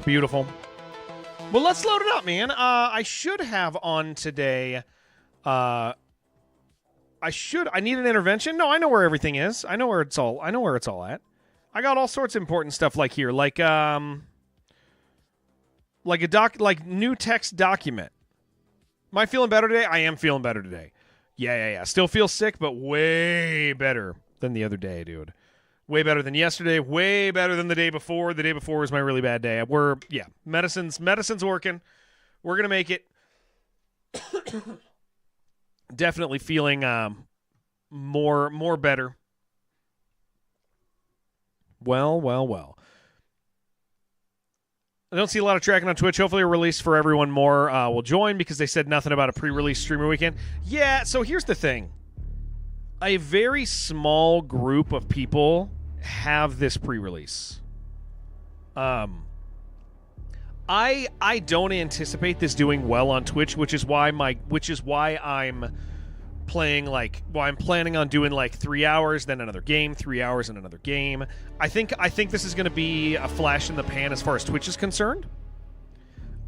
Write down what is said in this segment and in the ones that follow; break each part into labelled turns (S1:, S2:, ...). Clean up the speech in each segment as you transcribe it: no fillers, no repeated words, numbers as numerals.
S1: Beautiful. Well, let's load it up, man. I should have on today. I need an intervention. No, I know where everything is. I know where it's all at. I got all sorts of important stuff like here, like new text document. Am I feeling better today? I am feeling better today. Yeah. Still feel sick, but way better than the other day, dude. Way better than yesterday. Way better than the day before. The day before was my really bad day. Medicine's working. We're gonna make it. Definitely feeling more better. Well. I don't see a lot of tracking on Twitch. Hopefully a release for everyone more will join because they said nothing about a pre-release streamer weekend. Yeah, so here's the thing. A very small group of people have this pre-release. I don't anticipate this doing well on Twitch, which is why I'm planning on doing like 3 hours, then another game, 3 hours and another game. I think this is going to be a flash in the pan as far as Twitch is concerned.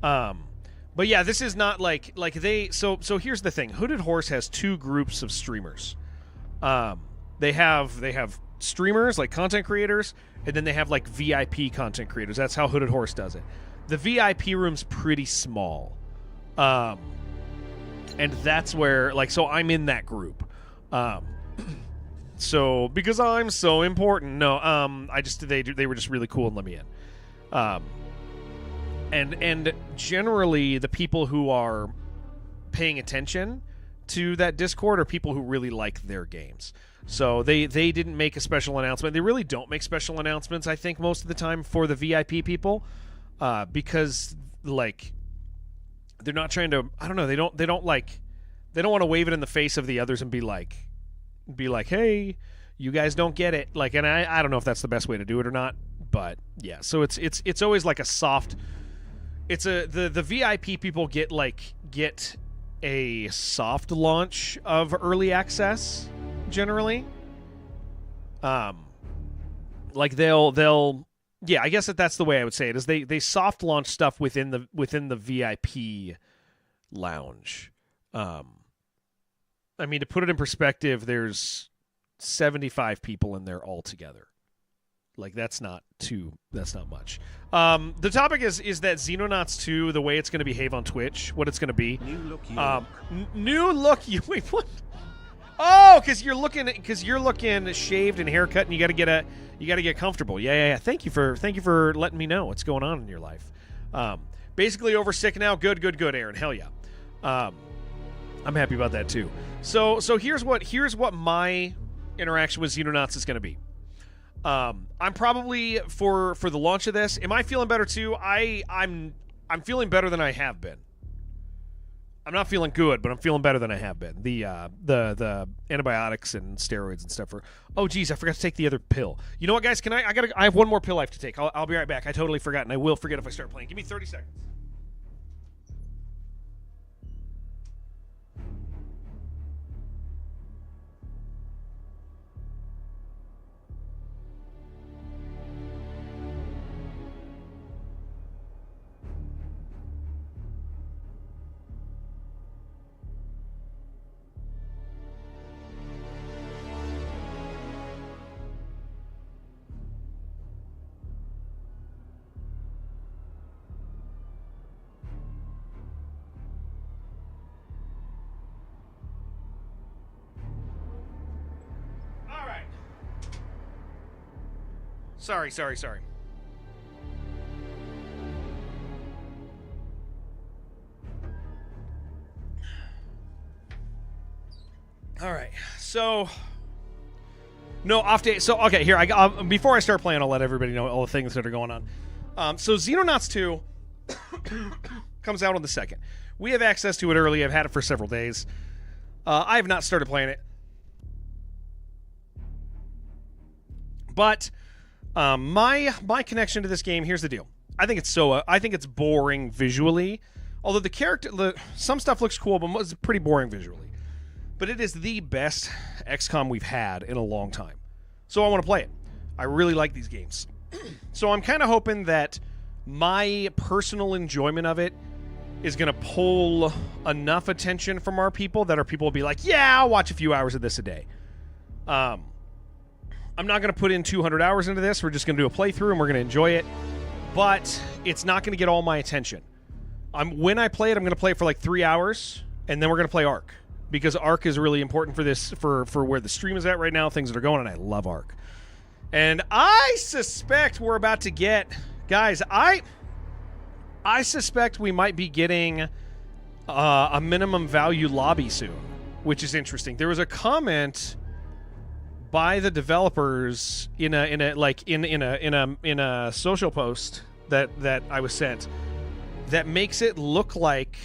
S1: But yeah, this is not like they. So here's the thing. Hooded Horse has two groups of streamers. They have streamers like content creators, and then they have like VIP content creators. That's how Hooded Horse does it. The VIP room's pretty small. And that's where, so I'm in that group. So, because I'm so important. No, they were just really cool and let me in. And generally, the people who are paying attention to that Discord are people who really like their games. So they didn't make a special announcement. They really don't make special announcements, I think, most of the time for the VIP people, because they're not trying to. I don't know. They don't want to wave it in the face of the others and be like, hey, you guys don't get it. And I don't know if that's the best way to do it or not. But yeah, so it's always like a soft. The VIP people get a soft launch of early access generally. They'll. Yeah, I guess that's the way I would say it. Is they soft launch stuff within the VIP lounge. I mean, to put it in perspective, there's 75 people in there altogether. That's not much. The topic is that Xenonauts 2, the way it's going to behave on Twitch, what it's going to be. New look. You wait, what? Oh, because you're looking shaved and haircut, and you got to get comfortable. Yeah. Thank you for letting me know what's going on in your life. Basically over sick now. Good, Aaron. Hell yeah. I'm happy about that too. So here's what my interaction with Xenonauts is going to be. I'm probably for the launch of this. Am I feeling better too? I'm feeling better than I have been. I'm not feeling good, but I'm feeling better than I have been. The antibiotics and steroids and stuff. Oh geez, I forgot to take the other pill. You know what, guys? I have one more pill I have to take. I'll be right back. I totally forgot, and I will forget if I start playing. Give me 30 seconds. Sorry. All right. So, no off day. So, okay, here before I start playing, I'll let everybody know all the things that are going on. So, Xenonauts 2 comes out on the 2nd. We have access to it early. I've had it for several days. I have not started playing it, but my connection to this game, here's the deal. I think it's boring visually. Although some stuff looks cool, but it's pretty boring visually. But it is the best XCOM we've had in a long time. So I want to play it. I really like these games. So I'm kind of hoping that my personal enjoyment of it is going to pull enough attention from our people that our people will be like, yeah, I'll watch a few hours of this a day. I'm not going to put in 200 hours into this. We're just going to do a playthrough and we're going to enjoy it. But it's not going to get all my attention. When I play it, I'm going to play it for like 3 hours, and then we're going to play Ark. Because Ark is really important for this, for where the stream is at right now, things that are going, and I love Ark. And I suspect we're about to get... Guys, I suspect we might be getting a minimum value lobby soon, which is interesting. There was a comment by the developers in a social post that I was sent that makes it look like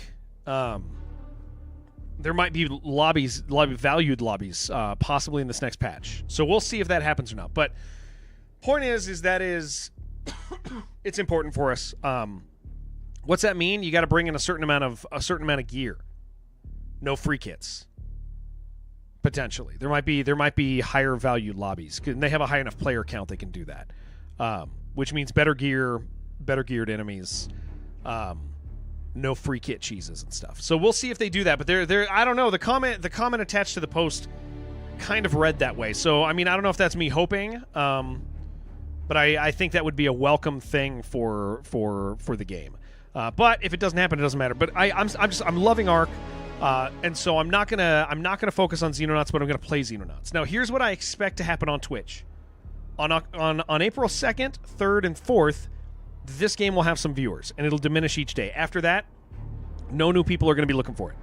S1: there might be valued lobbies possibly in this next patch. So we'll see if that happens or not. But point is that it's important for us. What's that mean? You got to bring in a certain amount of gear. No free kits. Potentially, there might be higher valued lobbies, and they have a high enough player count they can do that. Which means better gear, better geared enemies, no free kit cheeses and stuff. So we'll see if they do that. But they're I don't know. The comment attached to the post kind of read that way. So I mean, I don't know if that's me hoping. But I think that would be a welcome thing for the game. But if it doesn't happen, it doesn't matter. But I'm loving Ark, and so I'm not gonna focus on Xenonauts, but I'm gonna play Xenonauts. Now, here's what I expect to happen on Twitch. On April 2nd, 3rd, and 4th, this game will have some viewers, and it'll diminish each day. After that, no new people are going to be looking for it.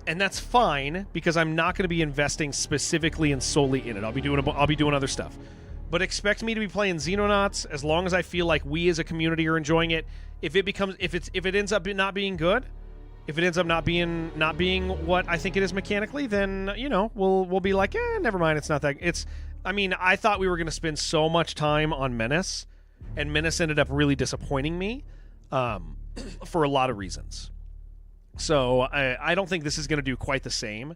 S1: And that's fine because I'm not going to be investing specifically and solely in it. I'll be doing other stuff. But expect me to be playing Xenonauts as long as I feel like we as a community are enjoying it. If it ends up not being good, if it ends up not being what I think it is mechanically, then we'll be like, never mind. It's not that. I thought we were going to spend so much time on Menace, and Menace ended up really disappointing me for a lot of reasons. So I don't think this is going to do quite the same.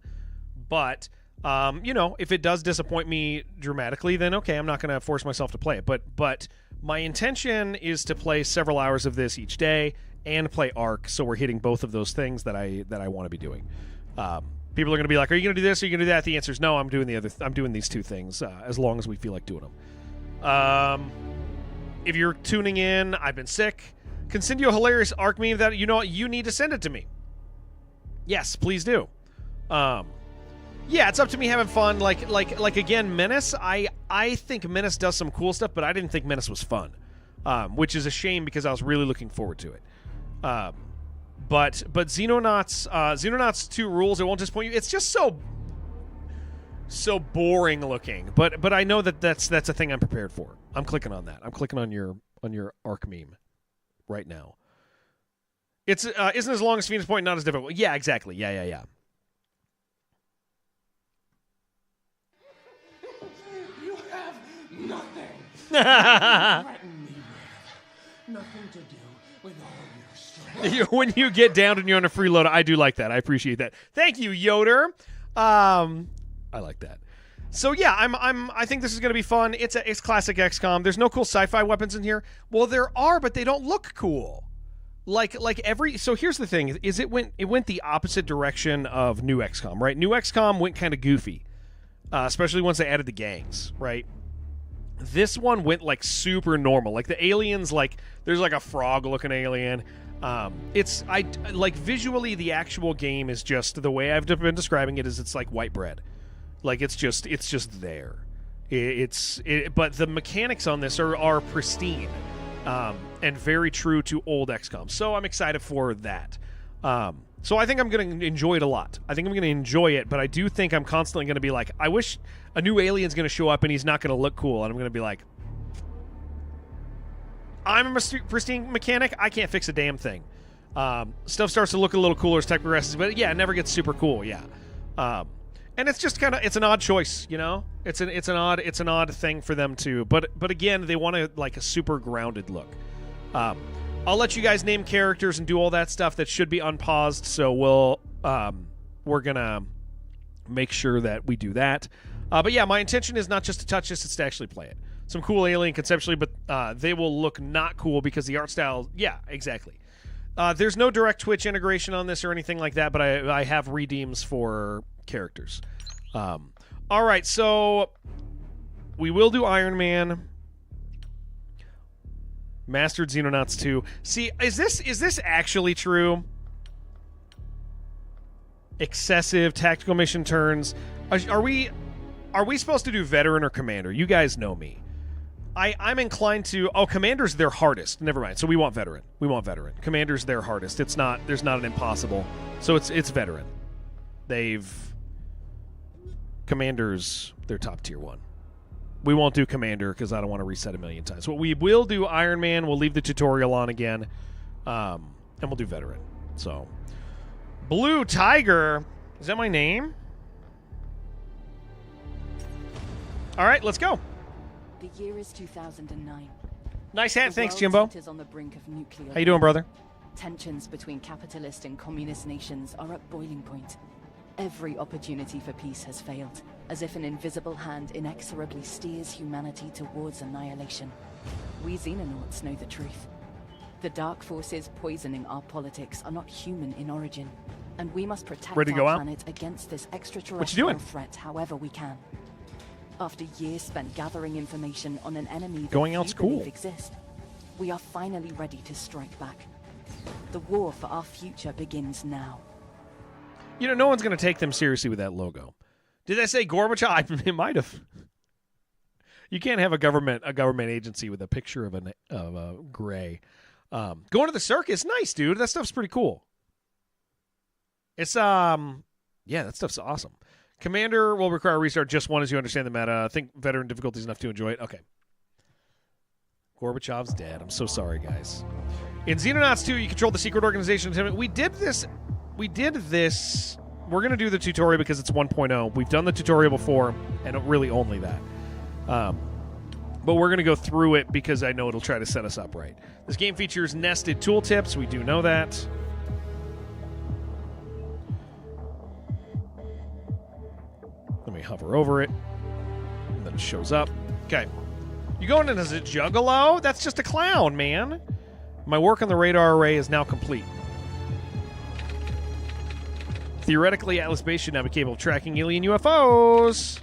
S1: But if it does disappoint me dramatically, then okay, I'm not going to force myself to play it. But my intention is to play several hours of this each day and play Ark, so we're hitting both of those things that I want to be doing. People are going to be like, "Are you going to do this? Or are you going to do that?" The answer is no. I'm doing I'm doing these two things as long as we feel like doing them. If you're tuning in, I've been sick. Can send you a hilarious Ark meme that you need to send it to me. Yes, please do. Yeah, it's up to me having fun. Like again, Menace. I think Menace does some cool stuff, but I didn't think Menace was fun, which is a shame because I was really looking forward to it. But Xenonauts 2 rules. It won't disappoint you. It's just so boring looking. But I know that's a thing I'm prepared for. I'm clicking on that. I'm clicking on your Ark meme right now. It's isn't as long as Phoenix Point, not as difficult. Yeah, exactly. Yeah.
S2: You have nothing. Threaten me with nothing to do with all your strength.
S1: When you get down and you're on a freeload, I do like that. I appreciate that. Thank you, Yoder. I like that. So yeah, I think this is going to be fun. It's classic XCOM. There's no cool sci-fi weapons in here. Well, there are, but they don't look cool. So here's the thing: is it went the opposite direction of New XCOM, right? New XCOM went kind of goofy, especially once they added the gangs, right? This one went like super normal. Like the aliens, there's like a frog-looking alien. Visually, the actual game is just the way I've been describing it is it's like white bread. Like it's just there. But the mechanics on this are pristine. And very true to old XCOM. So I'm excited for that. So I think I'm going to enjoy it a lot. I think I'm going to enjoy it, but I do think I'm constantly going to be like, I wish a new alien's going to show up and he's not going to look cool. And I'm going to be like, I'm a pristine mechanic. I can't fix a damn thing. Stuff starts to look a little cooler as tech progresses, but yeah, it never gets super cool. Yeah. And it's just it's an odd choice, It's an odd thing for them to. But again, they want a super grounded look. I'll let you guys name characters and do all that stuff that should be unpaused. So we're gonna make sure that we do that. But yeah, my intention is not just to touch this; it's to actually play it. some cool alien conceptually, but they will look not cool because the art style. Yeah, exactly. There's no direct Twitch integration on this or anything like that, but I have redeems for characters. All right, so we will do Iron Man. Mastered Xenonauts 2. See, is this actually true? Excessive tactical mission turns. Are we supposed to do veteran or commander? You guys know me. I'm inclined to. Oh, commander's their hardest. Never mind. So we want veteran. Commander's their hardest. There's not an impossible. So it's veteran. Commander's their top tier one. We won't do commander because I don't want to reset a million times. What we will do Iron Man. We'll leave the tutorial on again, and we'll do veteran. So Blue Tiger, is that my name? All right, let's go.
S3: The year is 2009.
S1: Nice hat, thanks,
S3: The
S1: Jimbo.
S3: world is on the brink of nuclear
S1: How you doing, brother?
S3: Tensions between capitalist and communist nations are at boiling point. Every opportunity for peace has failed, as if an invisible hand inexorably steers humanity towards annihilation. We Xenonauts know the truth. The dark forces poisoning our politics are not human in origin, and we must protect
S1: Ready to go
S3: our
S1: out?
S3: planet against this
S1: What you
S3: extraterrestrial
S1: doing?
S3: threat however we can. After years spent gathering information on an enemy that
S1: Going
S3: few
S1: out's cool.
S3: believe exist, we are finally ready to strike back. The war for our future begins now.
S1: You know, no one's going to take them seriously with that logo. Did I say Gorbachev? It might have. You can't have a government agency with a picture of a gray. Going to the circus, nice, dude. That stuff's pretty cool. It's yeah, that stuff's awesome. Commander will require a restart just one as you understand the meta. I think veteran difficulty is enough to enjoy it. Okay. Gorbachev's dead. I'm so sorry, guys. In Xenonauts 2, you control the secret organization. We did this. We're going to do the tutorial because it's 1.0. We've done the tutorial before, and really only that. But we're going to go through it because I know it'll try to set us up right. This game features nested tooltips. We do know that. Let me hover over it, and then it shows up. Okay. You going in as a juggalo? That's just a clown, man. My work on the radar array is now complete. Theoretically, Atlas Base should now be capable of tracking alien UFOs.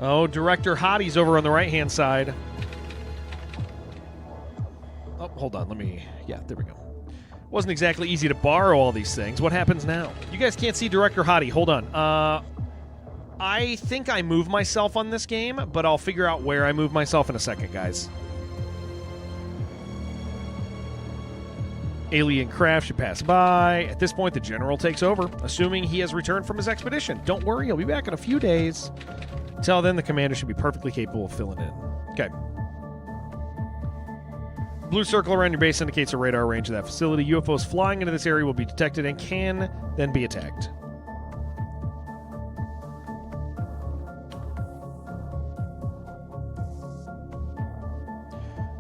S1: Oh, Director Hottie's over on the right-hand side. Oh, hold on. Yeah, there we go. Wasn't exactly easy to borrow all these things. What happens now? You guys can't see Director Hottie. Hold on. I think I move myself on this game, but I'll figure out where I move myself in a second, guys. Alien craft should pass by. At this point, the general takes over, assuming he has returned from his expedition. Don't worry, he'll be back in a few days. Until then, the commander should be perfectly capable of filling in. Okay. Blue circle around your base indicates a radar range of that facility. UFOs flying into this area will be detected and can then be attacked.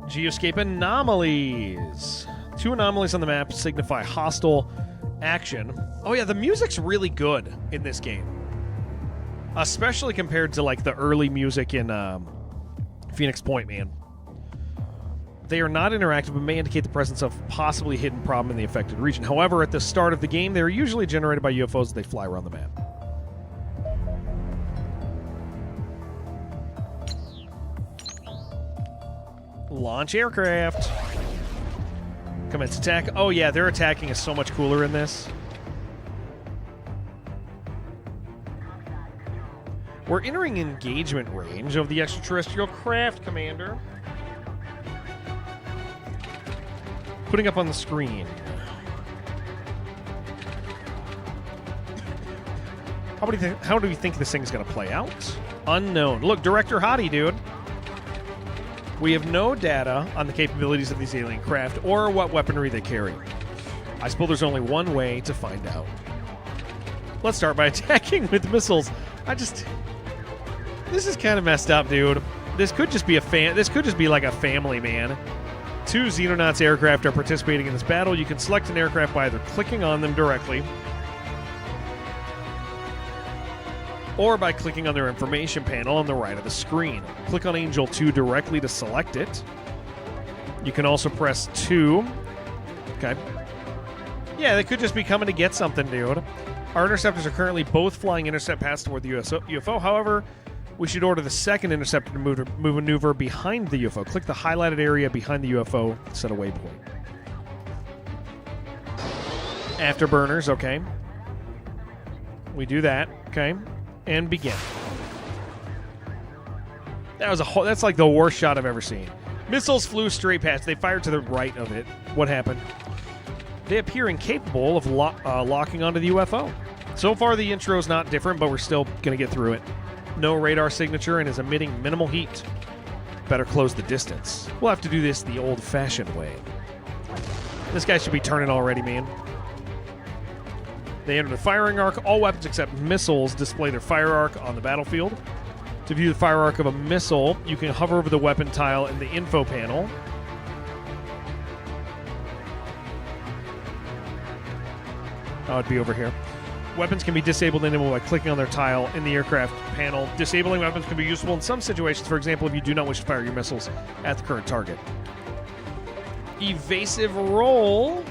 S1: Geoscape anomalies. 2 anomalies on the map signify hostile action. Oh yeah, the music's really good in this game. Especially compared to like the early music in Phoenix Point, man. They are not interactive but may indicate the presence of possibly hidden problem in the affected region. However, at the start of the game, they are usually generated by UFOs as they fly around the map. Launch aircraft. Commence attack. Oh yeah, their attacking is so much cooler in this. We're entering engagement range of the extraterrestrial craft, Commander. Putting up on the screen. How do you think this thing's going to play out? Unknown. Look, Director Hottie, dude. We have no data on the capabilities of these alien craft or what weaponry they carry. I suppose there's only one way to find out. Let's start by attacking with missiles. This is kind of messed up, dude. This could just be like a family, man. 2 Xenonauts aircraft are participating in this battle. You can select an aircraft by either clicking on them directly or by clicking on their information panel on the right of the screen. Click on Angel 2 directly to select it. You can also press 2. Okay. Yeah, they could just be coming to get something, dude. Our interceptors are currently both flying intercept paths toward the UFO. However, we should order the second interceptor to maneuver behind the UFO. Click the highlighted area behind the UFO, set a waypoint. Afterburners, okay. We do that, okay. And begin. That's like the worst shot I've ever seen. Missiles flew straight past. They fired to the right of it. What happened? They appear incapable of locking onto the UFO. So far, the intro's not different, but we're still going to get through it. No radar signature and is emitting minimal heat. Better close the distance. We'll have to do this the old-fashioned way. This guy should be turning already, man. They enter the firing arc. All weapons except missiles display their fire arc on the battlefield. To view the fire arc of a missile, you can hover over the weapon tile in the info panel. Oh, it'd be over here. Weapons can be disabled and enabled by clicking on their tile in the aircraft panel. Disabling weapons can be useful in some situations. For example, if you do not wish to fire your missiles at the current target. Evasive roll.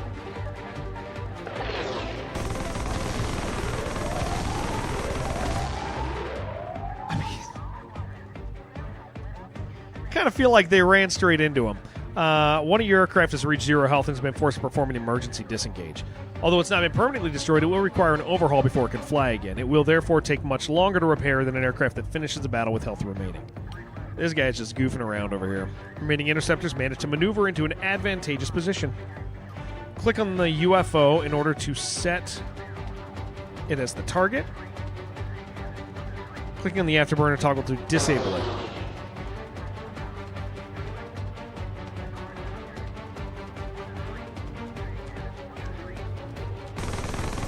S1: Kind of feel like they ran straight into him. One of your aircraft has reached 0 health and has been forced to perform an emergency disengage. Although it's not been permanently destroyed, it will require an overhaul before it can fly again. It will therefore take much longer to repair than an aircraft that finishes the battle with health remaining. This guy's just goofing around over here. Remaining interceptors manage to maneuver into an advantageous position. Click on the UFO in order to set it as the target. Clicking on the afterburner toggle to disable it.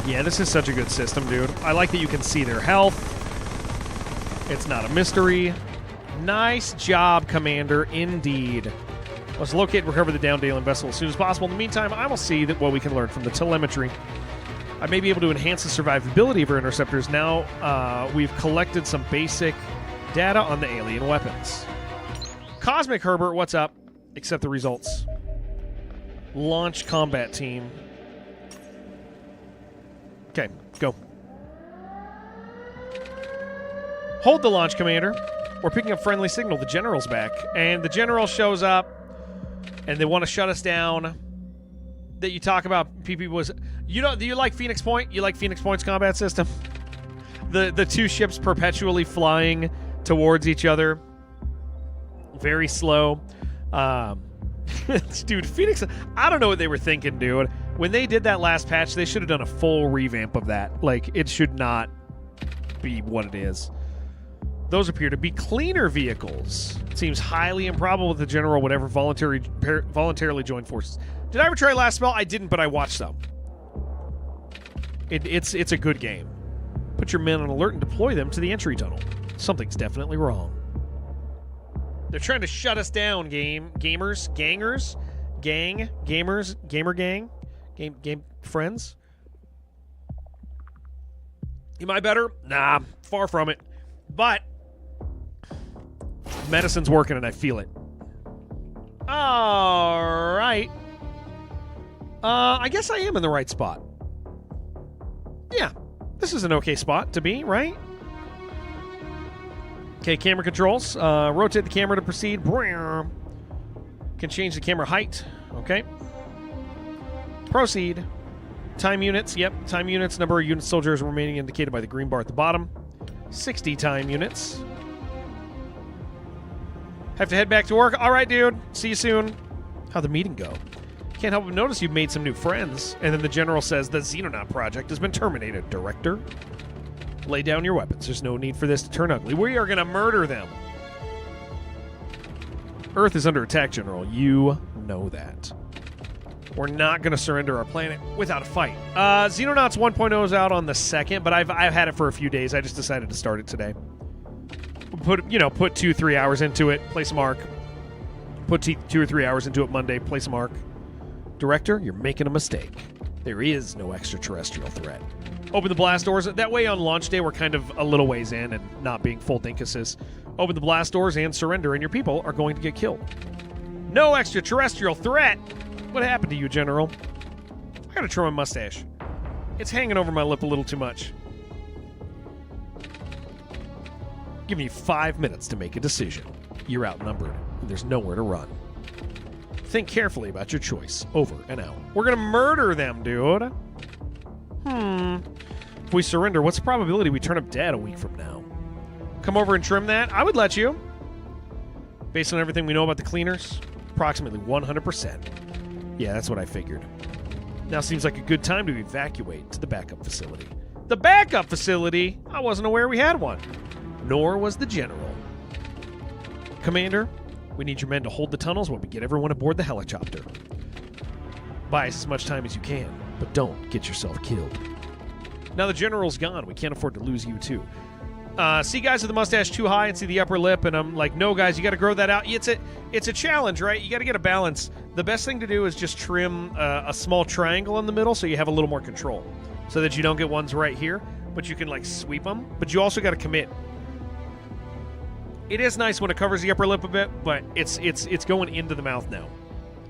S1: Yeah, this is such a good system, dude. I like that you can see their health. It's not a mystery. Nice job, Commander, indeed. Let's locate and recover the downed alien vessel as soon as possible. In the meantime, I will see what we can learn from the telemetry. I may be able to enhance the survivability of our interceptors. Now we've collected some basic data on the alien weapons. Cosmic Herbert, what's up? Accept the results. Launch combat team. Okay, go. Hold the launch, Commander. We're picking up friendly signal. The General's back. And the General shows up, and they want to shut us down. That you talk about, PP was... You know, do you like Phoenix Point? You like Phoenix Point's combat system? The two ships perpetually flying towards each other. Very slow. Dude, Phoenix... I don't know what they were thinking, dude. When they did that last patch, they should have done a full revamp of that. Like, it should not be what it is. Those appear to be cleaner vehicles. It seems highly improbable that the General would ever voluntarily join forces. Did I ever try last spell? I didn't, but I watched some. It's a good game. Put your men on alert and deploy them to the entry tunnel. Something's definitely wrong. They're trying to shut us down, gamers, gangers, gang, gamers, gamer gang. Game friends? Am I better? Nah, far from it. But medicine's working and I feel it. All right. I guess I am in the right spot. Yeah, this is an okay spot to be, right? Okay, camera controls. Rotate the camera to proceed. Can change the camera height. Okay. Proceed. Time units. Yep, time units. Number of unit soldiers remaining indicated by the green bar at the bottom. 60 time units. Have to head back to work. All right, dude. See you soon. How'd the meeting go? Can't help but notice you've made some new friends. And then the General says the Xenonaut project has been terminated, Director. Lay down your weapons. There's no need for this to turn ugly. We are going to murder them. Earth is under attack, General. You know that. We're not going to surrender our planet without a fight. Xenonauts 1.0 is out on the 2nd, but I've had it for a few days. I just decided to start it today. Put 2-3 hours into it, place a mark. Put 2 or 3 hours into it Monday, place a mark. Director, you're making a mistake. There is no extraterrestrial threat. Open the blast doors. That way on launch day, we're kind of a little ways in and not being full dinkuses. Open the blast doors and surrender, and your people are going to get killed. No extraterrestrial threat. What happened to you, General? I gotta trim my mustache. It's hanging over my lip a little too much. Giving you 5 minutes to make a decision. You're outnumbered, and there's nowhere to run. Think carefully about your choice. Over and out. We're gonna murder them, dude. If we surrender, what's the probability we turn up dead a week from now? Come over and trim that? I would let you. Based on everything we know about the cleaners, approximately 100%. Yeah, that's what I figured. Now seems like a good time to evacuate to the backup facility. The backup facility? I wasn't aware we had one. Nor was the General. Commander, we need your men to hold the tunnels while we get everyone aboard the helicopter. Buy us as much time as you can, but don't get yourself killed. Now the General's gone. We can't afford to lose you, too. See guys with the mustache too high and see the upper lip, and I'm like, no, guys, you got to grow that out. It's a challenge, right? You got to get a balance. The best thing to do is just trim a small triangle in the middle so you have a little more control, so that you don't get ones right here, but you can, like, sweep them. But you also got to commit. It is nice when it covers the upper lip a bit, but it's going into the mouth now,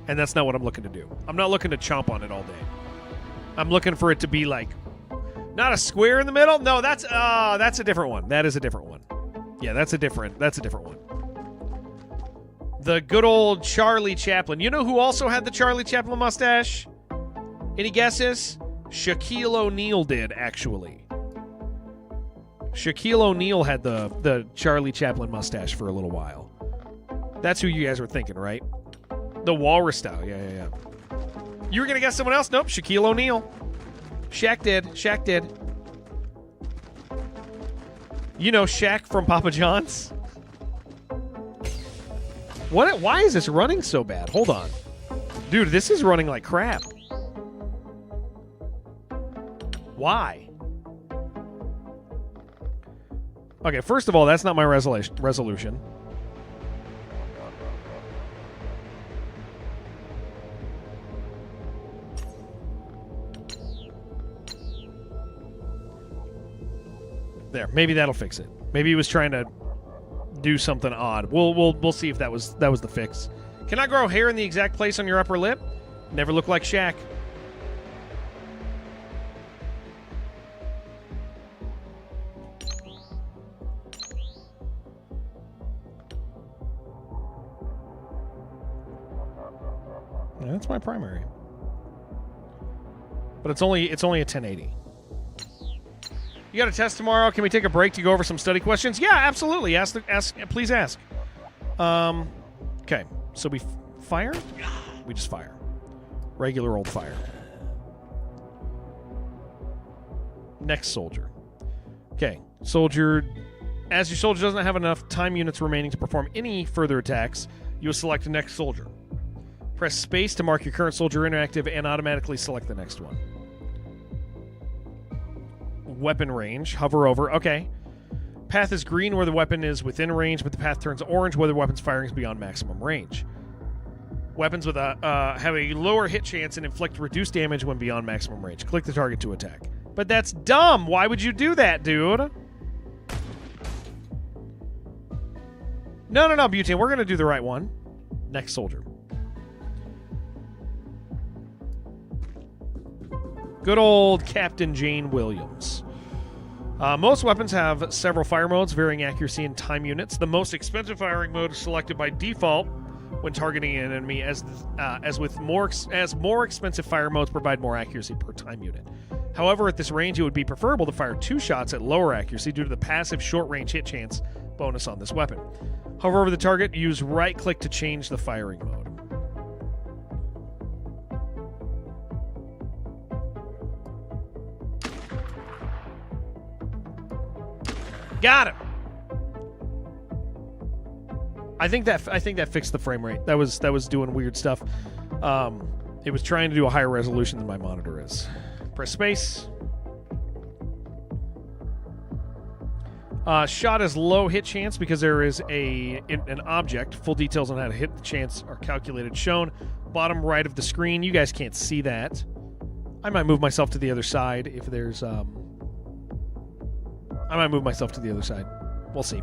S1: and that's not what I'm looking to do. I'm not looking to chomp on it all day. I'm looking for it to be like, not a square in the middle. No, that's a different one. That is a different one. Yeah, that's a different one. The good old Charlie Chaplin. You know who also had the Charlie Chaplin mustache? Any guesses? Shaquille O'Neal did, actually. Shaquille O'Neal had the Charlie Chaplin mustache for a little while. That's who you guys were thinking, right? The walrus style. Yeah. You were going to guess someone else? Nope, Shaquille O'Neal. Shaq did. You know Shaq from Papa John's? What? Why is this running so bad? Hold on. Dude, this is running like crap. Why? Okay, first of all, that's not my resolution. There, maybe that'll fix it. Maybe he was trying to do something odd. We'll see if that was the fix. Can I grow hair in the exact place on your upper lip? Never look like Shaq. Yeah, that's my primary. But it's only a 1080. You got a test tomorrow? Can we take a break to go over some study questions? Yeah, absolutely. Please ask. Okay, so we fire? We just fire. Regular old fire. Next soldier. Okay, soldier. As your soldier doesn't have enough time units remaining to perform any further attacks, you will select the next soldier. Press space to mark your current soldier inactive and automatically select the next one. Weapon range. Hover over. Okay. Path is green where the weapon is within range, but the path turns orange where the weapon's firing is beyond maximum range. Weapons with have a lower hit chance and inflict reduced damage when beyond maximum range. Click the target to attack. But that's dumb. Why would you do that, dude? No, Butane. We're going to do the right one. Next soldier. Good old Captain Jane Williams. Most weapons have several fire modes, varying accuracy and time units. The most expensive firing mode is selected by default when targeting an enemy, as more expensive fire modes provide more accuracy per time unit. However, at this range, it would be preferable to fire 2 shots at lower accuracy due to the passive short-range hit chance bonus on this weapon. Hover over the target, use right-click to change the firing mode. Got him. I think that fixed the frame rate. That was doing weird stuff. It was trying to do a higher resolution than my monitor is. Press space. Shot is low hit chance because there is an object. Full details on how to hit the chance are calculated. Shown bottom right of the screen. You guys can't see that. I might move myself to the other side if there's I might move myself to the other side. We'll see.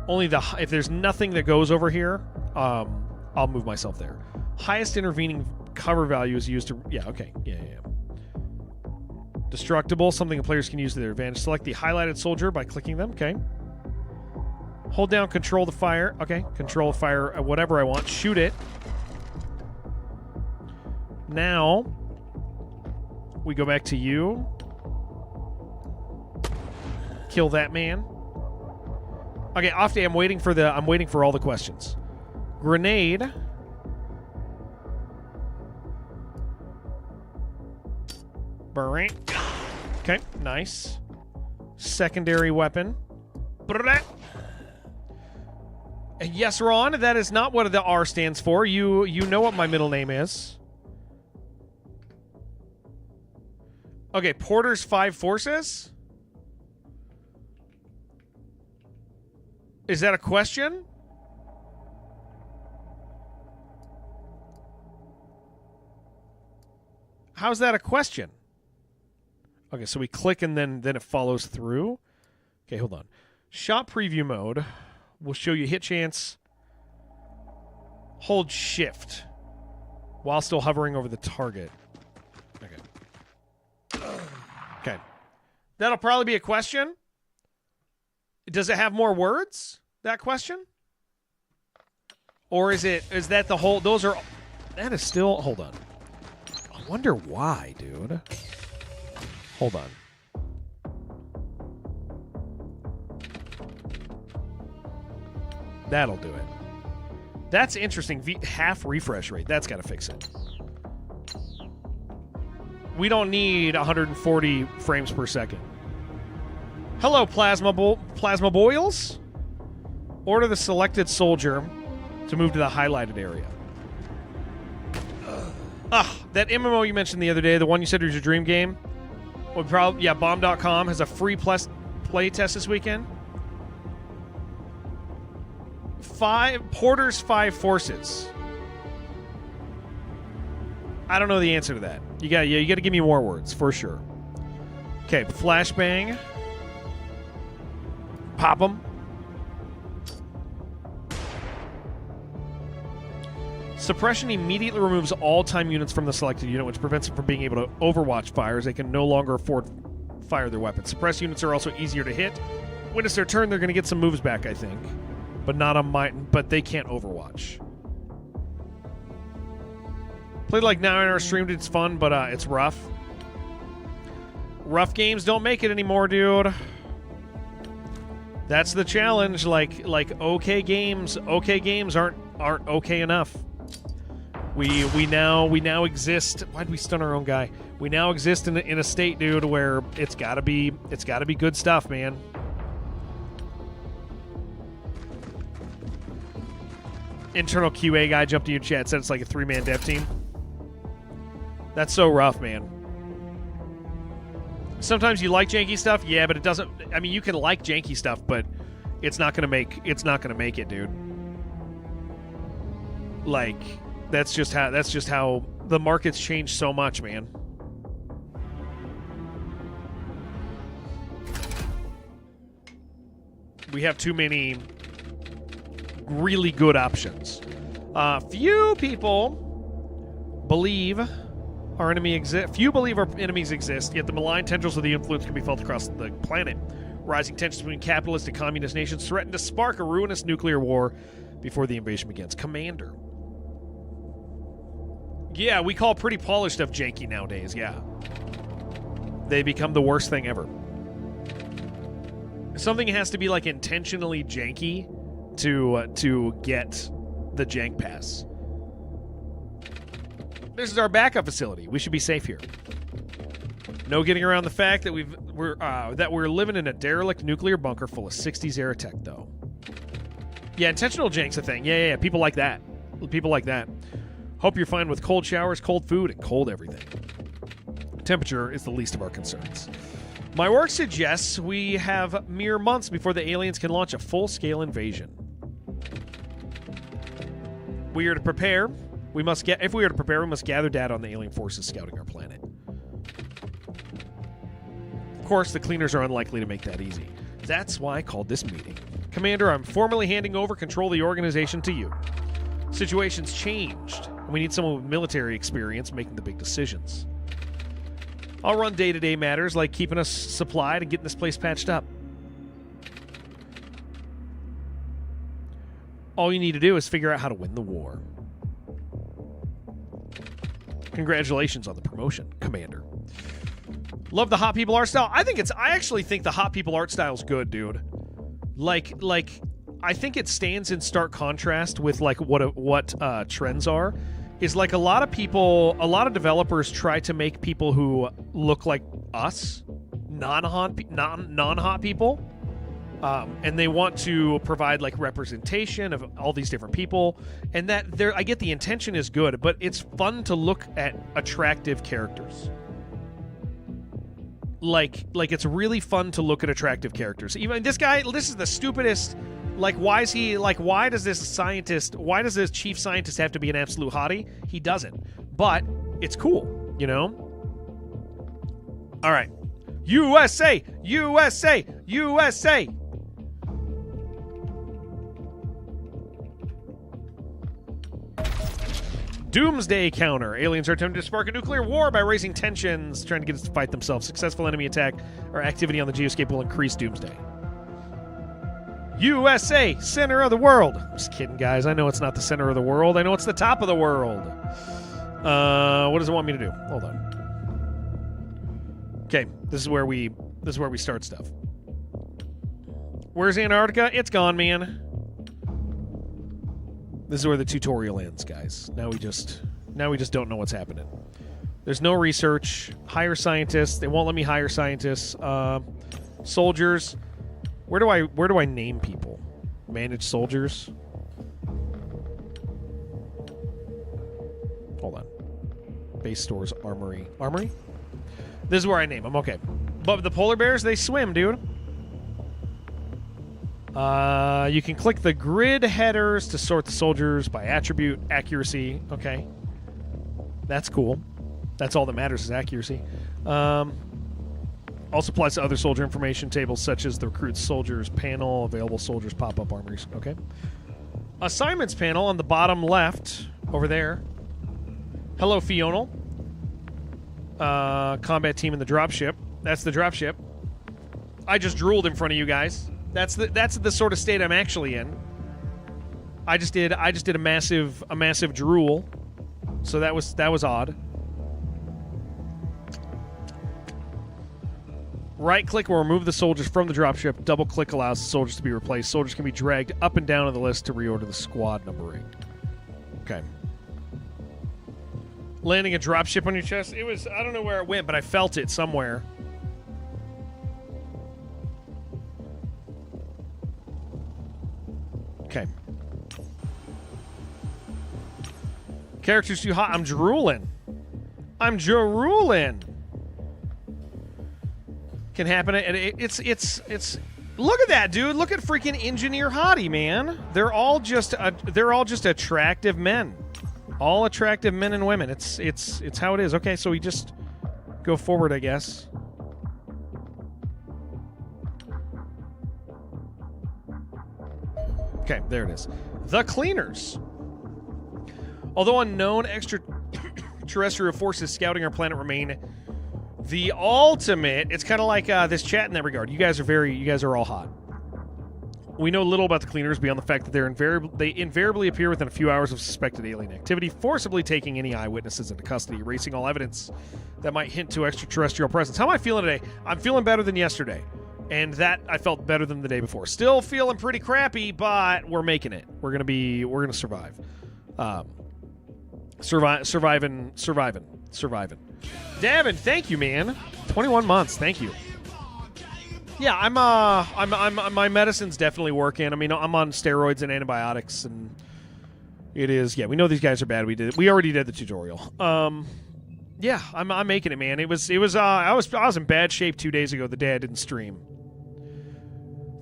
S1: Only if there's nothing that goes over here, I'll move myself there. Highest intervening cover value is used to... Yeah, okay. Yeah. Destructible, something the players can use to their advantage. Select the highlighted soldier by clicking them. Okay. Hold down, control the fire. Okay, control fire, whatever I want. Shoot it. Now, we go back to you. Kill that man. Okay, off day. I'm waiting for all the questions. Grenade. Okay, nice. Secondary weapon. Yes, Ron, that is not what the R stands for. You know what my middle name is. Okay, Porter's 5 forces? Is that a question? How's that a question? Okay, so we click and then it follows through. Okay, hold on. Shot preview mode will show you hit chance. Hold shift while still hovering over the target. Okay. That'll probably be a question. Does it have more words? That question? Or is that the whole... That is still... Hold on. I wonder why, dude. Hold on. That'll do it. That's interesting. Half refresh rate. That's got to fix it. We don't need 140 frames per second. Hello, Plasma Boils. Order the selected soldier to move to the highlighted area. That MMO you mentioned the other day, the one you said was your dream game, would probably... Yeah, bomb.com has a free play test this weekend. Porter's 5 forces. I don't know the answer to that. You got to give me more words for sure. Okay, flashbang. Pop them. Suppression immediately removes all time units from the selected unit, which prevents them from being able to overwatch fires. They can no longer fire their weapons. Suppressed units are also easier to hit. When it's their turn, they're going to get some moves back, I think. But not on but they can't overwatch. Played like now in our stream, it's fun, but it's rough. Rough games don't make it anymore, dude. That's the challenge. Like okay games aren't okay enough. We now exist. Why'd we stun our own guy? We now exist in a state, dude, where it's gotta be good stuff, man. Internal QA guy jumped in your chat, said it's like a 3-man dev team. That's so rough, man. Sometimes you like janky stuff, yeah, but it doesn't... I mean, you can like janky stuff, but it's not gonna make it, dude. Like, that's just how the market's changed so much, man. We have too many really good options. Few people believe our enemy exists. Few believe our enemies exist, yet the malign tendrils of the influence can be felt across the planet. Rising tensions between capitalist and communist nations threaten to spark a ruinous nuclear war before the invasion begins. Commander. Yeah, we call pretty polished stuff janky nowadays, yeah. They become the worst thing ever. Something has to be like intentionally janky to get the jank pass. This is our backup facility. We should be safe here. No getting around the fact that we're living in a derelict nuclear bunker full of 60s era tech, though. Yeah, intentional jank's a thing. Yeah. People like that. Hope you're fine with cold showers, cold food, and cold everything. Temperature is the least of our concerns. My work suggests we have mere months before the aliens can launch a full-scale invasion. If we are to prepare, we must gather data on the alien forces scouting our planet. course, the cleaners are unlikely to make that easy. That's why I called this meeting. Commander, I'm formally handing over control of the organization to you. Situation's changed, and we need someone with military experience making the big decisions. I'll run day-to-day matters like keeping us supplied and getting this place patched up. All you need to do is figure out how to win the war. Congratulations on the promotion, Commander. Love the hot people art style. I actually think the hot people art style is good, dude. Like I think it stands in stark contrast with like what trends are. Is like a lot of developers try to make people who look like us, non-hot people. And they want to provide like representation of all these different people, and that there, I get the intention is good, but it's fun to look at attractive characters. Like it's really fun to look at attractive characters. Even this guy, this is the stupidest. Like, why does this chief scientist have to be an absolute hottie? He doesn't, but it's cool, you know. All right, USA, USA, USA. Doomsday counter. Aliens are attempting to spark a nuclear war by raising tensions, trying to get us to fight themselves. Successful enemy attack or activity on the geoscape will increase doomsday. USA, center of the world. I'm just kidding, guys. I know it's not the center of the world. I know it's the top of the world. What does it want me to do? Hold on. Okay, this is where we start stuff. Where's Antarctica? It's gone, man. This is where the tutorial ends, guys. Now we just don't know what's happening. There's no research. Hire scientists. They won't let me hire scientists. Soldiers. Where do I name people? Manage soldiers. Hold on. Base stores, armory. Armory? This is where I name them. Okay. But the polar bears, they swim, dude. You can click the grid headers to sort the soldiers by attribute, accuracy. Okay. That's cool. That's all that matters is accuracy. Also applies to other soldier information tables such as the recruit soldiers panel, available soldiers, pop-up armories. Okay. Assignments panel on the bottom left over there. Hello, Fiona. Combat team in the dropship. That's the dropship. I just drooled in front of you guys. That's the sort of state I'm actually in. I just did a massive drool. So that was odd. Right click will remove the soldiers from the dropship. Double click allows the soldiers to be replaced. Soldiers can be dragged up and down on the list to reorder the squad numbering. Okay. Landing a dropship on your chest. It was, I don't know where it went, but I felt it somewhere. Okay. Characters too hot. I'm drooling. Can happen. It's. Look at that, dude. Look at freaking engineer hottie, man. They're all just attractive men. All attractive men and women. It's how it is. Okay, so we just go forward, I guess. Okay, there it is. The Cleaners. Although unknown, extraterrestrial forces scouting our planet remain the ultimate. It's kind of like this chat in that regard. You guys are all hot. We know little about the Cleaners beyond the fact that they invariably appear within a few hours of suspected alien activity, forcibly taking any eyewitnesses into custody, erasing all evidence that might hint to extraterrestrial presence. How am I feeling today? I'm feeling better than yesterday. And that I felt better than the day before. Still feeling pretty crappy, but we're making it. We're gonna survive. Surviving. Davin, thank you, man. 21 months, thank you. Yeah, I'm my medicine's definitely working. I mean, I'm on steroids and antibiotics, and it is. Yeah, we know these guys are bad. We already did the tutorial. Yeah, I'm making it, man. I was in bad shape 2 days ago. The day I didn't stream.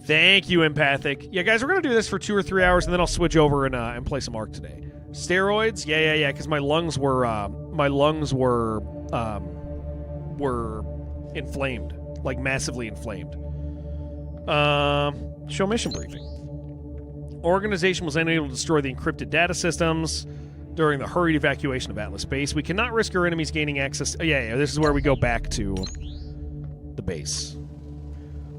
S1: Thank you, Empathic. Yeah, guys, we're gonna do this for 2 or 3 hours, and then I'll switch over and play some Ark today. Steroids, yeah, because my lungs were inflamed. like massively inflamed. Show mission briefing. Organization was unable to destroy the encrypted data systems during the hurried evacuation of Atlas base. We cannot risk our enemies gaining access. Yeah, this is where we go back to the base.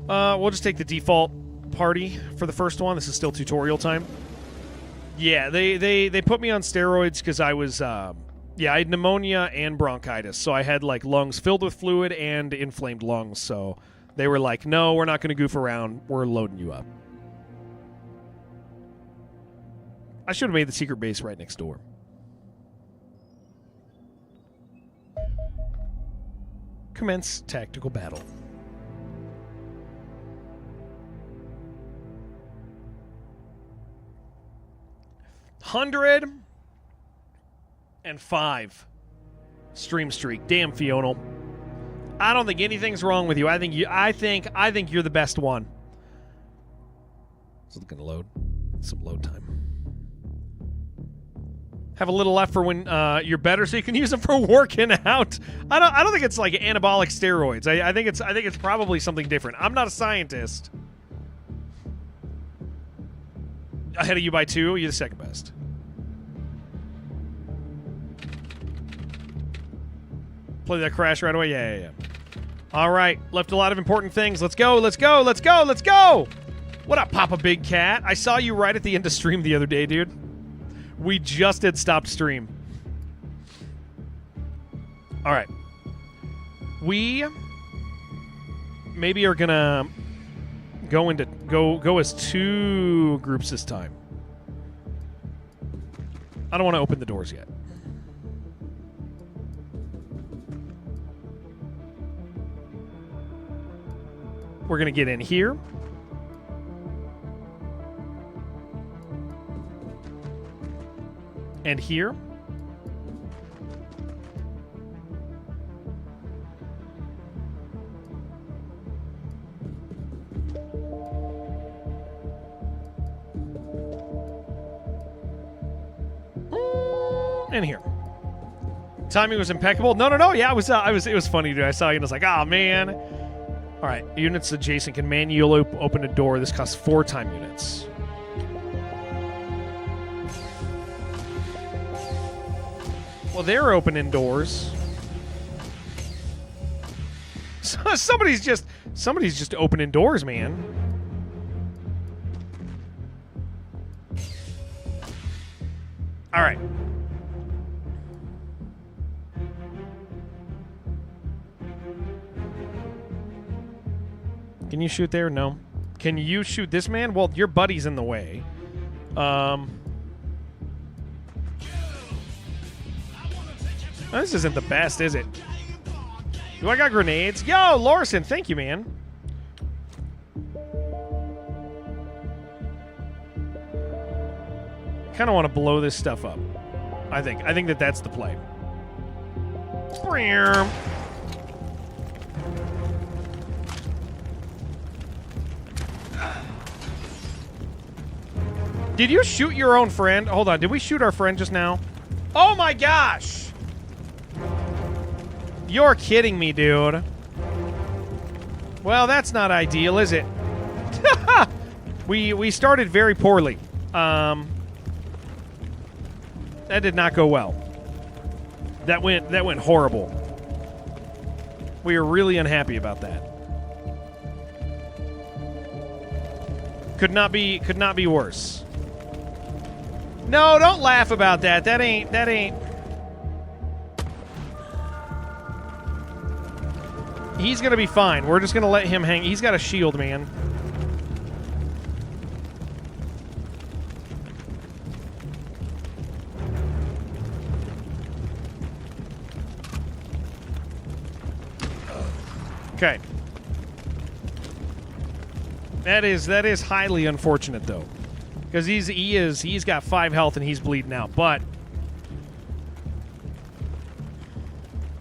S1: We'll just take the default party for the first one. This is still tutorial time. Yeah, they put me on steroids because I was I had pneumonia and bronchitis, so I had like lungs filled with fluid and inflamed lungs. So they were like, "No, we're not going to goof around. We're loading you up." I should have made the secret base right next door. Commence tactical battle. $105 stream streak. Damn, Fiona. I don't think anything's wrong with you. I think you're the best one. Is it gonna load? Some load time. Have a little left for when you're better, so you can use them for working out. I don't think it's like anabolic steroids. I think it's probably something different. I'm not a scientist. Ahead of you by 2. You're the second best. Play that crash right away. Yeah. All right, left a lot of important things. Let's go. What up, Papa Big Cat? I saw you right at the end of stream the other day, dude. We just had stopped stream. All right. We maybe are gonna go as 2 groups this time. I don't want to open the doors yet. We're gonna get in here. And here. And here. Timing was impeccable. No. Yeah, it was funny, dude. I saw you and I was like, oh man. All right, units adjacent can manually open a door. This costs 4 time units. Well, they're opening doors. Somebody's just opening doors, man. All right. Can you shoot there? No. Can you shoot this man? Well, your buddy's in the way. This isn't the best, is it? Do I got grenades? Yo, Larson, thank you, man. Kind of want to blow this stuff up. I think that's the play. Did you shoot your own friend? Hold on, did we shoot our friend just now? Oh my gosh! You're kidding me, dude. Well, that's not ideal, is it? We started very poorly. That did not go well. That went horrible. We are really unhappy about that. Could not be worse. No, don't laugh about that. That ain't. He's going to be fine. We're just going to let him hang. He's got a shield, man. Okay. That is highly unfortunate, though. Because he's got 5 health and he's bleeding out. But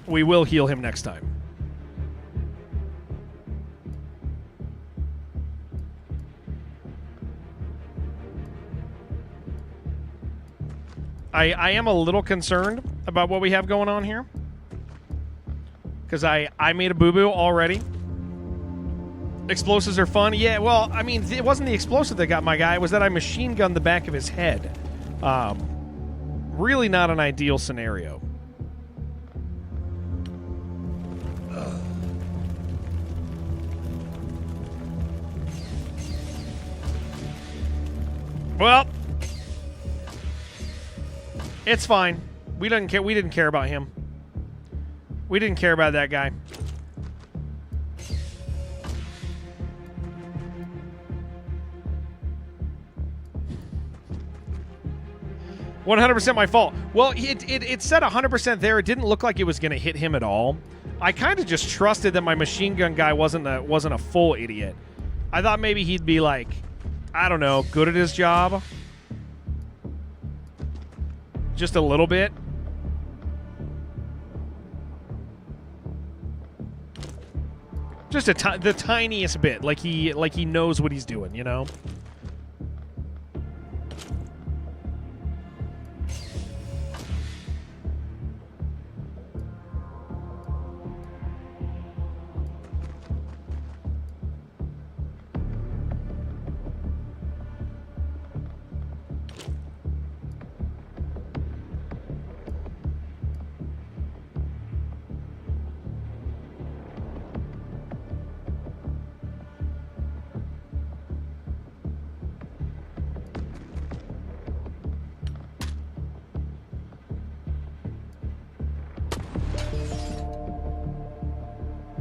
S1: we will heal him next time. I am a little concerned about what we have going on here. Because I made a boo-boo already. Explosives are fun. Yeah, well, I mean, it wasn't the explosive that got my guy. It was that I machine gunned the back of his head. Really not an ideal scenario. Well, it's fine. We didn't care. We didn't care about him. We didn't care about that guy. "100% my fault." Well, it said 100% there. It didn't look like it was going to hit him at all. I kind of just trusted that my machine gun guy wasn't a full idiot. I thought maybe he'd be like, I don't know, good at his job. Just a little bit. Just the tiniest bit, like he knows what he's doing, you know?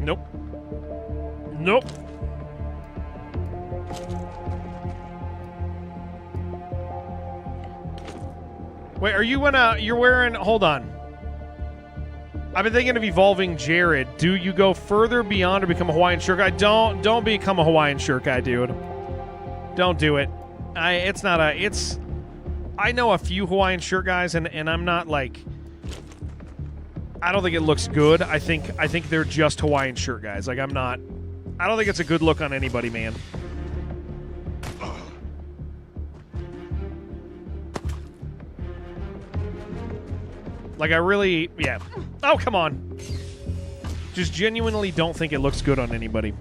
S1: Nope. Nope. Wait, are you you're wearing, hold on. I've been thinking of evolving Jared. Do you go further beyond or become a Hawaiian shirt guy? Don't become a Hawaiian shirt guy, dude. Don't do it. I know a few Hawaiian shirt guys, and I'm not like, I don't think it looks good. I think they're just Hawaiian shirt guys. Like, I don't think it's a good look on anybody, man. Like, yeah. Oh, come on. Just genuinely don't think it looks good on anybody.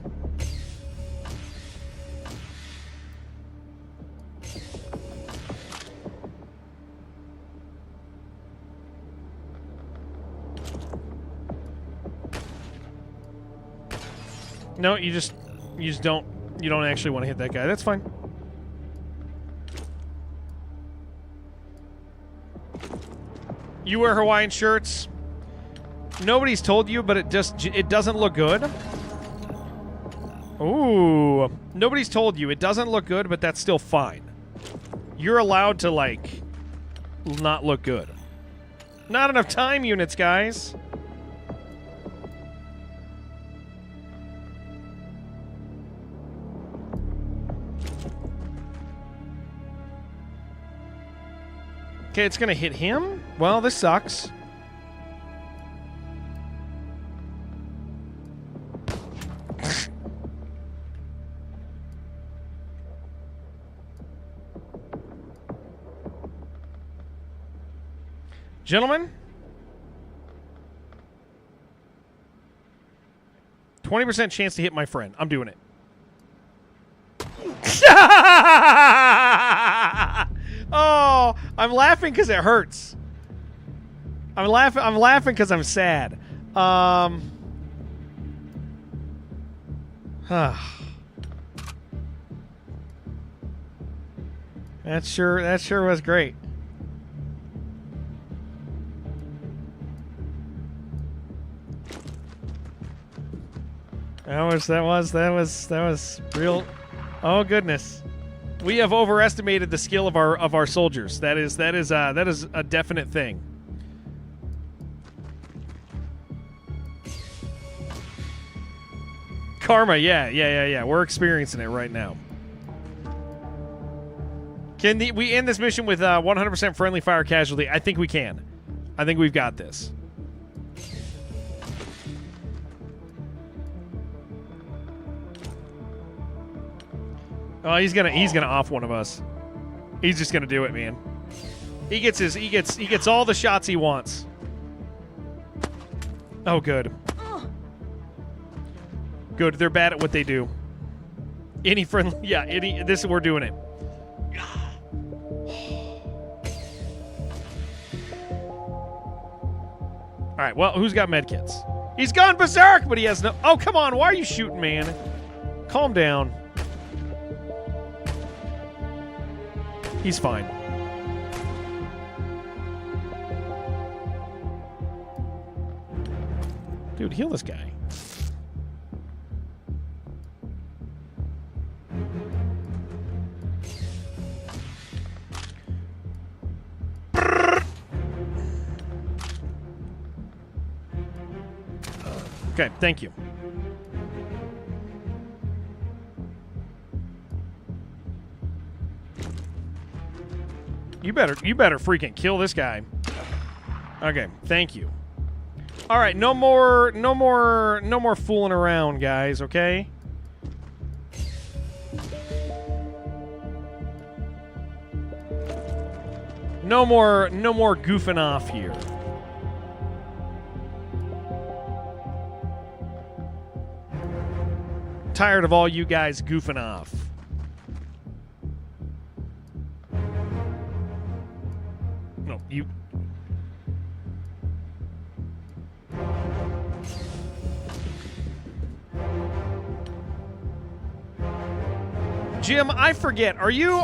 S1: No, you don't actually want to hit that guy. That's fine. You wear Hawaiian shirts. Nobody's told you, but it doesn't look good. Ooh. Nobody's told you. It doesn't look good, but that's still fine. You're allowed to, like, not look good. Not enough time units, guys. Okay, it's going to hit him? Well, this sucks. Gentlemen? 20% chance to hit my friend. I'm doing it. Oh, I'm laughing because it hurts. I'm laughing because I'm sad. That sure was great. That was real. Oh goodness. We have overestimated the skill of our soldiers. That is a definite thing. Karma, yeah. We're experiencing it right now. Can we end this mission with 100% friendly fire casualty? I think we can. I think we've got this. Oh, he's gonna off one of us. He's just gonna do it, man. He gets all the shots he wants. Oh, good. Good. They're bad at what they do. Any friendly... Yeah, any... This we're doing it. All right, well, who's got medkits? He's gone berserk, but he has no... Oh, come on. Why are you shooting, man? Calm down. He's fine. Dude, heal this guy. Okay, thank you. You better freaking kill this guy. Okay, thank you. All right, no more fooling around, guys, okay? No more goofing off here. Tired of all you guys goofing off. No, you... Jim, I forget. Are you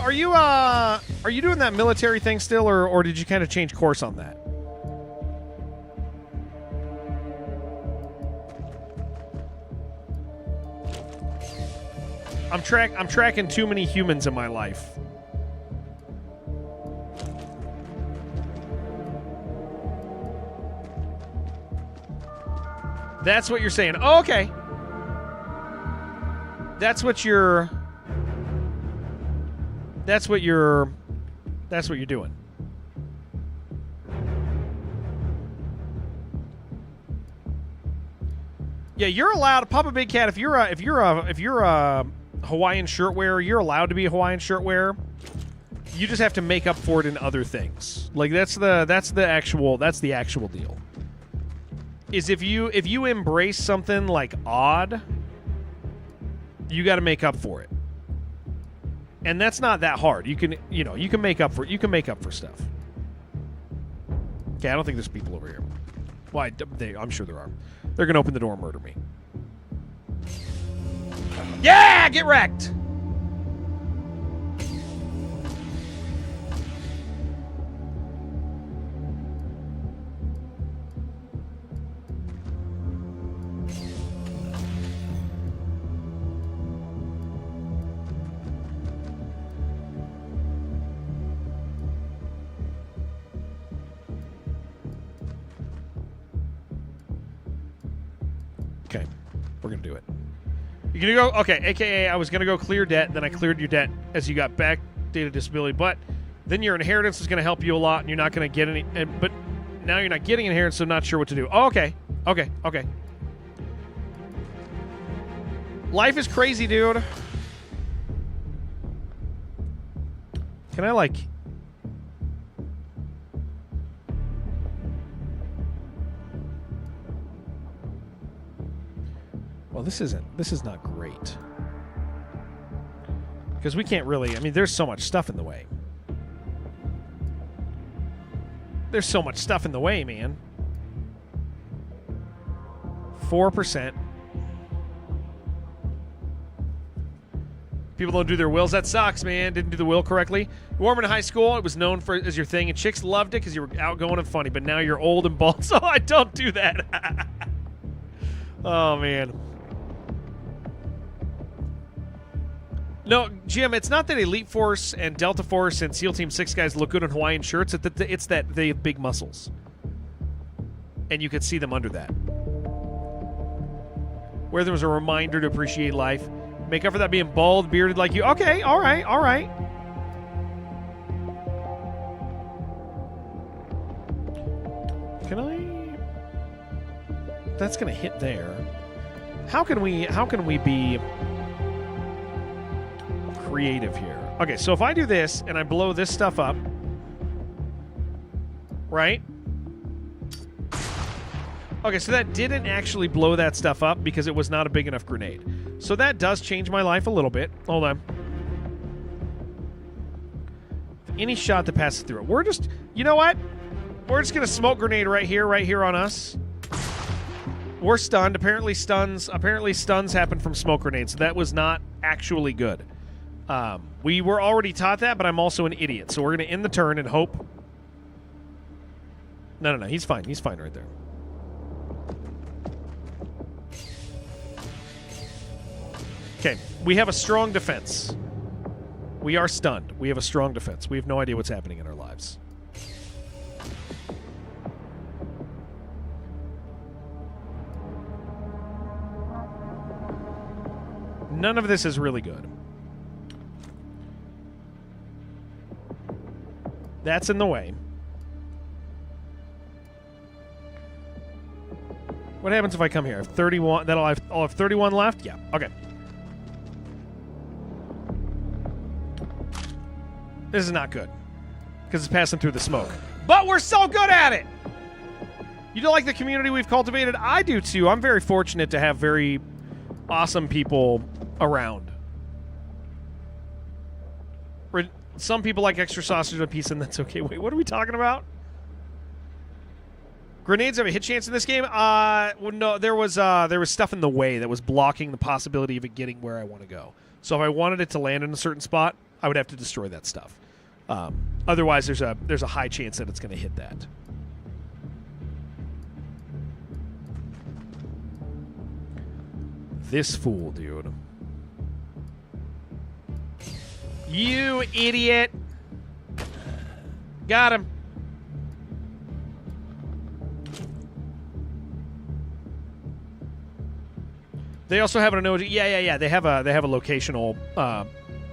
S1: doing that military thing still, or did you kind of change course on that? I'm tracking too many humans in my life. That's what you're saying. Oh, okay. That's what you're doing. Yeah, you're allowed, Papa Big Cat, if you're a Hawaiian shirt wearer, you're allowed to be a Hawaiian shirt wearer. You just have to make up for it in other things. Like that's the actual deal. Is if you embrace something like odd, you got to make up for it. And that's not that hard. You can make up for stuff. Okay, I don't think there's people over here. Well, I'm sure there are. They're going to open the door and murder me. Yeah, get wrecked. Okay, we're going to do it. You're going to go, okay, AKA I was going to go clear debt, then I cleared your debt as you got backdated disability, but then your inheritance is going to help you a lot, and you're not going to get any, but now you're not getting inheritance, so I'm not sure what to do. Oh, okay. Life is crazy, dude. Can I, like... Well, this is not great. Because we can't really, I mean, there's so much stuff in the way. There's so much stuff in the way, man. 4%. People don't do their wills. That sucks, man. Didn't do the will correctly. You were in high school. It was known for as your thing, and chicks loved it because you were outgoing and funny. But now you're old and bald, so I don't do that. Oh, man. No, Jim, it's not that Elite Force and Delta Force and SEAL Team 6 guys look good in Hawaiian shirts. It's that they have big muscles. And you could see them under that. Where there was a reminder to appreciate life. Make up for that being bald, bearded like you. Okay, all right. Can I... That's going to hit there. How can we be... creative here? Okay, so if I do this and I blow this stuff up, right? Okay, so that didn't actually blow that stuff up because it was not a big enough grenade. So that does change my life a little bit. Hold on. Any shot that passes through it. We're just, you know what? We're just going to smoke grenade right here on us. We're stunned. Apparently stuns happen from smoke grenades. So that was not actually good. We were already taught that, but I'm also an idiot. So we're going to end the turn and hope. No. He's fine. He's fine right there. Okay. We have a strong defense. We are stunned. We have a strong defense. We have no idea what's happening in our lives. None of this is really good. That's in the way. What happens if I come here? I have 31. I'll have 31 left? Yeah. Okay. This is not good. Because it's passing through the smoke. But we're so good at it! You don't like the community we've cultivated? I do too. I'm very fortunate to have very awesome people around. Some people like extra sausage and piece, and that's okay. Wait, what are we talking about? Grenades have a hit chance in this game? Well, no, there was stuff in the way that was blocking the possibility of it getting where I want to go. So if I wanted it to land in a certain spot, I would have to destroy that stuff. Otherwise, there's a high chance that it's going to hit that. This fool, dude. You idiot. Got him. They also have an OG. Yeah. They have a locational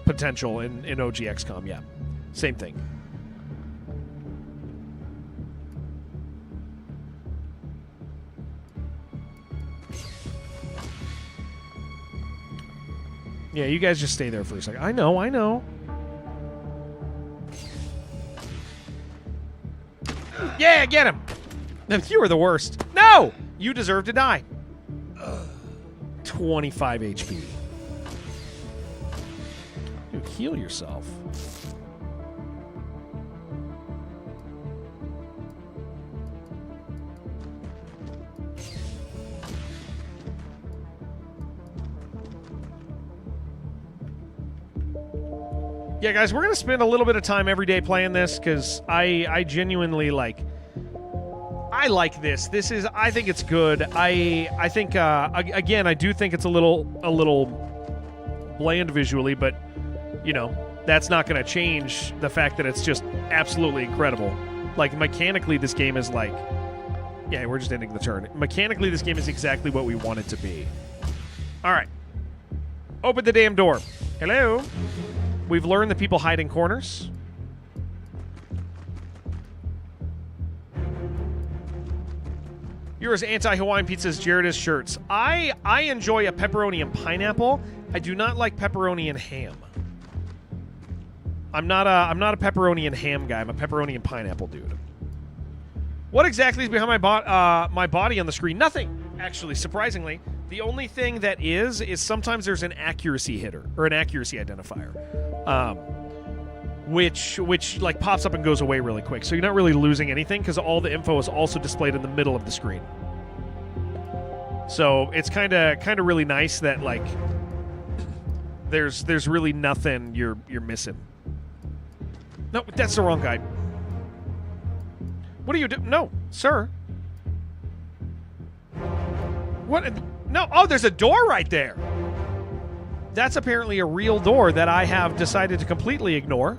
S1: potential in OG XCOM. Yeah, same thing. Yeah, you guys just stay there for a second. I know. Yeah, get him. You were the worst. No! You deserve to die. 25 HP. Dude, heal yourself. Yeah, guys, we're going to spend a little bit of time every day playing this because I genuinely like this. I think it's good. I think again, I do think it's a little bland visually, but you know, that's not going to change the fact that it's just absolutely incredible. Like mechanically, this game is like, yeah, we're just ending the turn. Mechanically, this game is exactly what we want it to be. All right, open the damn door. Hello. We've learned that people hide in corners. You're as anti-Hawaiian pizza as Jared is shirts. I enjoy a pepperoni and pineapple. I do not like pepperoni and ham. I'm not a pepperoni and ham guy. I'm a pepperoni and pineapple dude. What exactly is behind my body on the screen? Nothing, actually, surprisingly. The only thing that is sometimes there's an accuracy hitter or an accuracy identifier, which like pops up and goes away really quick. So you're not really losing anything because all the info is also displayed in the middle of the screen. So it's kind of really nice that like there's really nothing you're missing. No, that's the wrong guy. What do you do? No, sir. What? No. Oh, there's a door right there. That's apparently a real door that I have decided to completely ignore.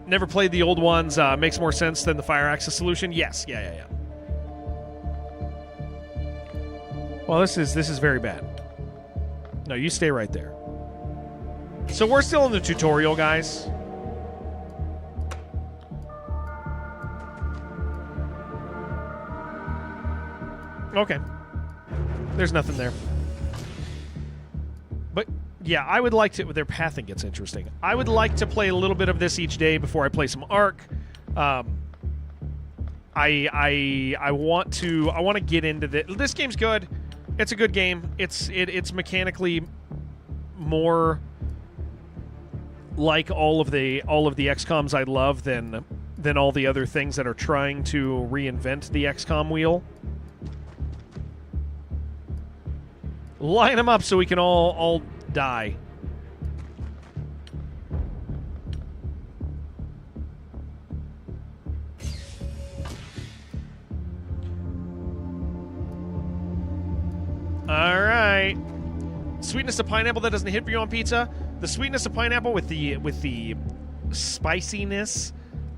S1: Never played the old ones. Makes more sense than the fire access solution. Yes. Yeah. Well, this is very bad. No, you stay right there. So we're still in the tutorial, guys. Okay. There's nothing there. But, yeah, I would like to... Their pathing gets interesting. I would like to play a little bit of this each day before I play some Ark. I want to get into this. This game's good. It's a good game. It's mechanically more like all of the XCOMs I love than all the other things that are trying to reinvent the XCOM wheel. Line them up so we can all die. All right. Sweetness of pineapple that doesn't hit for you on pizza. The sweetness of pineapple with the spiciness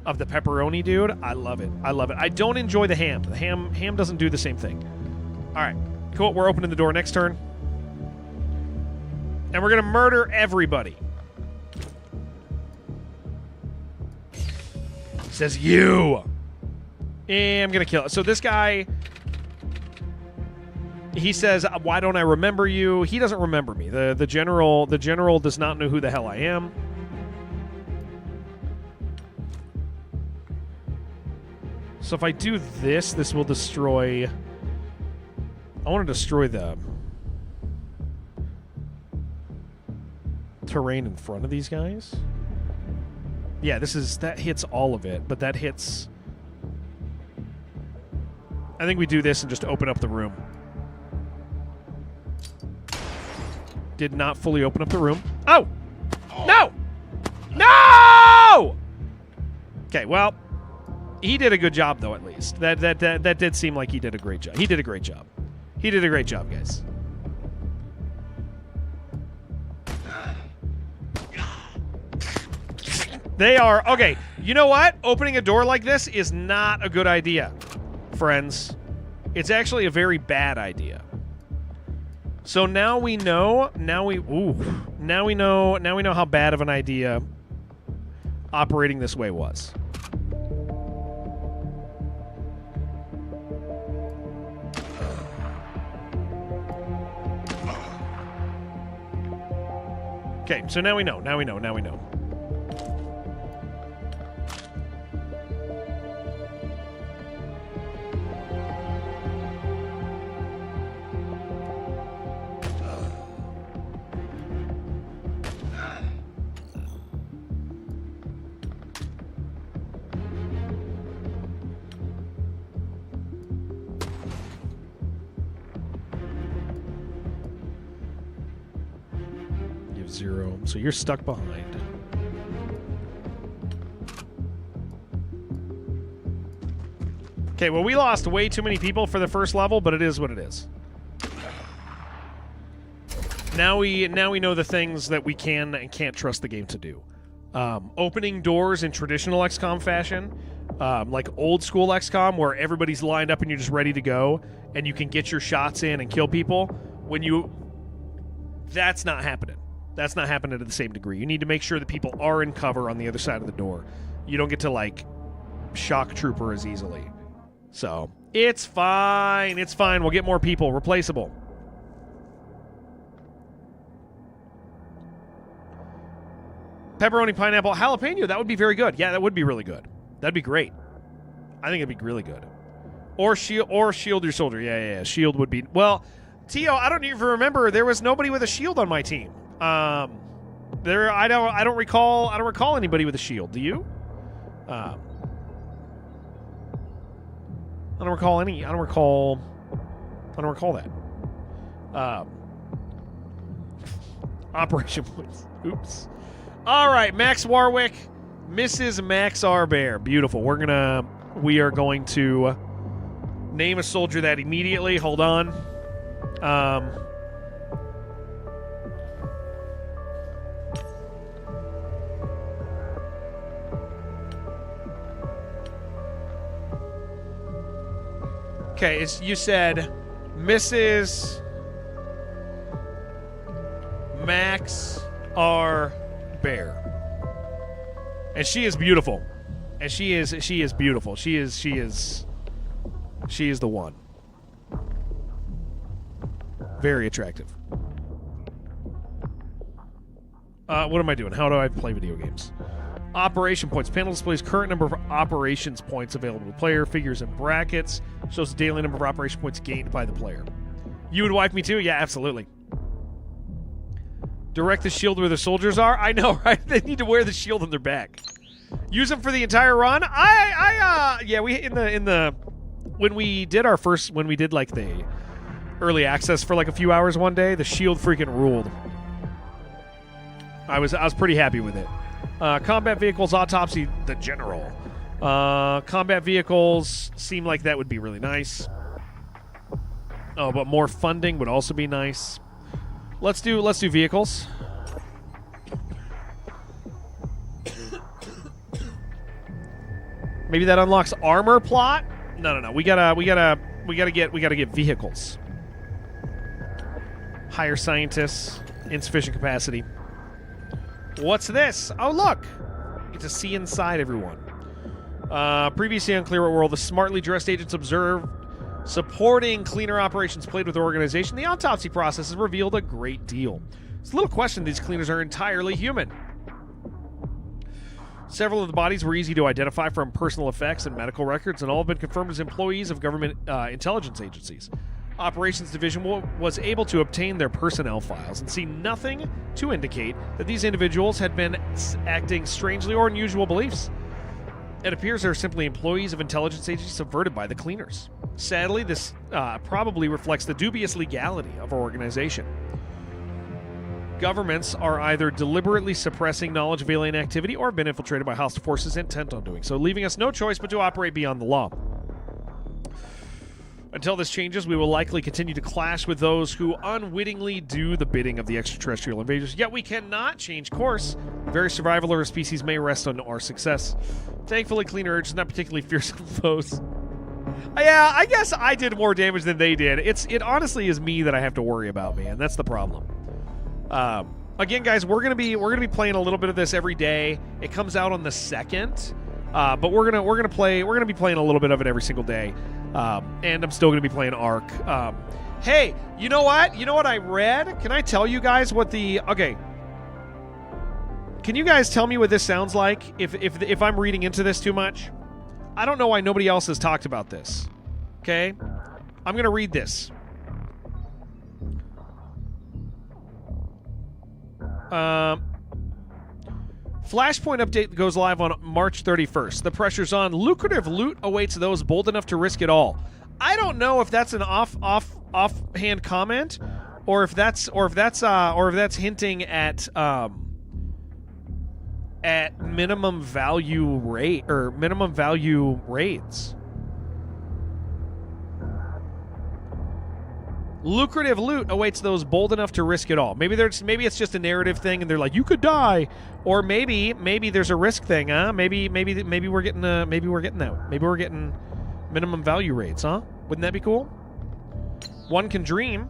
S1: of the pepperoni, dude. I love it. I love it. I don't enjoy the ham. The ham doesn't do the same thing. All right. Cool. We're opening the door next turn. And we're going to murder everybody. Says you. And I'm going to kill it. So this guy, he says, why don't I remember you? He doesn't remember me. The general does not know who the hell I am. So if I do this, this will destroy... I want to destroy the terrain in front of these guys. Yeah, that hits all of it, but that hits... I think we do this and just open up the room. Did not fully open up the room. Oh! No! No! Okay, well, he did a good job, though, at least. That did seem like he did a great job. He did a great job. He did a great job, guys. They are... Okay, you know what? Opening a door like this is not a good idea, friends. It's actually a very bad idea. So now we know... Now we know how bad of an idea operating this way was. Okay, so now we know. Now we know. Zero. So you're stuck behind. Okay, well, we lost way too many people for the first level, but it is what it is. Now we know the things that we can and can't trust the game to do. Opening doors in traditional XCOM fashion, like old school XCOM, where everybody's lined up and you're just ready to go, and you can get your shots in and kill people. That's not happening. That's not happening to the same degree. You need to make sure that people are in cover on the other side of the door. You don't get to, like, shock trooper as easily. So, it's fine. It's fine. We'll get more people. Replaceable. Pepperoni, pineapple, jalapeno. That would be very good. Yeah, that would be really good. That'd be great. I think it'd be really good. Or shield your soldier. Yeah. Shield would be... Well, Tio, I don't even remember. There was nobody with a shield on my team. I don't recall anybody with a shield. Do you? I don't recall that. Operation points. Oops. All right, Max Warwick, Mrs. Max Arbear. Beautiful. We are going to name a soldier that immediately. Hold on. Okay, you said Mrs. Max R. Bear. And she is beautiful. And she is beautiful. She is the one. Very attractive. What am I doing? How do I play video games? Operation points. Panel displays current number of operations points available to the player. Figures in brackets. Shows the daily number of operation points gained by the player. You would wipe me too? Yeah, absolutely. Direct the shield where the soldiers are. I know, right? They need to wear the shield on their back. Use them for the entire run. Yeah, we when we did like the early access for like a few hours one day, the shield freaking ruled. I was pretty happy with it. Combat vehicles, autopsy, the general. Combat vehicles seem like that would be really nice. Oh, but more funding would also be nice. Let's do vehicles. Maybe that unlocks armor plot? No. We gotta get vehicles. Hire scientists, insufficient capacity. What's this? Oh, look! Get to see inside everyone. Previously unclear what world the smartly dressed agents observed supporting cleaner operations played with the organization. The autopsy process has revealed a great deal. It's a little question these cleaners are entirely human. Several of the bodies were easy to identify from personal effects and medical records, and all have been confirmed as employees of government intelligence agencies. Operations Division was able to obtain their personnel files and see nothing to indicate that these individuals had been acting strangely or unusual beliefs. It appears they're simply employees of intelligence agencies subverted by the cleaners. Sadly, this probably reflects the dubious legality of our organization. Governments are either deliberately suppressing knowledge of alien activity or have been infiltrated by hostile forces intent on doing so, leaving us no choice but to operate beyond the law. Until this changes, we will likely continue to clash with those who unwittingly do the bidding of the extraterrestrial invaders. Yet we cannot change course. The very survival of our species may rest on our success. Thankfully, Cleaner Urge is not particularly fearsome foes. Yeah, I guess I did more damage than they did. It honestly is me that I have to worry about, man. That's the problem. Again, guys, we're gonna be playing a little bit of this every day. It comes out on the 2nd, but we're gonna be playing a little bit of it every single day. And I'm still gonna be playing Ark. Hey, you know what? You know what I read? Can I tell you guys what the okay? Can you guys tell me what this sounds like? If I'm reading into this too much, I don't know why nobody else has talked about this. Okay, I'm gonna read this. Flashpoint update goes live on March 31st. The pressure's on. Lucrative loot awaits those bold enough to risk it all. I don't know if that's an offhand comment, or if that's hinting at minimum value rate or minimum value raids. Lucrative loot awaits those bold enough to risk it all. Maybe it's just a narrative thing, and they're like, you could die, or maybe there's a risk thing, huh? Maybe we're getting that. Maybe we're getting minimum value rates, huh? Wouldn't that be cool? One can dream.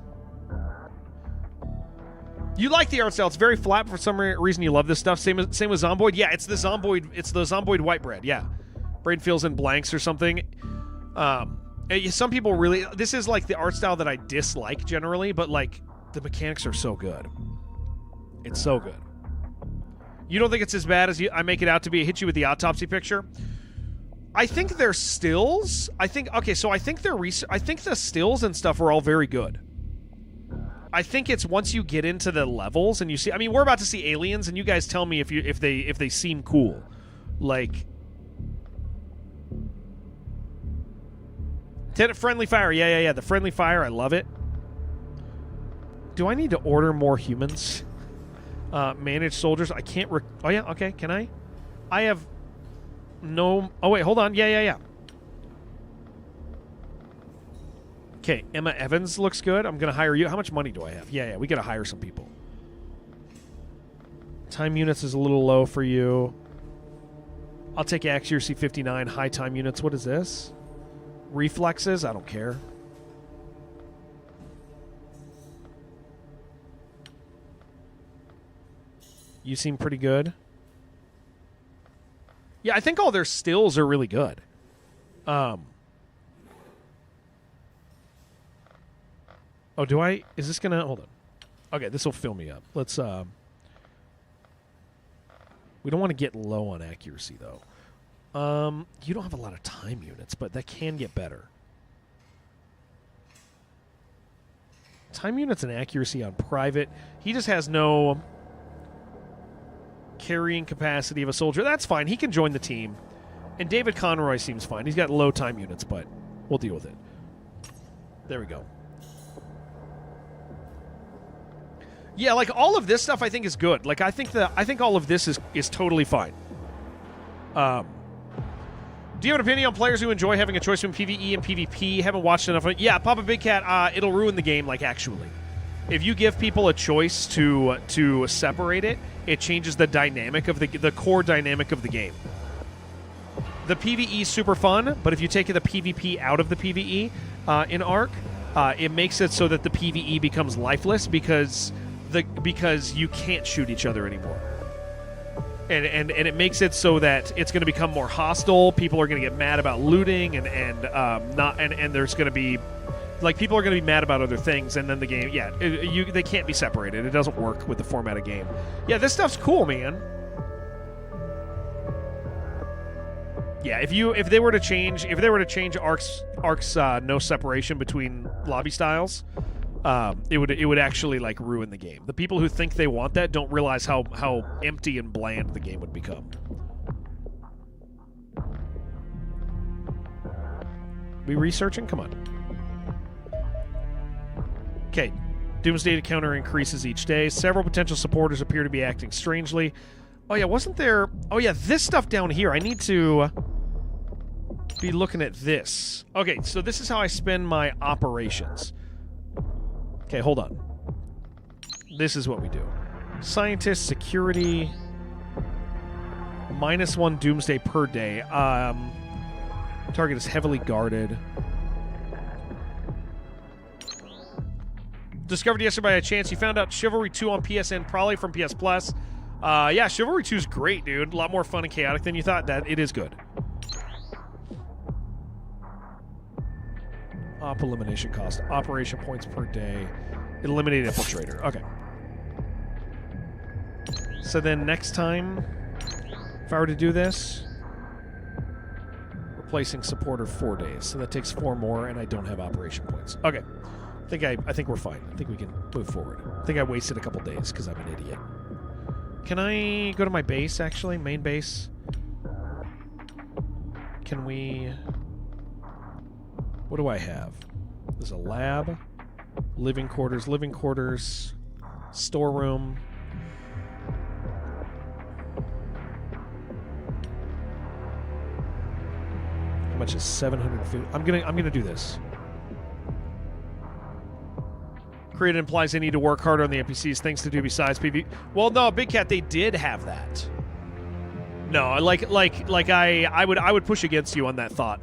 S1: You like the art style? It's very flat, but for some reason you love this stuff. Same with Zomboid. Yeah, it's the Zomboid white bread. Yeah, brain fills in blanks or something. Some people really... This is, like, the art style that I dislike generally, but, like, the mechanics are so good. It's so good. You don't think it's as bad as I make it out to be? I hit you with the autopsy picture. I think they're stills. I think the stills and stuff are all very good. I think it's once you get into the levels and you see... I mean, we're about to see aliens, and you guys tell me if they seem cool. Like... Friendly fire, yeah. The friendly fire, I love it. Do I need to order more humans? Manage soldiers, I can't... oh, yeah, okay, can I? I have no... Oh, wait, hold on, yeah. Okay, Emma Evans looks good. I'm going to hire you. How much money do I have? Yeah, we got to hire some people. Time units is a little low for you. I'll take accuracy 59, high time units. What is this? Reflexes, I don't care. You seem pretty good. Yeah, I think all their stills are really good. Oh, do I? Is this gonna... Hold on. Okay, this will fill me up. Let's, We don't want to get low on accuracy, though. You don't have a lot of time units, but that can get better. Time units and accuracy on private. He just has no carrying capacity of a soldier. That's fine. He can join the team. And David Conroy seems fine. He's got low time units, but we'll deal with it. There we go. Yeah, like all of this stuff I think is good. Like I think all of this is totally fine. Do you have an opinion on players who enjoy having a choice between PvE and PvP? Haven't watched enough of it. Yeah, Papa Big Cat, it'll ruin the game, like, actually. If you give people a choice to separate it, it changes the dynamic of the core dynamic of the game. The PvE is super fun, but if you take the PvP out of the PvE in Ark, it makes it so that the PvE becomes lifeless because you can't shoot each other anymore. And it makes it so that it's going to become more hostile. People are going to get mad about looting, and there's going to be, like, people are going to be mad about other things, and then the game, they can't be separated. It doesn't work with the format of game. Yeah, this stuff's cool, man. Yeah, if they were to change Ark's no separation between lobby styles, it would actually, like, ruin the game. The people who think they want that don't realize how empty and bland the game would become. We researching? Come on. Okay. Doomsday counter increases each day. Several potential supporters appear to be acting strangely. Oh yeah, wasn't there... Oh yeah, this stuff down here. I need to be looking at this. Okay, so this is how I spend my operations. Okay, hold on. This is what we do. Scientist, security, -1 doomsday per day. Target is heavily guarded. Discovered yesterday by a chance. You found out Chivalry 2 on PSN, probably from PS Plus. Yeah, Chivalry 2 is great, dude. A lot more fun and chaotic than you thought. That it is good. Op elimination cost. Operation points per day. Eliminate infiltrator. Okay. So then next time, if I were to do this, replacing supporter 4 days. So that takes 4 more, and I don't have operation points. Okay. I think we're fine. I think we can move forward. I think I wasted a couple days because I'm an idiot. Can I go to my base, actually? Main base? Can we... What do I have? There's a lab, living quarters, storeroom. How much is 750? I'm gonna do this. Created implies they need to work harder on the NPCs. Things to do besides PvP. Well, no, Big Cat, they did have that. No, I would push against you on that thought.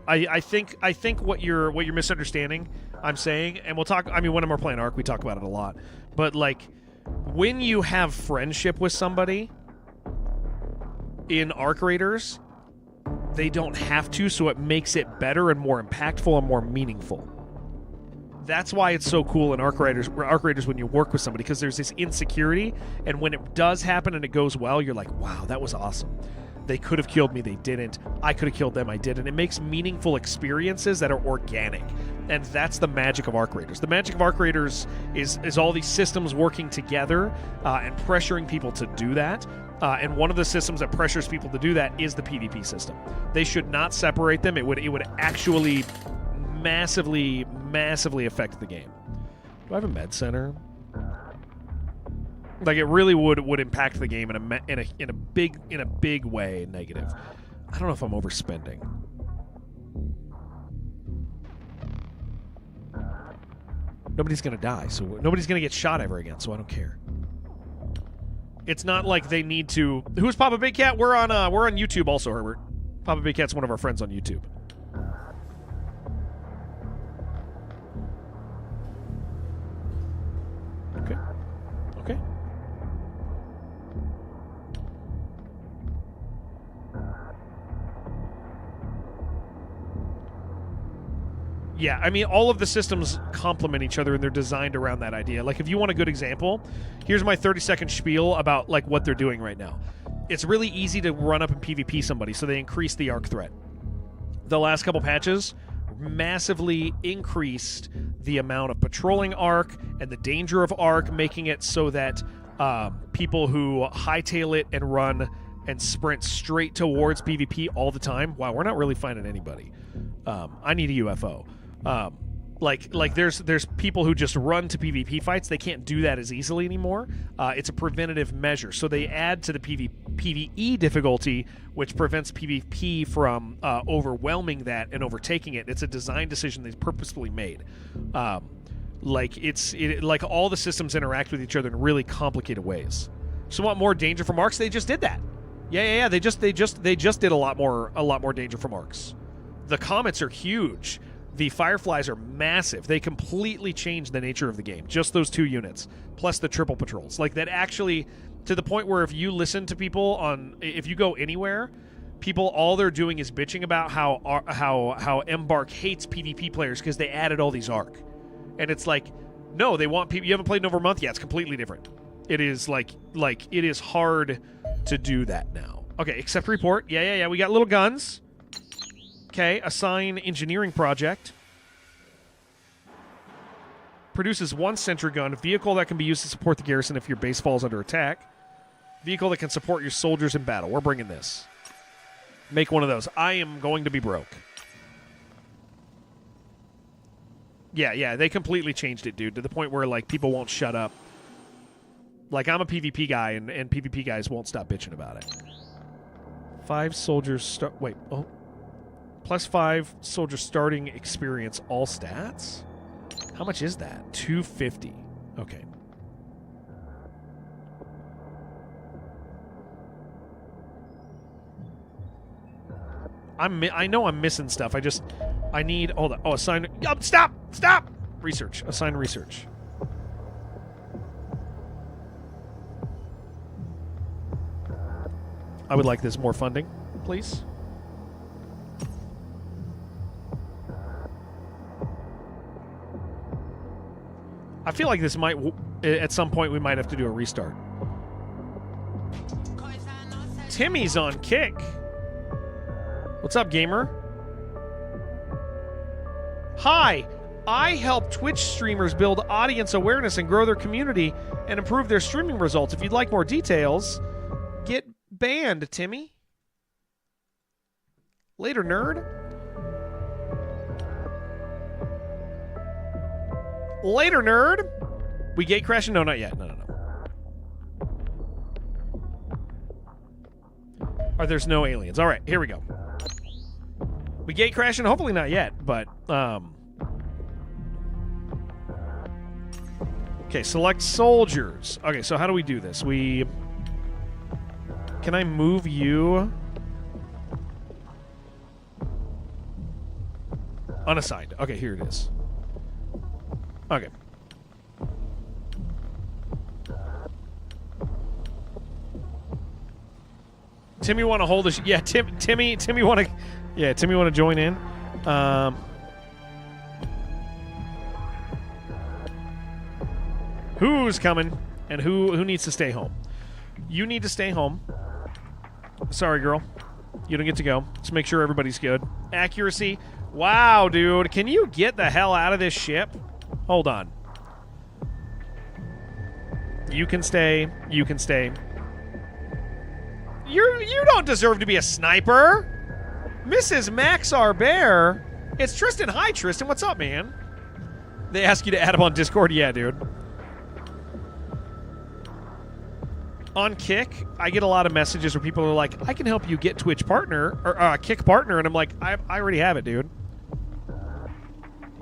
S1: I think what you're misunderstanding, I'm saying, and we'll talk. I mean, when we're playing Ark, we talk about it a lot. But like, when you have friendship with somebody in Ark Raiders, they don't have to, so it makes it better and more impactful and more meaningful. That's why it's so cool in Ark Raiders when you work with somebody, because there's this insecurity, and when it does happen and it goes well, you're like, wow, that was awesome. They could have killed me, they didn't. I could have killed them, I didn't. It makes meaningful experiences that are organic, and that's the magic of Ark Raiders. The magic of Ark Raiders is all these systems working together and pressuring people to do that. And one of the systems that pressures people to do that is the PvP system. They should not separate them. It would actually massively affect the game. Do I have a med center? Like, it really would impact the game in a big way negative. I don't know if I'm overspending. Nobody's gonna die, so nobody's gonna get shot ever again, so I don't care. It's not like they need to. Who's Papa Big Cat? We're on YouTube also, Herbert. Papa Big Cat's one of our friends on YouTube. Okay. Yeah, I mean, all of the systems complement each other, and they're designed around that idea. Like, if you want a good example, here's my 30-second spiel about, like, what they're doing right now. it's really easy to run up and PvP somebody, so they increased the arc threat. The last couple patches massively increased the amount of patrolling arc and the danger of arc, making it so that people who hightail it and run and sprint straight towards PvP all the time. Wow, we're not really finding anybody. I need a UFO. Like there's people who just run to PvP fights. They can't do that as easily anymore. It's a preventative measure. So they add to the PvE difficulty, which prevents PvP from overwhelming that and overtaking it. It's a design decision they purposefully made. Like all the systems interact with each other in really complicated ways. So want more danger from arcs? They just did that. Yeah. They just did a lot more danger from arcs. The comets are huge. The fireflies are massive. They completely changed the nature of the game. Just those 2 units, plus the triple patrols. Like that actually, to the point where if you listen to people if you go anywhere, people all they're doing is bitching about how Embark hates PvP players because they added all these arc, and it's like, no, they want people. You haven't played in over a month yet. It's completely different. It is like it is hard to do that now. Okay, accept report. Yeah. We got little guns. Okay, assign engineering project. Produces 1 sentry gun. Vehicle that can be used to support the garrison if your base falls under attack. Vehicle that can support your soldiers in battle. We're bringing this. Make one of those. I am going to be broke. Yeah, they completely changed it, dude, to the point where, like, people won't shut up. Like, I'm a PvP guy, and PvP guys won't stop bitching about it. 5 soldiers start... Wait, oh... Plus 5 soldier starting experience, all stats? How much is that? 250. Okay. I know I'm missing stuff. I need... Hold on. Oh, assign... Oh, stop! Stop! Research. Assign research. I would like this more funding, please. I feel like this might, at some point, we might have to do a restart. Timmy's on kick. What's up, gamer? Hi, I help Twitch streamers build audience awareness and grow their community and improve their streaming results. If you'd like more details, get banned, Timmy. Later, nerd. Later, nerd. We gate crashing? No, not yet. No. There's no aliens. All right, here we go. We gate crashing? Hopefully not yet, but okay, select soldiers. Okay, so how do we do this? Can I move you? Unassigned. Okay, here it is. Okay. Timmy want to hold this? Yeah, Timmy want to. Yeah, Timmy want to join in. Who's coming and who needs to stay home? You need to stay home. Sorry, girl. You don't get to go. Just make sure everybody's good. Accuracy. Wow, dude. Can you get the hell out of this ship? Hold on. You can stay. You can stay. You don't deserve to be a sniper. Mrs. Max R. Bear. It's Tristan. Hi, Tristan. What's up, man? They ask you to add him on Discord? Yeah, dude. On Kick, I get a lot of messages where people are like, I can help you get Twitch partner, or Kick partner, and I'm like, I already have it, dude.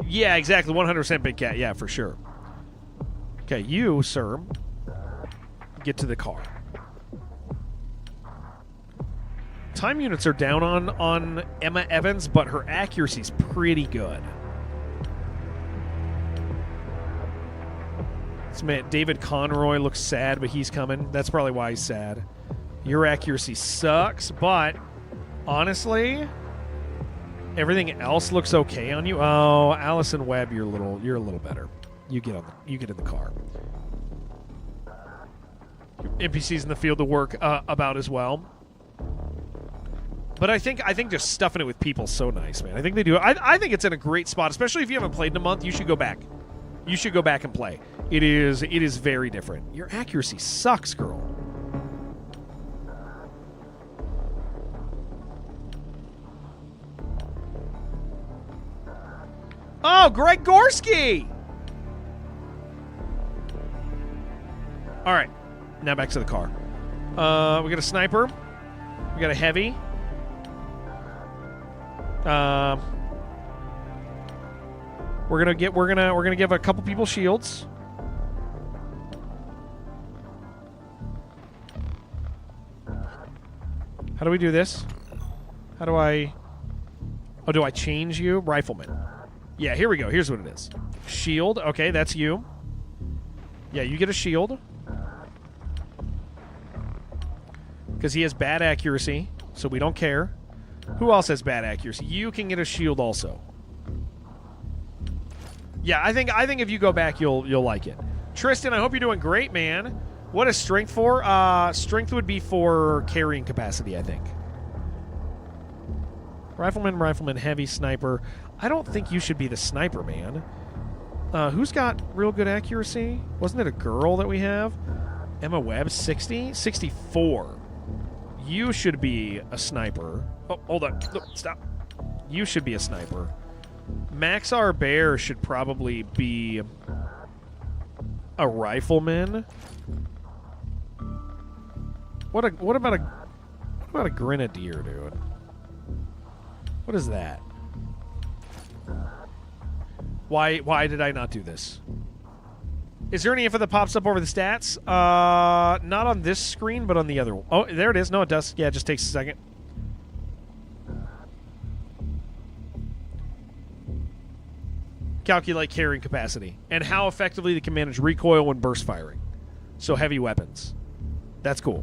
S1: Yeah, exactly. 100% Big Cat. Yeah, for sure. Okay, you, sir, get to the car. Time units are down on Emma Evans, but her accuracy's pretty good. David Conroy looks sad, but he's coming. That's probably why he's sad. Your accuracy sucks, but honestly, everything else looks okay on you. Oh, Allison Webb, you're a little better. You get in the car. NPCs in the field to work about as well. But I think just stuffing it with people is so nice, man. I think they do. I think it's in a great spot, especially if you haven't played in a month. You should go back. You should go back and play. It is very different. Your accuracy sucks, girl. Oh, Greg Gorski! All right, now back to the car. We got a sniper. We got a heavy. We're gonna give a couple people shields. How do we do this? How do I? Oh, do I change you? Rifleman. Yeah, here we go. Here's what it is. Shield. Okay, that's you. Yeah, you get a shield. Because he has bad accuracy, so we don't care. Who else has bad accuracy? You can get a shield also. Yeah, I think if you go back, you'll like it. Tristan, I hope you're doing great, man. What is strength for? Strength would be for carrying capacity, I think. Rifleman, heavy, sniper. I don't think you should be the sniper, man. Who's got real good accuracy? Wasn't it a girl that we have? Emma Webb, 60? 64. You should be a sniper. Oh, hold on. No, stop. You should be a sniper. Maxar Bear should probably be a rifleman. What about a grenadier, dude? What is that? Why did I not do this? Is there any info that pops up over the stats? Not on this screen, but on the other one. Oh, there it is. No, it does. Yeah, it just takes a second. Calculate carrying capacity and how effectively they can manage recoil when burst firing. So heavy weapons. That's cool.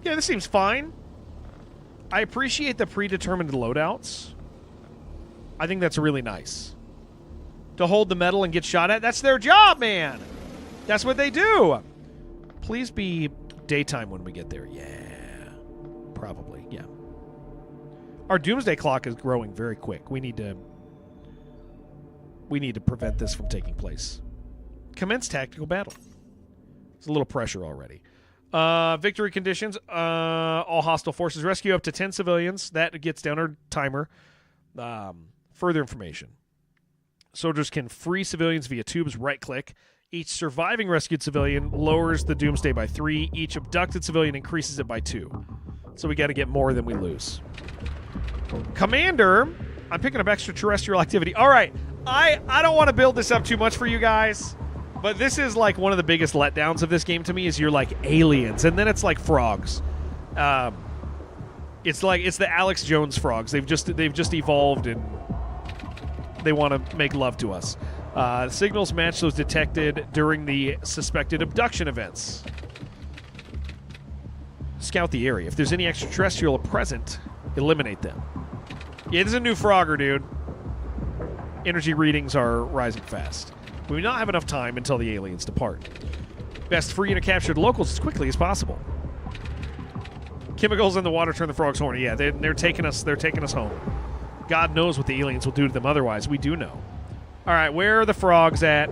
S1: Yeah, this seems fine. I appreciate the predetermined loadouts. I think that's really nice. To hold the metal and get shot at, that's their job, man. That's what they do. Please be daytime when we get there. Yeah. Probably, yeah. Our doomsday clock is growing very quick. We need to prevent this from taking place. Commence tactical battle. There's a little pressure already. Victory conditions. All hostile forces rescue up to 10 civilians. That gets down our timer. Further information. Soldiers can free civilians via tubes. Right-click. Each surviving rescued civilian lowers the doomsday by 3. Each abducted civilian increases it by 2. So we got to get more than we lose. Commander, I'm picking up extraterrestrial activity. All right, I don't want to build this up too much for you guys, but this is like one of the biggest letdowns of this game to me is you're like aliens, and then it's like frogs. It's the Alex Jones frogs. They've just evolved and they want to make love to us. Signals match those detected during the suspected abduction events. Scout the area. If there's any extraterrestrial present, eliminate them. Yeah, this is a new Frogger, dude. Energy readings are rising fast. We do not have enough time until the aliens depart. Best free and capture the locals as quickly as possible. Chemicals in the water turn the frogs horny. Yeah, they're taking us home. God knows what the aliens will do to them otherwise. We do know. All right, where are the frogs at?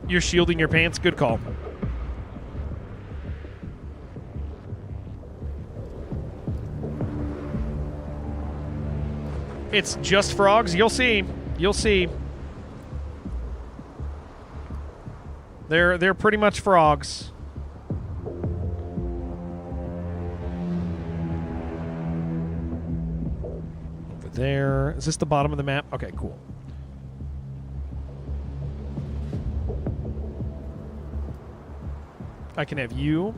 S1: You're shielding your pants? Good call. It's just frogs? You'll see. You'll see. They're pretty much frogs. Over there. Is this the bottom of the map? Okay, cool. I can have you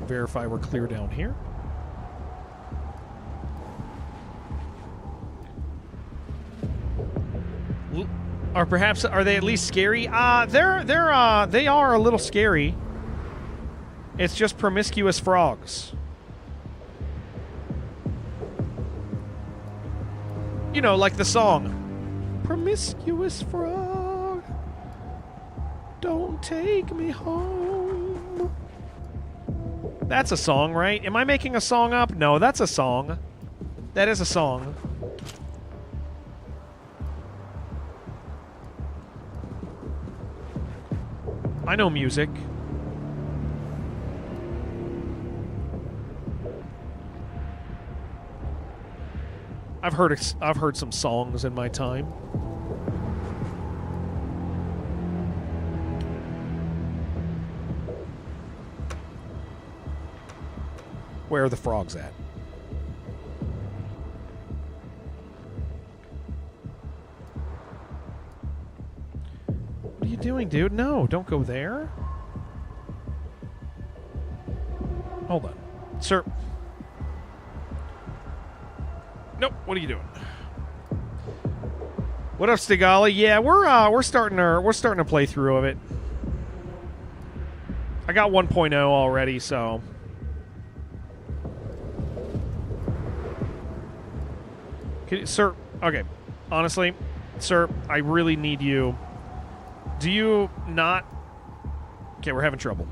S1: verify we're clear down here. Or perhaps are they at least scary? They are a little scary. It's just promiscuous frogs. You know, like the song. Promiscuous frog, don't take me home. That's a song, right? Am I making a song up? No, that's a song. That is a song. I know music. I've heard some songs in my time. Where are the frogs at? What are you doing, dude? No, don't go there. Hold on. Sir. Nope, what are you doing? What up, Stigali? Yeah, we're starting a playthrough of it. I got 1.0 already, so sir, okay. Honestly, sir, I really need you. Do you not? Okay, we're having trouble.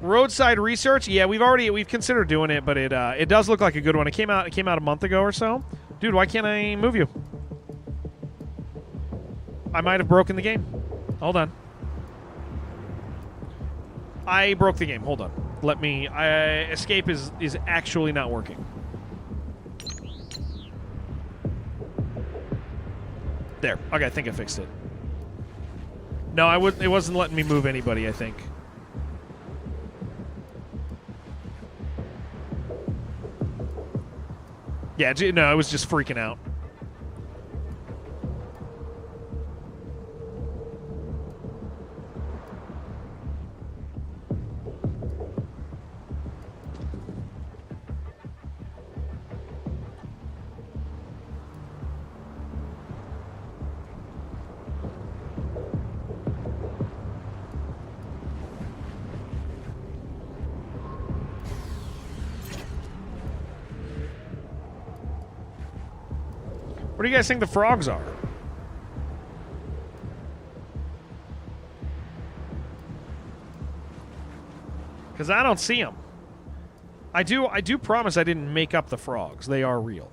S1: Roadside research? Yeah, we've considered doing it, but it does look like a good one. It came out a month ago or so. Dude, why can't I move you? I might have broken the game. Hold on. I broke the game. Hold on. Let me. Escape is actually not working. There. Okay, I think I fixed it. No, it wasn't letting me move anybody, I think. Yeah, no, I was just freaking out. What do you guys think the frogs are? Because I don't see them. I do promise I didn't make up the frogs. They are real.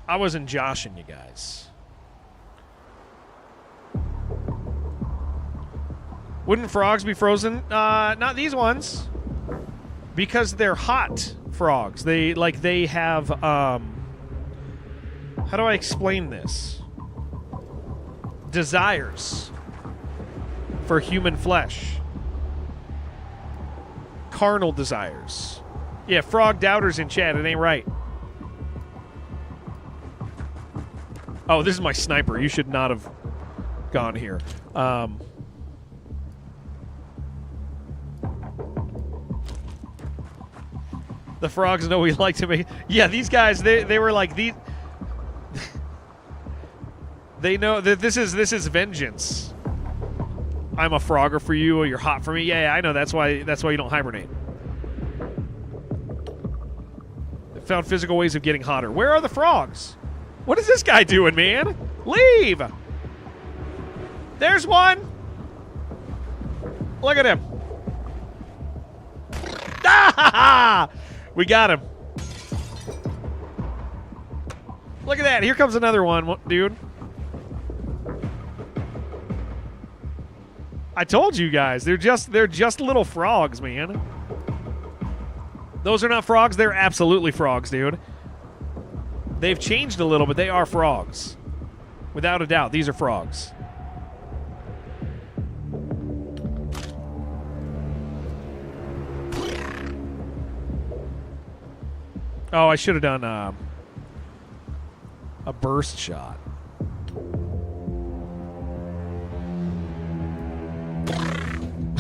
S1: I wasn't joshing you guys. Wouldn't frogs be frozen? Not these ones. Because they're hot frogs. They have, how do I explain this? Desires for human flesh. Carnal desires. Yeah, frog doubters in chat. It ain't right. Oh, this is my sniper. You should not have gone here. The frogs know we like to make... Yeah, these guys, they were like... these. They know that this is vengeance. I'm a frogger for you, or you're hot for me. Yeah, I know. That's why you don't hibernate. They found physical ways of getting hotter. Where are the frogs? What is this guy doing, man? Leave! There's one! Look at him. Ah! We got him. Look at that. Here comes another one, dude. I told you guys. They're just little frogs, man. Those are not frogs. They're absolutely frogs, dude. They've changed a little, but they are frogs. Without a doubt, these are frogs. Oh, I should have done a burst shot.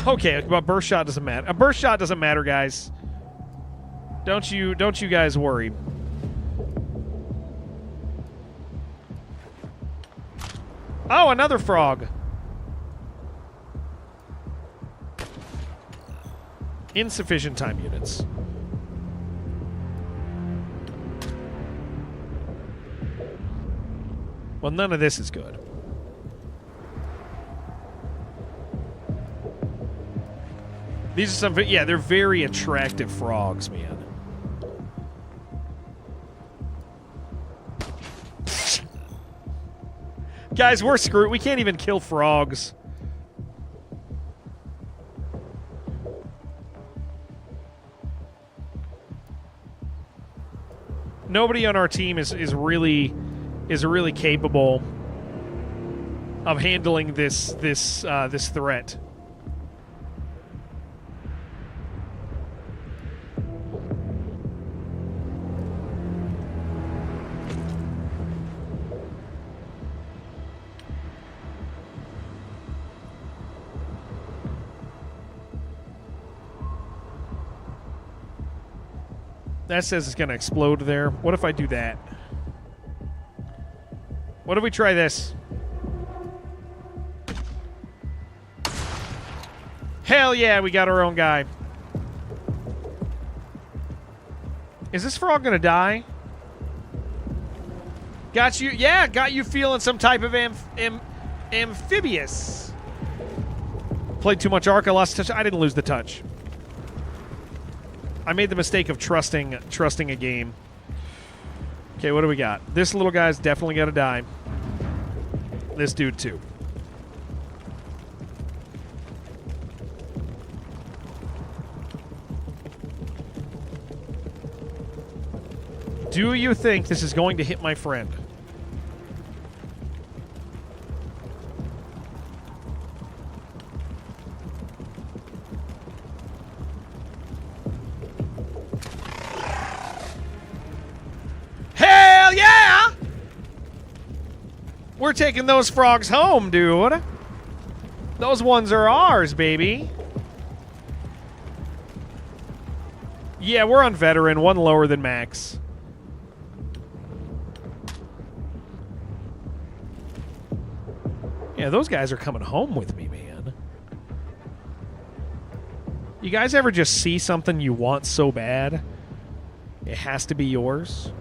S1: Okay, but burst shot doesn't matter. A burst shot doesn't matter, guys. Don't you guys worry. Oh, another frog. Insufficient time units. Well, none of this is good. These are some, yeah, they're very attractive frogs, man. Guys, we're screwed. We can't even kill frogs. Nobody on our team is really capable of handling this threat. That says it's going to explode there. What if I do that? What if we try this? Hell yeah, we got our own guy. Is this frog going to die? Got you, yeah, got you feeling some type of amphibious. Played too much Ark, I lost touch. I didn't lose the touch. I made the mistake of trusting a game. Okay, what do we got? This little guy's definitely got to die. This dude, too. Do you think this is going to hit my friend? Hell yeah! We're taking those frogs home, dude. Those ones are ours, baby. Yeah, we're on veteran, one lower than max. Yeah, those guys are coming home with me, man. You guys ever just see something you want so bad, it has to be yours?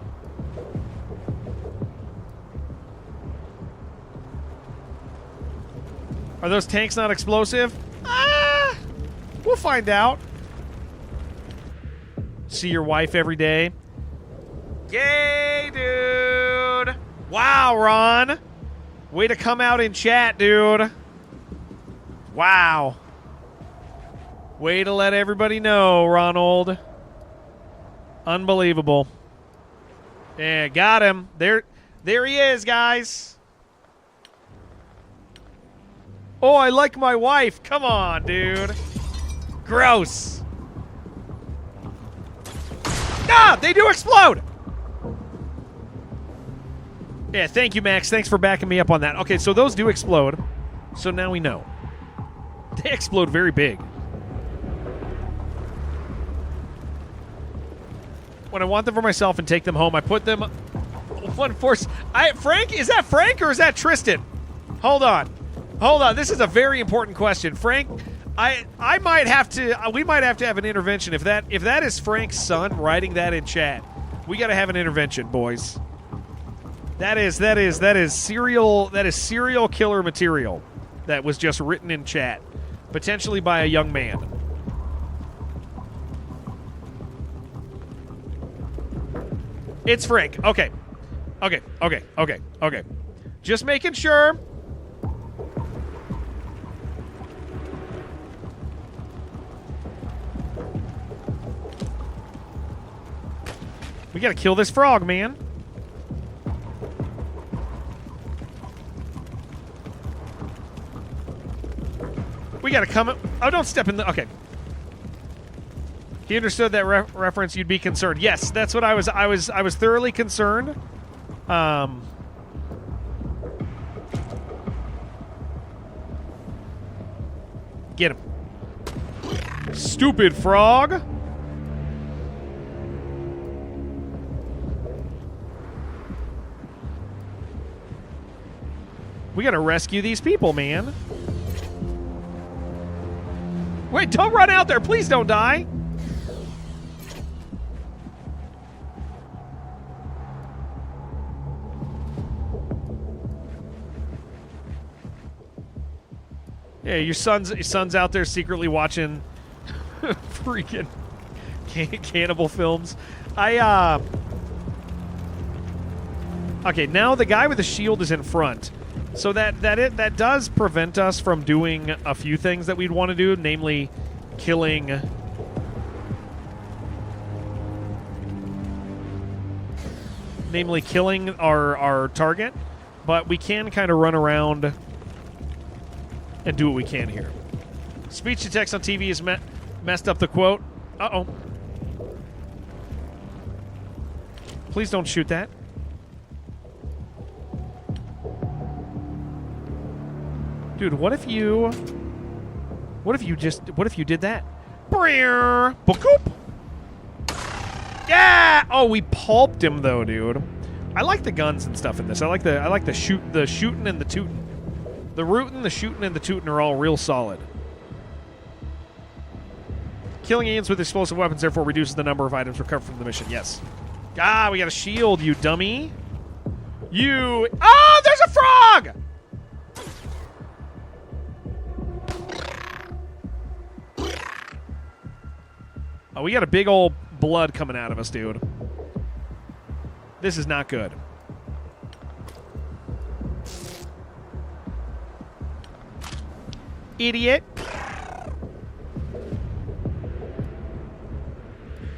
S1: Are those tanks not explosive? Ah! We'll find out. See your wife every day. Yay, dude! Wow, Ron! Way to come out in chat, dude. Wow. Way to let everybody know, Ronald. Unbelievable. Yeah, got him. There he is, guys. Oh, I like my wife. Come on, dude. Gross. Ah, they do explode. Yeah, thank you, Max. Thanks for backing me up on that. Okay, so those do explode. So now we know. They explode very big. When I want them for myself and take them home, I put them one force. Frank, is that Frank or is that Tristan? Hold on. Hold on. This is a very important question. Frank, I might have to we might have to have an intervention if that is Frank's son writing that in chat. We got to have an intervention, boys. That is serial killer material that was just written in chat, potentially by a young man. It's Frank. Okay. Just making sure. We gotta kill this frog, man. We gotta come. Oh, don't step in the. Okay. He understood that reference. You'd be concerned. Yes, that's what I was. I was thoroughly concerned. Get him. Stupid frog. We gotta rescue these people, man. Wait, don't run out there. Please don't die. Yeah, your son's out there secretly watching freaking cannibal films. Okay, now the guy with the shield is in front. So that does prevent us from doing a few things that we'd want to do, namely killing our target, but we can kind of run around and do what we can here. Speech to text on TV has messed up the quote. Uh-oh. Please don't shoot that. Dude, what if you did that? Boop. Yeah! Oh, we pulped him though, dude. I like the guns and stuff in this. I like the shooting and the tooting. The rootin', the shooting, and the tooting are all real solid. Killing aliens with explosive weapons therefore reduces the number of items recovered from the mission. Yes. Ah, we got a shield, you dummy. You... Oh, there's a frog! Oh, we got a big old blood coming out of us, dude. This is not good. Idiot.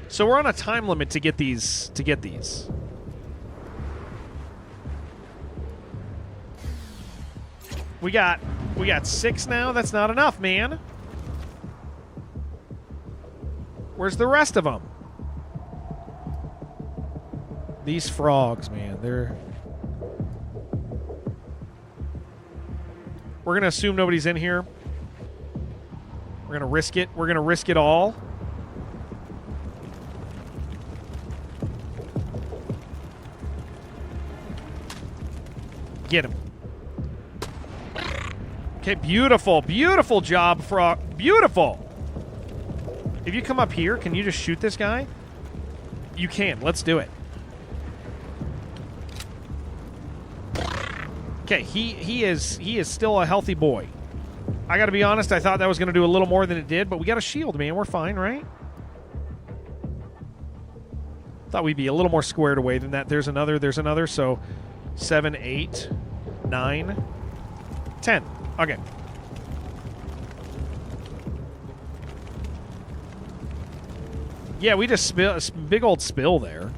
S1: So we're on a time limit to get these. We got 6 now. That's not enough, man. Where's the rest of them? These frogs, man. We're gonna assume nobody's in here. We're gonna risk it. We're gonna risk it all. Get him. Okay, beautiful. Beautiful job, frog. Beautiful. If you come up here, can you just shoot this guy? You can. Let's do it. Okay, he is still a healthy boy. I got to be honest, I thought that was going to do a little more than it did, but we got a shield, man. We're fine, right? Thought we'd be a little more squared away than that. There's another. So 7, 8, 9, 10. Okay. Yeah, we just spill a big old spill there.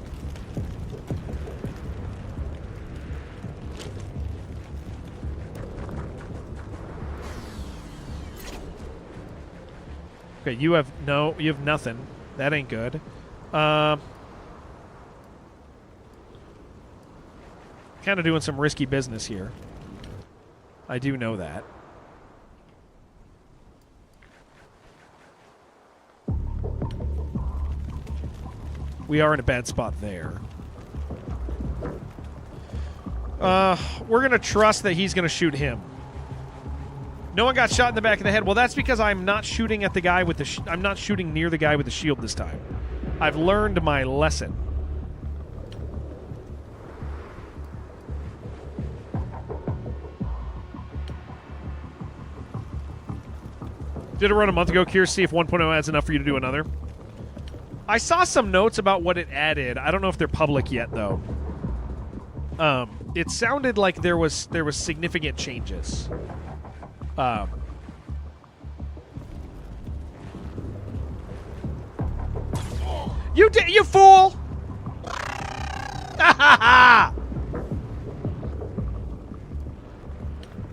S1: Okay, you have nothing. That ain't good. Kind of doing some risky business here. I do know that. We are in a bad spot there. We're going to trust that he's going to shoot him. No one got shot in the back of the head. Well, that's because I'm not shooting at the guy with the... I'm not shooting near the guy with the shield this time. I've learned my lesson. Did it run a month ago? Curious to see if 1.0 adds enough for you to do another. I saw some notes about what it added. I don't know if they're public yet, though. It sounded like there was significant changes. You fool!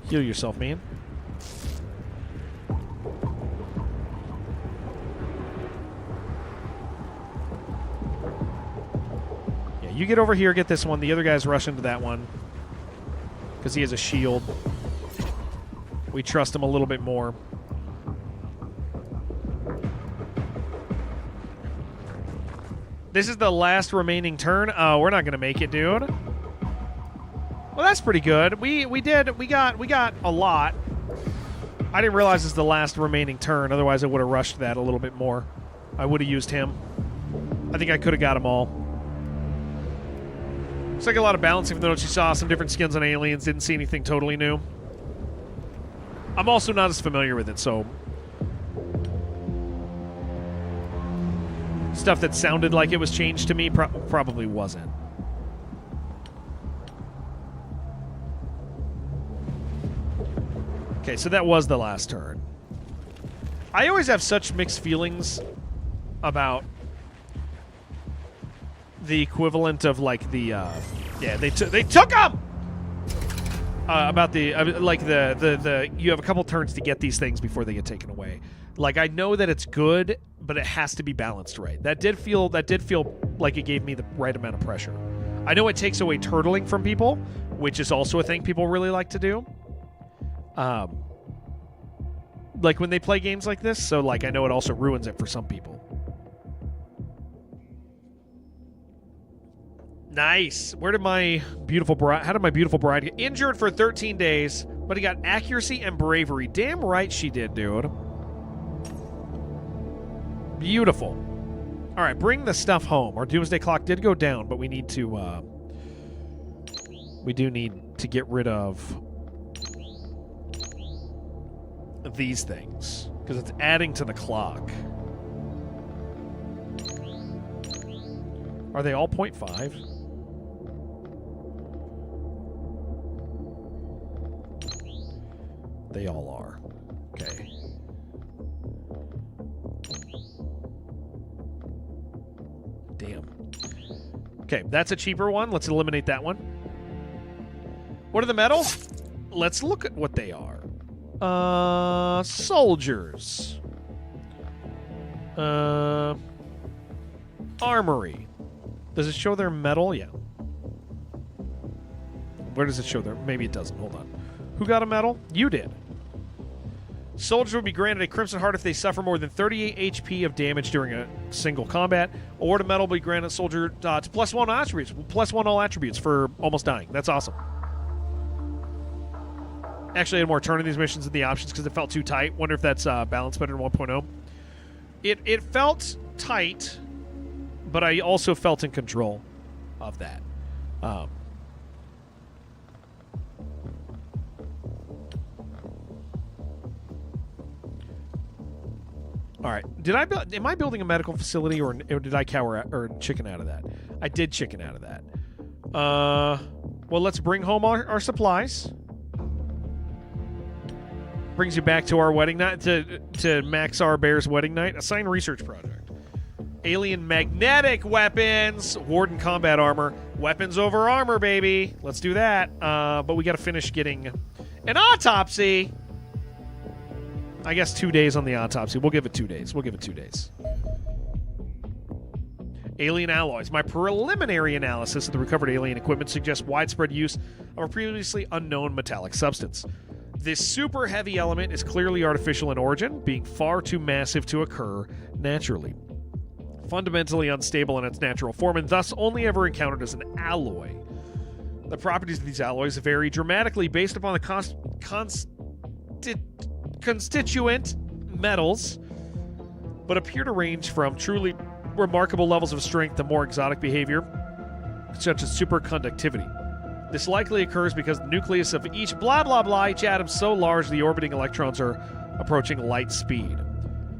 S1: Heal yourself, man. you get over here, get this one. The other guys rush into that one because he has a shield. We trust him a little bit more. This is the last remaining turn. Oh, we're not going to make it, dude. Well, that's pretty good. We got a lot. I didn't realize this is the last remaining turn. Otherwise, I would have rushed that a little bit more. I would have used him. I think I could have got them all. Looks like a lot of balancing from the notes you saw. Some different skins on aliens. Didn't see anything totally new. I'm also not as familiar with it, so... Stuff that sounded like it was changed to me probably wasn't. Okay, so that was the last turn. I always have such mixed feelings about the equivalent of like the yeah, they took him. About the like the you have a couple turns to get these things before they get taken away. Like, I know that it's good, but it has to be balanced right. That did feel like it gave me the right amount of pressure. I know it takes away turtling from people, which is also a thing people really like to do. Like when they play games like this, so like I know it also ruins it for some people. Nice. Where did my beautiful bride? How did my beautiful bride get injured for 13 days? But he got accuracy and bravery. Damn right she did, dude. Beautiful. All right, bring the stuff home. Our doomsday clock did go down, but we need to. We do need to get rid of these things because it's adding to the clock. Are they all 0.5? They all are. Okay. Damn. Okay, that's a cheaper one. Let's eliminate that one. What are the medals? Let's look at what they are. Soldiers. Armory. Does it show their medal? Yeah. Where does it show their... Maybe it doesn't. Hold on. Who got a medal? You did. Soldiers will be granted a Crimson Heart if they suffer more than 38 HP of damage during a single combat. Award a medal will be granted a soldier to +1 attributes. +1 all attributes for almost dying. That's awesome. Actually, I had more turn in these missions in the options because it felt too tight. Wonder if that's balanced better in 1.0. It felt tight, but I also felt in control of that. All right. Am I building a medical facility or did I chicken out of that? I did chicken out of that. Well, let's bring home our supplies. Brings you back to our wedding night, to Max R. Bear's wedding night. Assign research project. Alien magnetic weapons. Warden combat armor. Weapons over armor, baby. Let's do that. But we got to finish getting an autopsy. I guess 2 days on the autopsy. We'll give it 2 days. Alien alloys. My preliminary analysis of the recovered alien equipment suggests widespread use of a previously unknown metallic substance. This super heavy element is clearly artificial in origin, being far too massive to occur naturally. Fundamentally unstable in its natural form, and thus only ever encountered as an alloy. The properties of these alloys vary dramatically based upon the constituent metals, but appear to range from truly remarkable levels of strength to more exotic behavior, such as superconductivity. This likely occurs because the nucleus of each blah blah blah, each atom so large the orbiting electrons are approaching light speed.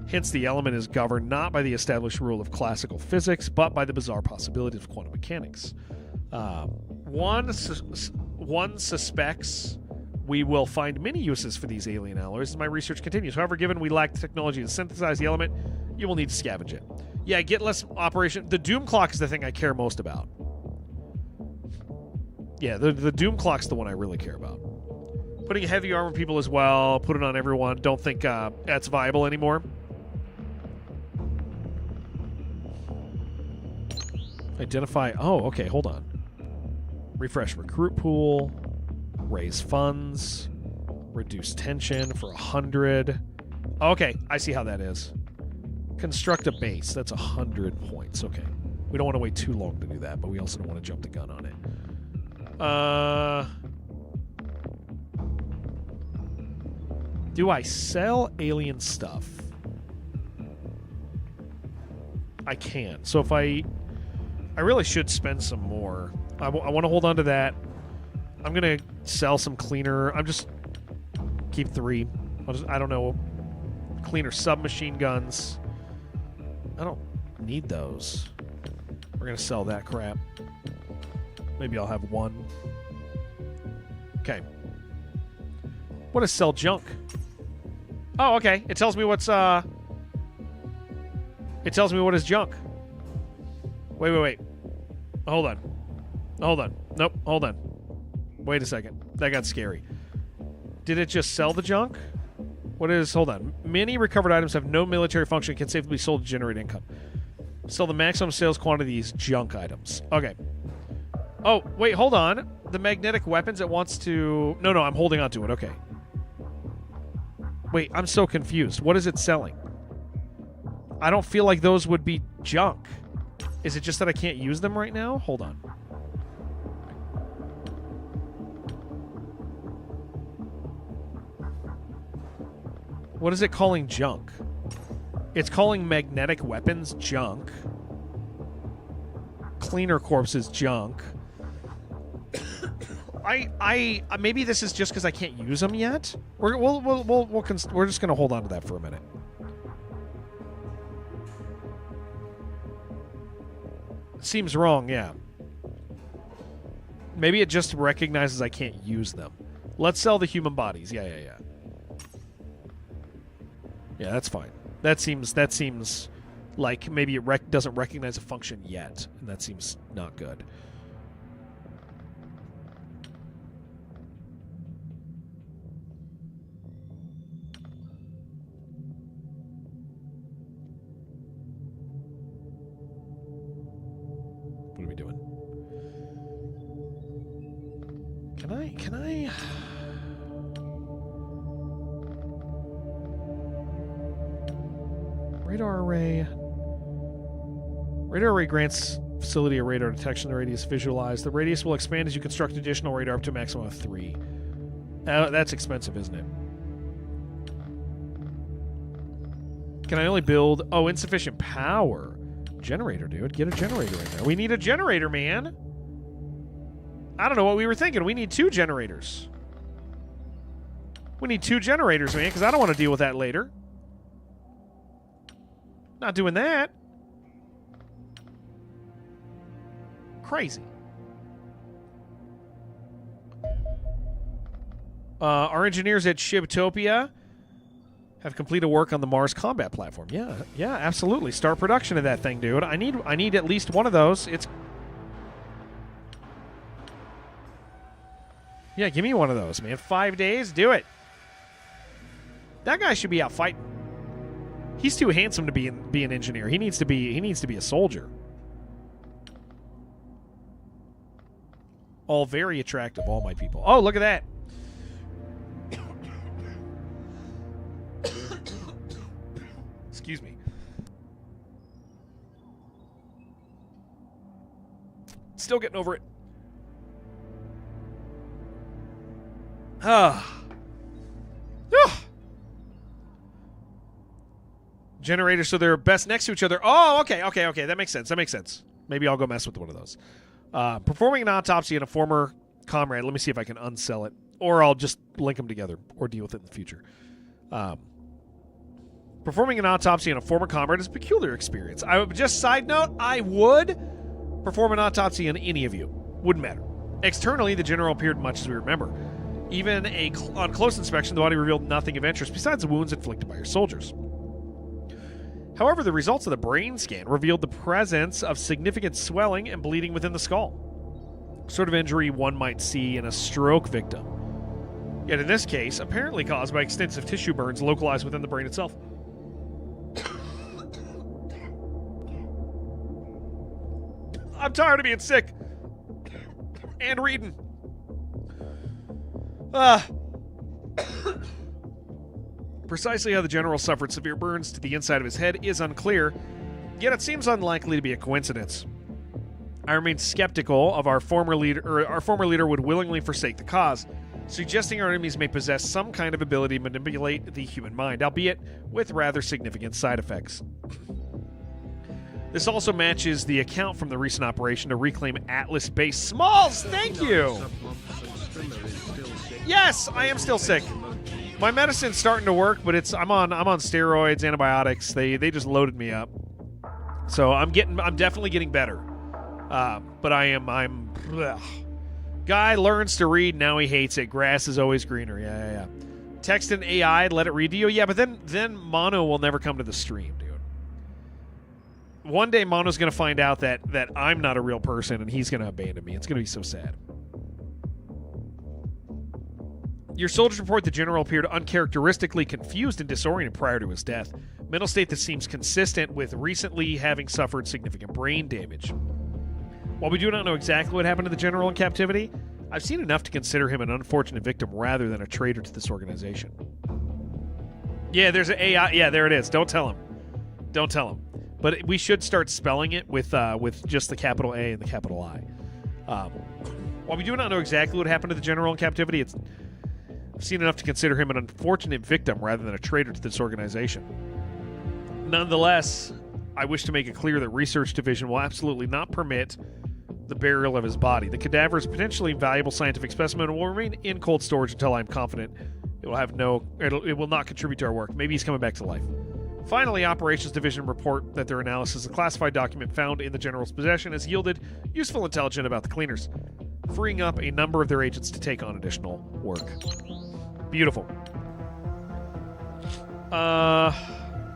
S1: Hence, the element is governed not by the established rule of classical physics, but by the bizarre possibilities of quantum mechanics. One suspects we will find many uses for these alien alloys as my research continues. However, given we lack the technology to synthesize the element, you will need to scavenge it. Yeah, get less operation. The Doom Clock is the thing I care most about. Yeah, the Doom Clock's the one I really care about. Putting heavy armor people as well, put it on everyone. Don't think that's viable anymore. Identify. Oh, okay. Hold on. Refresh recruit pool. Raise funds. Reduce tension for 100. Okay, I see how that is. Construct a base. That's 100 points. Okay. We don't want to wait too long to do that, but we also don't want to jump the gun on it. Do I sell alien stuff? I can. So if I really should spend some more. I want to hold on to that. I'm going to sell some cleaner. I'm just keep 3. I don't know. Cleaner submachine guns. I don't need those. We're going to sell that crap. Maybe I'll have 1. Okay. What is sell junk? Oh, okay. It tells me what's it tells me what is junk. Wait. Hold on. Nope, hold on. Wait a second. That got scary. Did it just sell the junk? What is... Hold on. Many recovered items have no military function and can safely be sold to generate income. Sell the maximum sales quantities junk items. Okay. Oh, wait, hold on. The magnetic weapons, it wants to... No, I'm holding on to it. Okay. Wait, I'm so confused. What is it selling? I don't feel like those would be junk. Is it just that I can't use them right now? Hold on. What is it calling junk? It's calling magnetic weapons junk. Cleaner corpses junk. I maybe this is just because I can't use them yet. We're just gonna hold on to that for a minute. Seems wrong, yeah. Maybe it just recognizes I can't use them. Let's sell the human bodies. Yeah. Yeah, that's fine. That seems like maybe it doesn't recognize a function yet, and that seems not good. What are we doing? Can I... Radar array. Radar array grants facility a radar detection radius visualized. The radius will expand as you construct additional radar up to a maximum of 3. That's expensive, isn't it? Can I only build... Oh, insufficient power. Generator, dude. Get a generator in there. We need a generator, man. I don't know what we were thinking. We need 2 generators. We need 2 generators, man, because I don't want to deal with that later. Not doing that. Crazy. Our engineers at Shibtopia have completed work on the Mars combat platform. Yeah, absolutely. Start production of that thing, dude. I need at least one of those. Yeah, give me one of those, man. 5 days, do it. That guy should be out fighting. He's too handsome to be an engineer. He needs to be a soldier. All very attractive, all my people. Oh, look at that. Excuse me. Still getting over it. Generators, so they're best next to each other. Oh, okay. That makes sense. Maybe I'll go mess with one of those. Performing an autopsy on a former comrade. Let me see if I can unsell it. Or I'll just link them together or deal with it in the future. Performing an autopsy on a former comrade is a peculiar experience. Side note, I would perform an autopsy on any of you. Wouldn't matter. Externally, the general appeared much as we remember. Even on close inspection, the body revealed nothing of interest besides the wounds inflicted by your soldiers. However, the results of the brain scan revealed the presence of significant swelling and bleeding within the skull. Sort of injury one might see in a stroke victim. Yet in this case, apparently caused by extensive tissue burns localized within the brain itself. I'm tired of being sick. And reading. Precisely how the general suffered severe burns to the inside of his head is unclear, yet it seems unlikely to be a coincidence. I remain skeptical of our former leader would willingly forsake the cause, suggesting our enemies may possess some kind of ability to manipulate the human mind, albeit with rather significant side effects. This also matches the account from the recent operation to reclaim Atlas Base. Smalls, thank you! Yes, I am still sick. My medicine's starting to work, but I'm on steroids, antibiotics. They just loaded me up. So I'm definitely getting better. But I'm ugh. Guy learns to read, now he hates it. Grass is always greener. Yeah. Text an AI, let it read to you. Yeah, but then Mono will never come to the stream, dude. One day Mono's going to find out that I'm not a real person and he's going to abandon me. It's going to be so sad. Your soldiers report the general appeared uncharacteristically confused and disoriented prior to his death. Mental state that seems consistent with recently having suffered significant brain damage. While we do not know exactly what happened to the general in captivity, I've seen enough to consider him an unfortunate victim rather than a traitor to this organization. Yeah, there's an AI. Yeah, there it is. Don't tell him. Don't tell him. But we should start spelling it with just the capital A and the capital I. While we do not know exactly what happened to the general in captivity, I've seen enough to consider him an unfortunate victim rather than a traitor to this organization. Nonetheless, I wish to make it clear that Research Division will absolutely not permit the burial of his body. The cadaver is a potentially valuable scientific specimen and will remain in cold storage until I'm confident it will not contribute to our work. Maybe he's coming back to life. Finally, Operations Division report that their analysis of a classified document found in the General's possession has yielded useful intelligence about the cleaners, freeing up a number of their agents to take on additional work. Beautiful.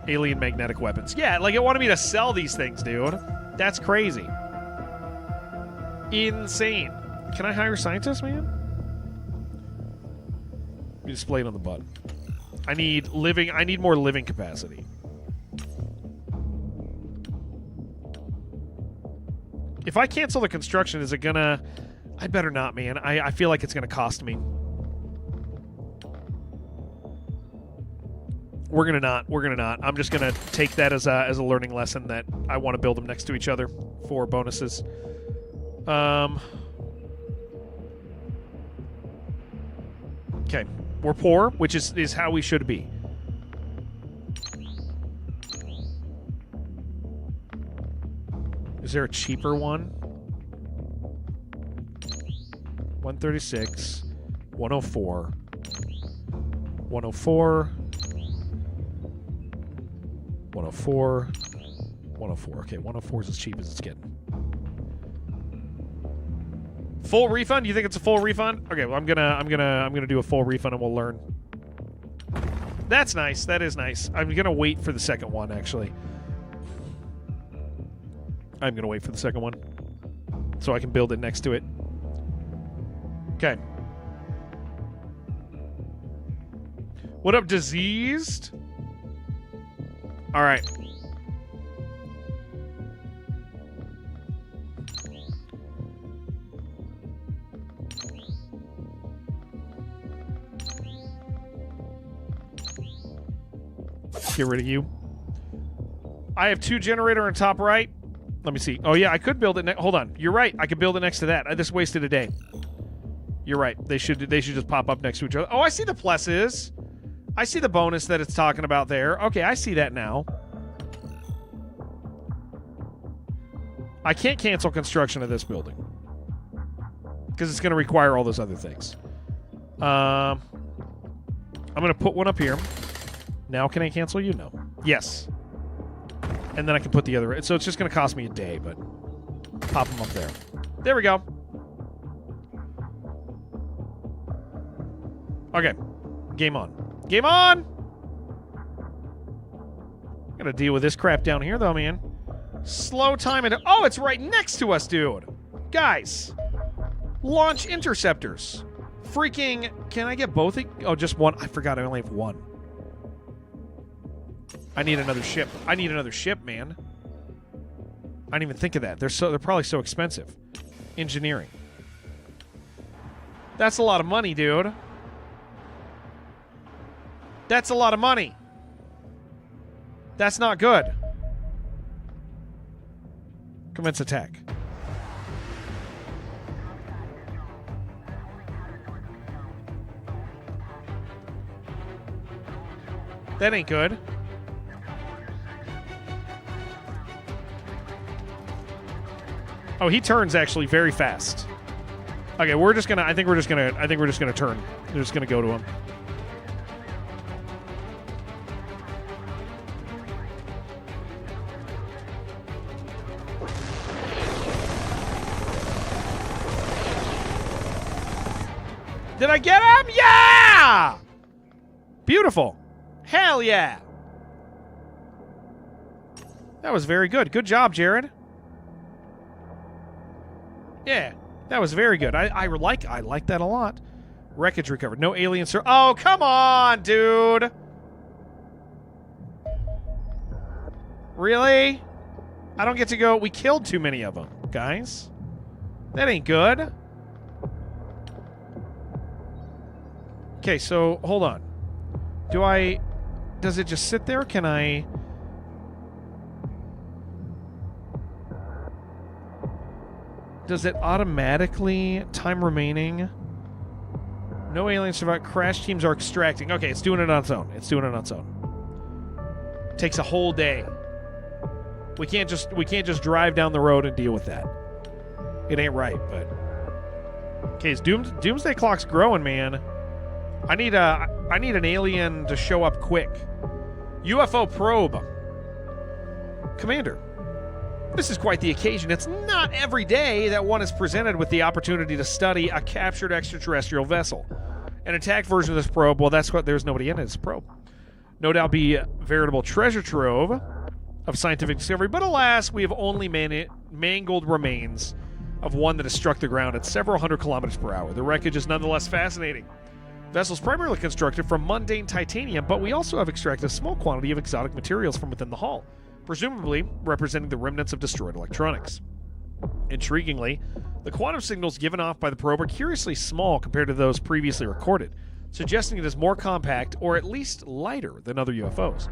S1: Alien magnetic weapons. Yeah, like it wanted me to sell these things, dude. That's crazy. Insane. Can I hire scientists, man? Be displayed on the button. I need more living capacity. If I cancel the construction, is it gonna... I better not, man. I feel like it's gonna cost me. We're gonna not. I'm just gonna take that as a learning lesson that I want to build them next to each other for bonuses. Okay. We're poor, which is how we should be. Is there a cheaper one? 136, 104, 104, 104, 104. Okay, 104 is as cheap as it's getting. Full refund? You think it's a full refund? Okay, well I'm gonna do a full refund and we'll learn. That's nice. That is nice. I'm gonna wait for the second one, actually. I'm gonna wait for the second one so I can build it next to it. Okay. What up, diseased? All right. Get rid of you. I have 2 generator on top right. Let me see. Oh, yeah, I could build it. Hold on. You're right. I could build it next to that. I just wasted a day. You're right. They should just pop up next to each other. Oh, I see the pluses. I see the bonus that it's talking about there. Okay, I see that now. I can't cancel construction of this building because it's going to require all those other things. I'm going to put one up here. Now can I cancel you? No. Yes. And then I can put the other... So it's just going to cost me a day, but pop them up there. There we go. Okay. Game on. Game on! Gotta deal with this crap down here, though, man. Slow time and... Oh, it's right next to us, dude! Guys! Launch interceptors. Freaking... Can I get both? Oh, just one. I forgot I only have one. I need another ship. I need another ship, man. I didn't even think of that. They're probably so expensive. Engineering. That's a lot of money, dude. That's a lot of money. That's not good. Commence attack. That ain't good. Oh, he turns actually very fast. Okay, I think we're just gonna turn. We're just gonna go to him. Did I get him? Yeah! Beautiful. Hell yeah. That was very good. Good job, Jared. Yeah, that was very good. I like that a lot. Wreckage recovered. No aliens, sir. Oh, come on, dude. Really? I don't get to go. We killed too many of them, guys. That ain't good. Okay, so hold on. Does it just sit there? Can I... Does it automatically... Time remaining... No aliens survive. Crash teams are extracting. Okay, it's doing it on its own. It's doing it on its own. Takes a whole day. We can't just drive down the road and deal with that. It ain't right, but... Okay, Doomsday Clock's growing, man. I need an alien to show up quick. UFO probe. Commander, this is quite the occasion. It's not every day that one is presented with the opportunity to study a captured extraterrestrial vessel. An attack version of this probe, well, there's nobody in it. It's a probe. No doubt be a veritable treasure trove of scientific discovery, but alas, we have only mangled remains of one that has struck the ground at several hundred kilometers per hour. The wreckage is nonetheless fascinating. The vessel is primarily constructed from mundane titanium, but we also have extracted a small quantity of exotic materials from within the hull, presumably representing the remnants of destroyed electronics. Intriguingly, the quantum signals given off by the probe are curiously small compared to those previously recorded, suggesting it is more compact or at least lighter than other UFOs.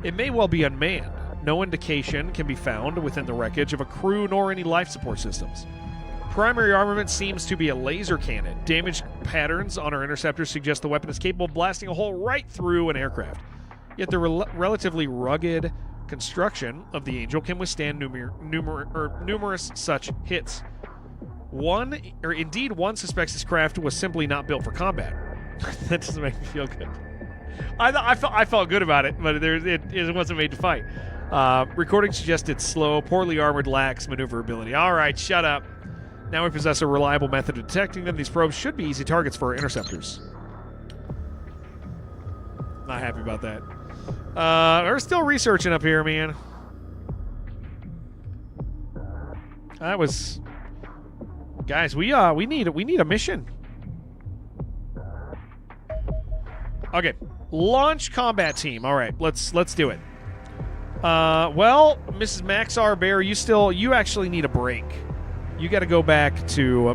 S1: It may well be unmanned. No indication can be found within the wreckage of a crew nor any life support systems. Primary armament seems to be a laser cannon. Damage patterns on our interceptors suggest the weapon is capable of blasting a hole right through an aircraft. Yet the relatively rugged construction of the Angel can withstand numerous such hits. One suspects this craft was simply not built for combat. That doesn't make me feel good. I felt good about it, but it wasn't made to fight. Recording suggested slow, poorly armored, lacks maneuverability. All right, shut up. Now we possess a reliable method of detecting them. These probes should be easy targets for our interceptors. Not happy about that. We're still researching up here, man. That was... Guys, we need a mission. Okay. Launch combat team. All right, let's do it. Well, Mrs. Maxar Bear, you actually need a break. You got to go back for a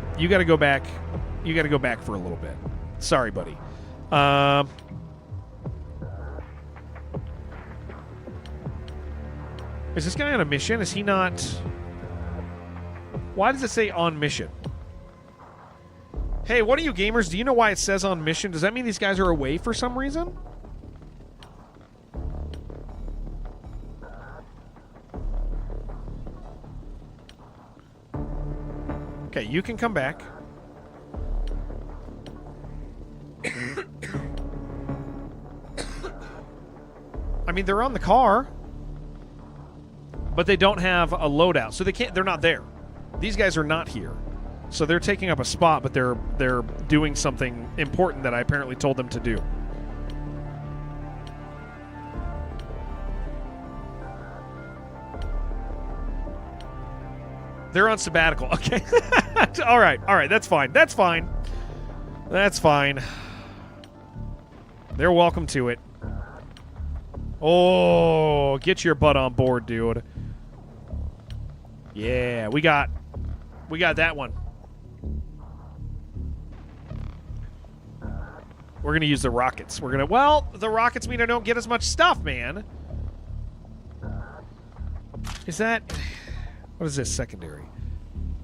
S1: little bit. Sorry, buddy. Is this guy on a mission? Is he not? Why does it say on mission? Hey, what are you gamers? Do you know why it says on mission? Does that mean these guys are away for some reason? Okay, you can come back. I mean, they're on the car, but they don't have a loadout, so they're not there. These guys are not here. So they're taking up a spot, but they're doing something important that I apparently told them to do. They're on sabbatical. Okay. All right. That's fine. They're welcome to it. Oh, get your butt on board, dude. Yeah, we got that one. We're going to use the rockets. Well, the rockets mean I don't get as much stuff, man. Is that... What is this secondary?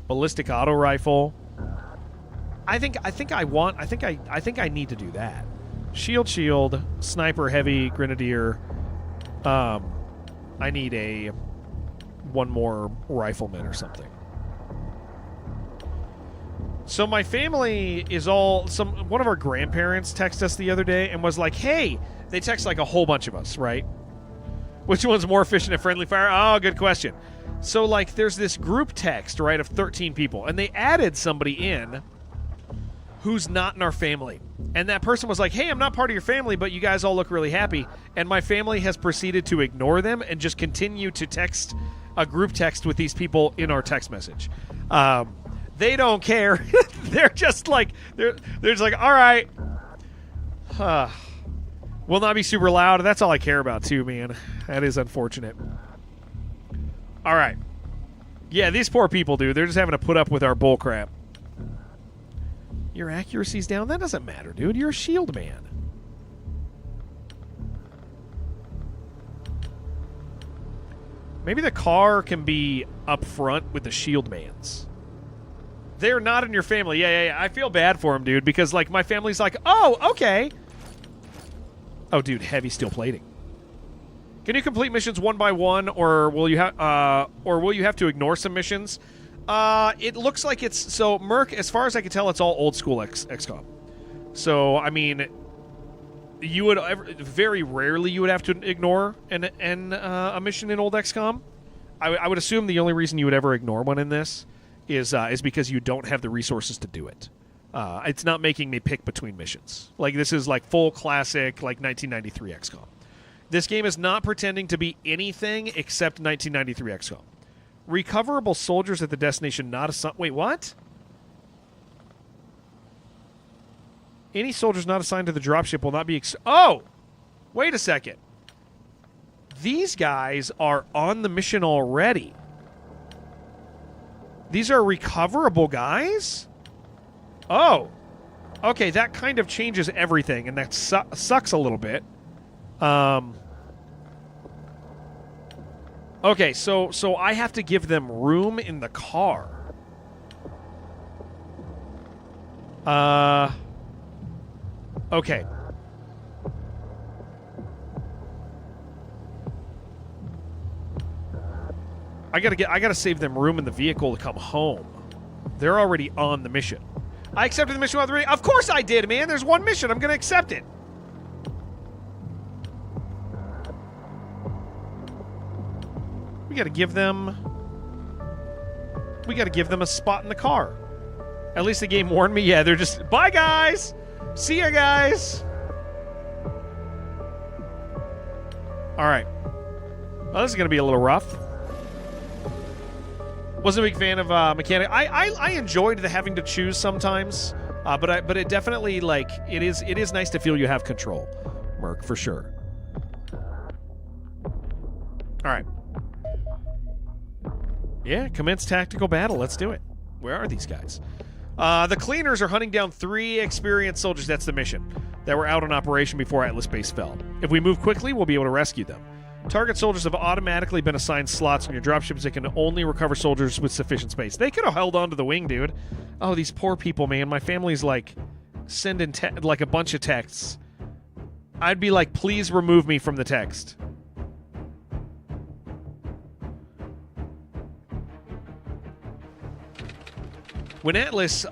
S1: Ballistic auto rifle. I think I need to do that. Shield, sniper, heavy, grenadier. I need one more rifleman or something. So my family is one of our grandparents texted us the other day and was like, hey, they text like a whole bunch of us, right? Which one's more efficient at friendly fire? Oh, good question. So like there's this group text, right, of 13 people, and they added somebody in who's not in our family. And that person was like, hey, I'm not part of your family, but you guys all look really happy. And my family has proceeded to ignore them and just continue to text a group text with these people in our text message. They don't care. They're just like, they're just like, all right. Will not be super loud. That's all I care about too, man. That is unfortunate. All right. Yeah, these poor people, dude. They're just having to put up with our bull crap. Your accuracy's down? That doesn't matter, dude. You're a shield man. Maybe the car can be up front with the shield mans. They're not in your family. Yeah. I feel bad for them, dude, because like my family's like, oh, okay. Oh, dude, heavy steel plating. Can you complete missions one by one, or will you have to ignore some missions? It looks like it's so Merc. As far as I can tell, it's all old school XCOM. So I mean, you would very rarely you would have to ignore a mission in old XCOM. I would assume the only reason you would ever ignore one in this is because you don't have the resources to do it. It's not making me pick between missions. Like this is like full classic like 1993 XCOM. This game is not pretending to be anything except 1993 XCOM. Recoverable soldiers at the destination not assigned... Wait, what? Any soldiers not assigned to the dropship will not be... Oh! Wait a second. These guys are on the mission already. These are recoverable guys? Oh. Okay, that kind of changes everything, and that sucks a little bit. Okay, so I have to give them room in the car. Okay. I gotta save them room in the vehicle to come home. They're already on the mission. I accepted the mission without the rating. Of course I did, man. There's one mission. I'm gonna accept it. We gotta give them a spot in the car. At least the game warned me. Yeah, they're just, bye guys! See ya guys! Alright. Well, this is gonna be a little rough. Wasn't a big fan of mechanic. I enjoyed the having to choose sometimes. But it definitely, like, it is nice to feel you have control. Merc, for sure. Alright. Yeah, commence tactical battle. Let's do it. Where are these guys? The cleaners are hunting down 3 experienced soldiers, that's the mission, that were out on operation before Atlas Base fell. If we move quickly, we'll be able to rescue them. Target soldiers have automatically been assigned slots on your dropships that can only recover soldiers with sufficient space. They could have held onto the wing, dude. Oh, these poor people, man. My family's, like, sending, like, a bunch of texts. I'd be like, please remove me from the text. When Atlas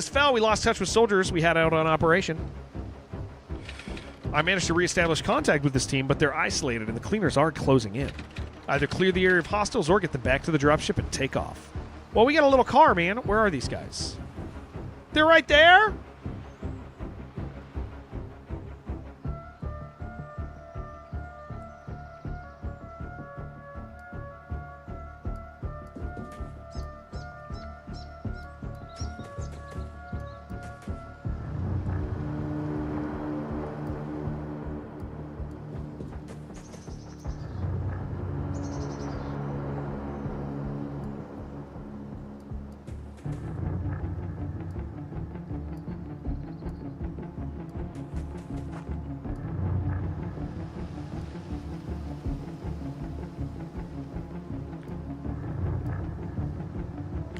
S1: fell, we lost touch with soldiers we had out on operation. I managed to reestablish contact with this team, but they're isolated and the cleaners are closing in. Either clear the area of hostiles or get them back to the dropship and take off. Well, we got a little car, man. Where are these guys? They're right there?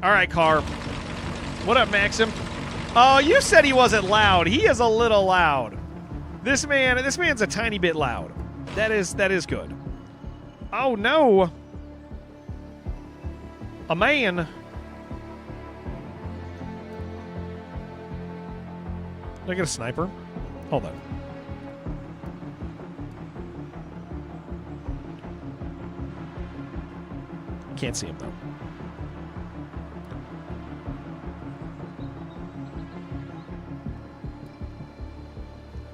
S1: All right, car. What up, Maxim? Oh, you said he wasn't loud. He is a little loud. This man's a tiny bit loud. That is good. Oh no. A man. Did I get a sniper? Hold on. Can't see him though.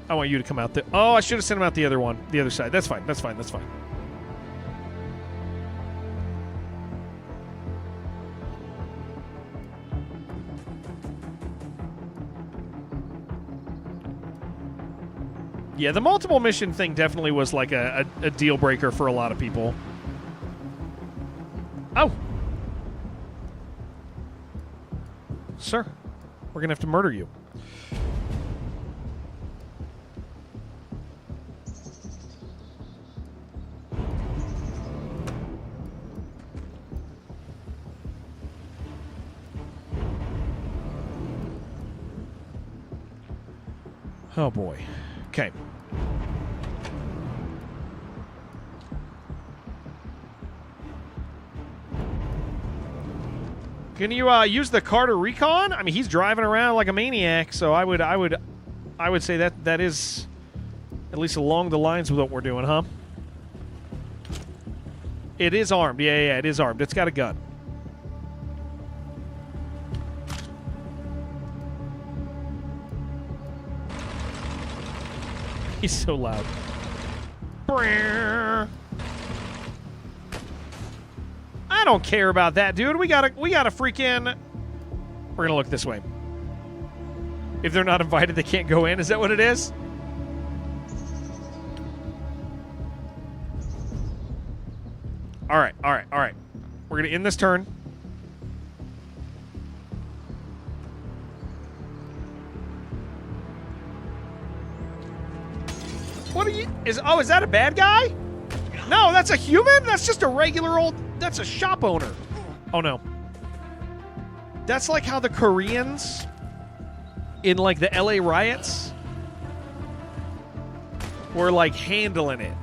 S1: I want you to come out there. Oh, I should have sent him out the other one, the other side. That's fine. That's fine. That's fine. Yeah, the multiple mission thing definitely was like a deal breaker for a lot of people. Oh. Sir, we're going to have to murder you. Oh boy. Okay. Can you use the car to recon? I mean, he's driving around like a maniac, so I would say that is at least along the lines of what we're doing, huh? It is armed. Yeah, it is armed. It's got a gun. He's so loud. I don't care about that, dude. We gotta freaking... We're gonna look this way. If they're not invited, they can't go in. Is that what it is? All right. We're gonna end this turn. What are you... Is that a bad guy? No, that's a human? That's just a regular old... That's a shop owner. Oh, no. That's like how the Koreans in, like, the LA riots were, like, handling it.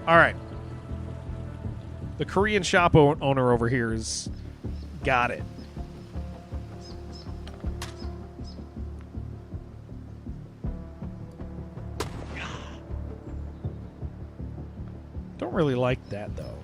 S1: All right. The Korean shop owner over here has got it. Don't really like that, though.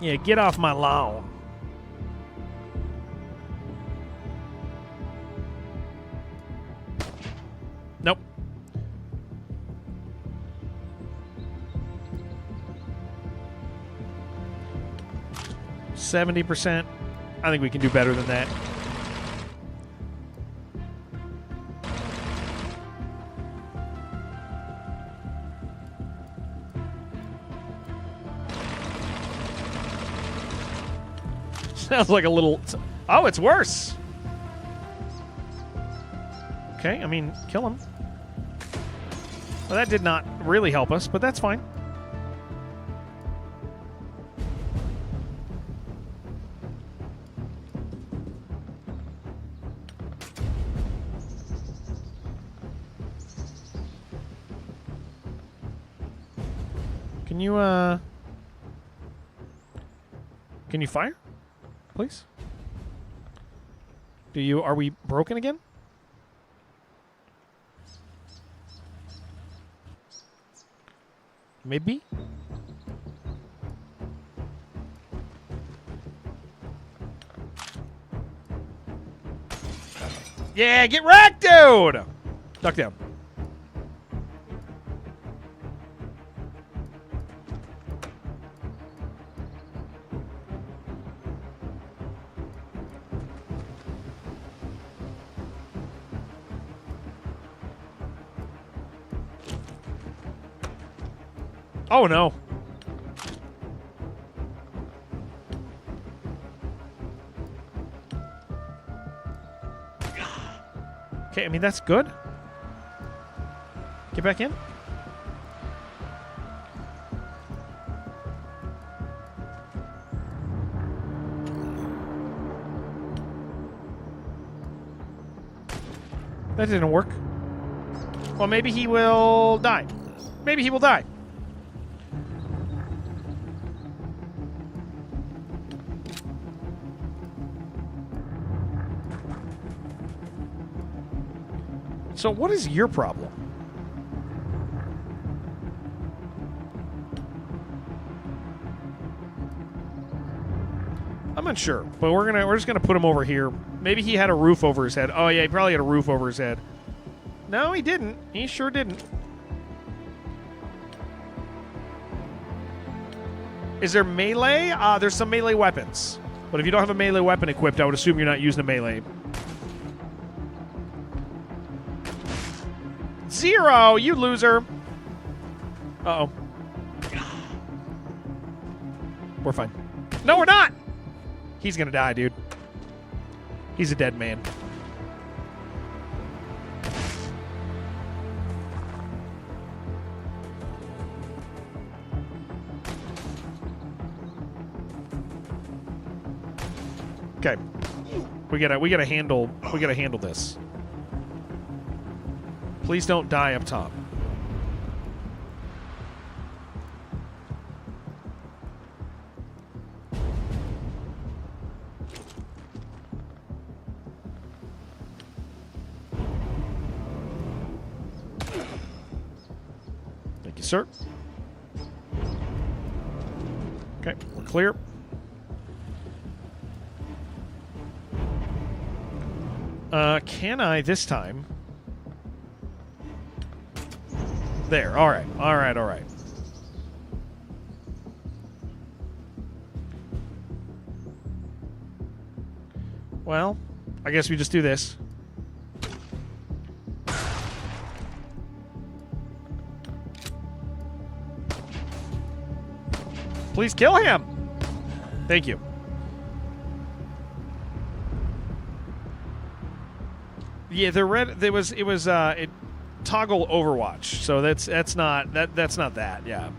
S1: Yeah, get off my lawn. Nope. %. I think we can do better than that. Sounds like a little... Oh, it's worse. Okay, I mean, kill him. Well, that did not really help us, but that's fine. Can you fire? Please? Are we broken again? Maybe? Yeah, get wrecked, dude! Duck down. Oh, no. Okay, I mean, that's good. Get back in. That didn't work. Well, maybe he will die. Maybe he will die. So what is your problem? I'm unsure, but we're just gonna put him over here. Maybe he had a roof over his head. Oh yeah, he probably had a roof over his head. No, he didn't. He sure didn't. Is there melee? There's some melee weapons. But if you don't have a melee weapon equipped, I would assume you're not using a melee. 0, you loser. Uh-oh. We're fine. No, we're not! He's gonna die, dude. He's a dead man. Okay. We gotta handle this. Please don't die up top. Thank you, sir. Okay, we're clear. Can I this time? There. All right. All right. All right. Well, I guess we just do this. Please kill him. Thank you. Yeah, the red. It was toggle Overwatch. So that's not that. Yeah.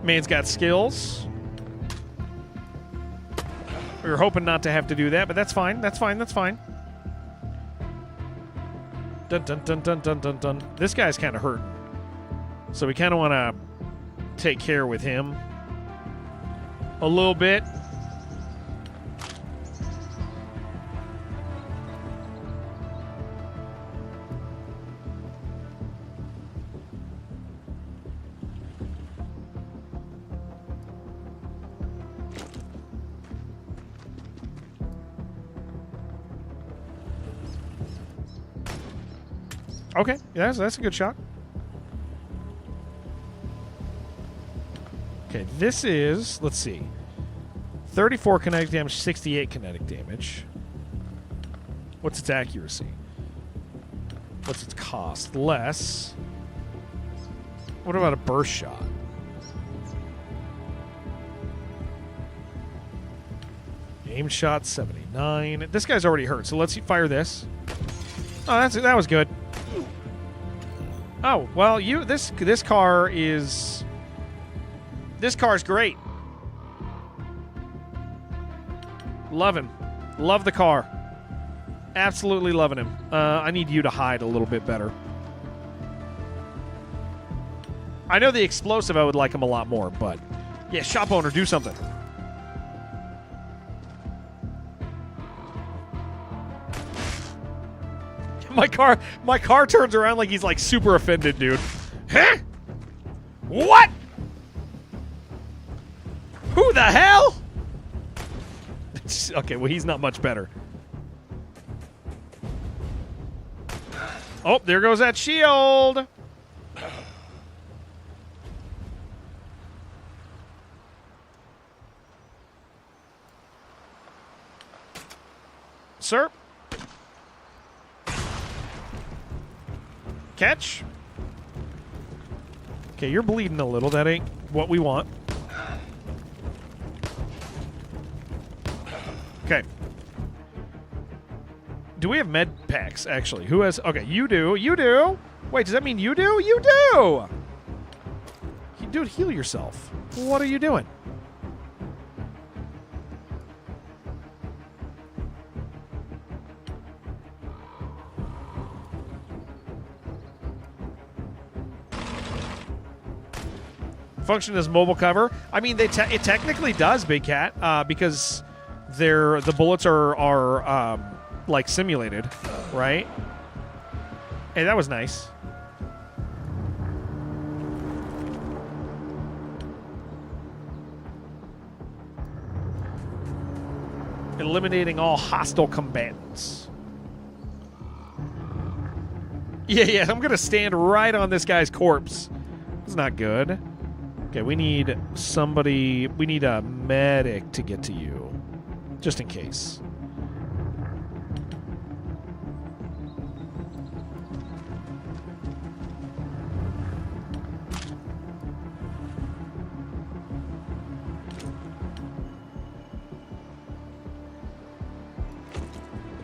S1: Man's got skills. We were hoping not to have to do that, but that's fine. That's fine. That's fine. Dun dun dun dun dun dun dun. This guy's kind of hurting, so we kind of want to take care with him a little bit. Okay, yeah, that's a good shot. Okay, this is, let's see, 34 kinetic damage, 68 kinetic damage. What's its accuracy? What's its cost? Less. What about a burst shot? Aim shot, 79. This guy's already hurt, so let's fire this. Oh, that was good. Oh, well, this car's great. Love him. Love the car. Absolutely loving him. I need you to hide a little bit better. I know the explosive, I would like him a lot more, but yeah, shop owner, do something. My car turns around like he's like super offended, dude. Huh? What? Who the hell? Okay, well, he's not much better. Oh, there goes that shield. Sir. Catch. Okay, you're bleeding a little. That ain't what we want. Okay. Do we have med packs, actually? Who has... Okay, you do. You do. Wait, does that mean you do? You do! Dude, heal yourself. What are you doing? Function as mobile cover. I mean, it technically does, Big Cat, because the bullets are like simulated, right? Hey, that was nice. Eliminating all hostile combatants. Yeah, I'm gonna stand right on this guy's corpse. It's not good. Okay, we need somebody. We need a medic to get to you, just in case.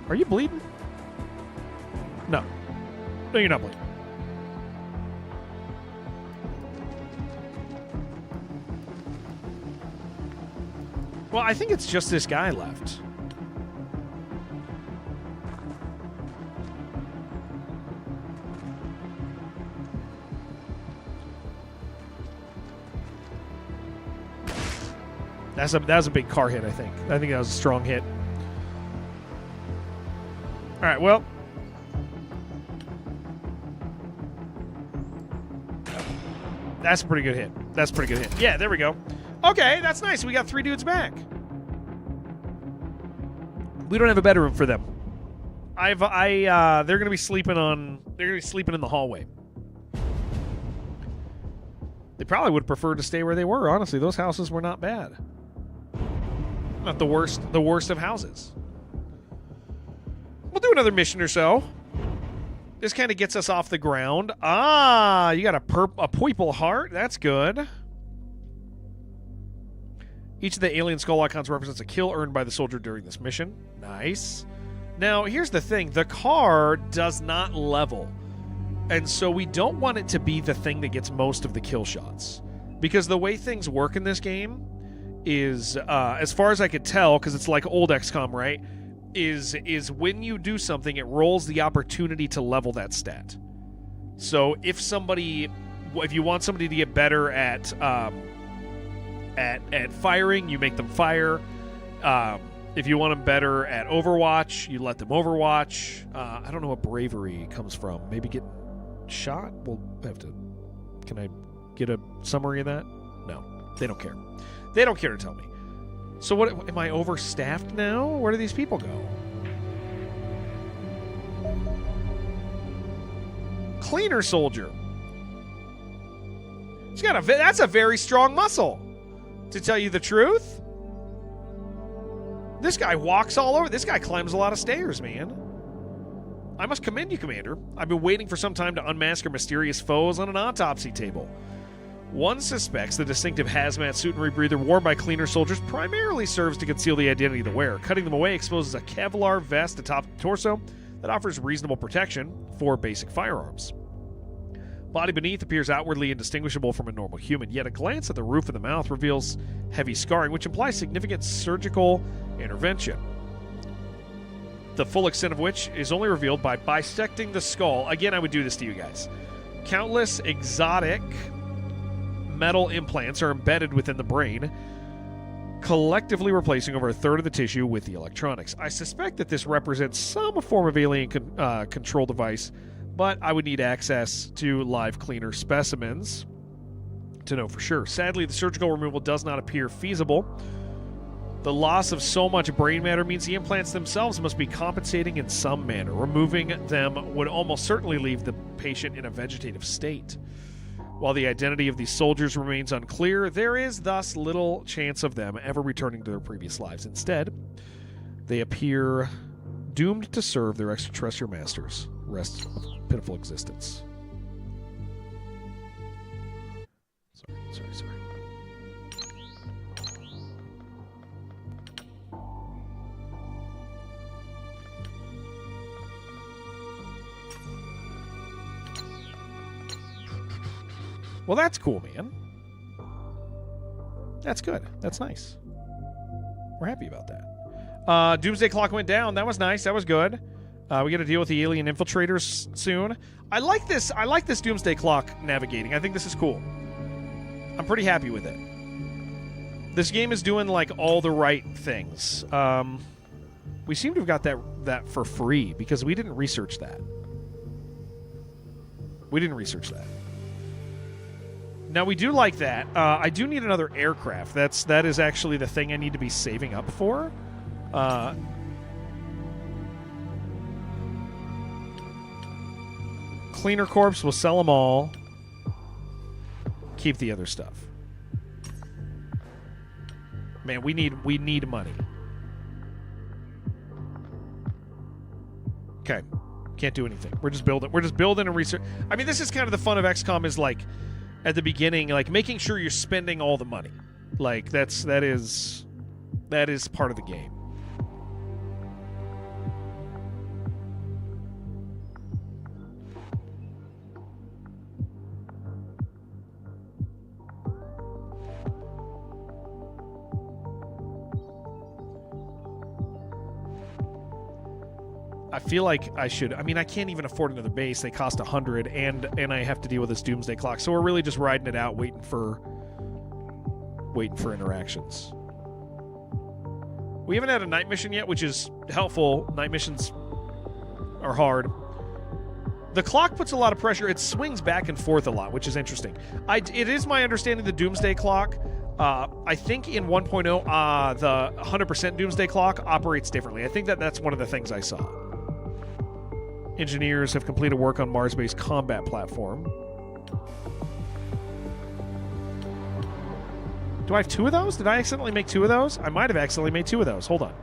S1: Are you bleeding? No. No, you're not bleeding. Well, I think it's just this guy left. That was a big car hit, I think. I think that was a strong hit. All right, well. That's a pretty good hit. That's a pretty good hit. Yeah, there we go. Okay, that's nice. We got 3 dudes back. We don't have a bedroom for them. They're going to be sleeping in the hallway. They probably would prefer to stay where they were. Honestly, those houses were not bad. Not the worst of houses. We'll do another mission or so. This kind of gets us off the ground. Ah, you got a purple heart. That's good. Each of the alien skull icons represents a kill earned by the soldier during this mission. Nice. Now, here's the thing. The car does not level. And so we don't want it to be the thing that gets most of the kill shots. Because the way things work in this game is, as far as I could tell, because it's like old XCOM, right, is when you do something, it rolls the opportunity to level that stat. So if you want somebody to get better at firing, you make them fire. If you want them better at Overwatch, you let them Overwatch. I don't know what bravery comes from. Maybe getting shot? We'll have to... Can I get a summary of that? No. They don't care. They don't care to tell me. So what? Am I overstaffed now? Where do these people go? Cleaner soldier. That's a very strong muscle. To tell you the truth. This guy walks all over. This guy climbs a lot of stairs, man. I must commend you, Commander. I've been waiting for some time to unmask your mysterious foes on an autopsy table. One suspects the distinctive hazmat suit and rebreather worn by cleaner soldiers primarily serves to conceal the identity of the wearer. Cutting them away exposes a Kevlar vest atop the torso that offers reasonable protection for basic firearms. Body beneath appears outwardly indistinguishable from a normal human, yet a glance at the roof of the mouth reveals heavy scarring, which implies significant surgical intervention. The full extent of which is only revealed by bisecting the skull. Again, I would do this to you guys. Countless exotic metal implants are embedded within the brain, collectively replacing over a third of the tissue with the electronics. I suspect that this represents some form of alien control device, but I would need access to live cleaner specimens to know for sure. Sadly, the surgical removal does not appear feasible. The loss of so much brain matter means the implants themselves must be compensating in some manner. Removing them would almost certainly leave the patient in a vegetative state. While the identity of these soldiers remains unclear, there is thus little chance of them ever returning to their previous lives. Instead, they appear doomed to serve their extraterrestrial masters. Rest of pitiful existence. Sorry. Well, that's cool, man. That's good. That's nice. We're happy about that. Doomsday Clock went down. That was nice. That was good. We got to deal with the alien infiltrators soon. I like this. I like this Doomsday Clock navigating. I think this is cool. I'm pretty happy with it. This game is doing like all the right things. We seem to have got that for free because we didn't research that. Now, we do like that. I do need another aircraft. That is actually the thing I need to be saving up for. Cleaner Corpse, we'll sell them all. Keep the other stuff. Man, we need money. Okay. Can't do anything. We're just building and research. I mean, this is kind of the fun of XCOM is like at the beginning, like making sure you're spending all the money. Like that is part of the game. I feel like I should. I mean, I can't even afford another base. They cost 100, and I have to deal with this Doomsday Clock. So we're really just riding it out, waiting for interactions. We haven't had a night mission yet, which is helpful. Night missions are hard. The clock puts a lot of pressure. It swings back and forth a lot, which is interesting. It is my understanding the Doomsday Clock, I think in 1.0, the 100% Doomsday Clock operates differently. I think that's one of the things I saw. Engineers have completed work on Mars-based combat platform. Do I have 2 of those? Did I accidentally make 2 of those? I might have accidentally made 2 of those. Hold on.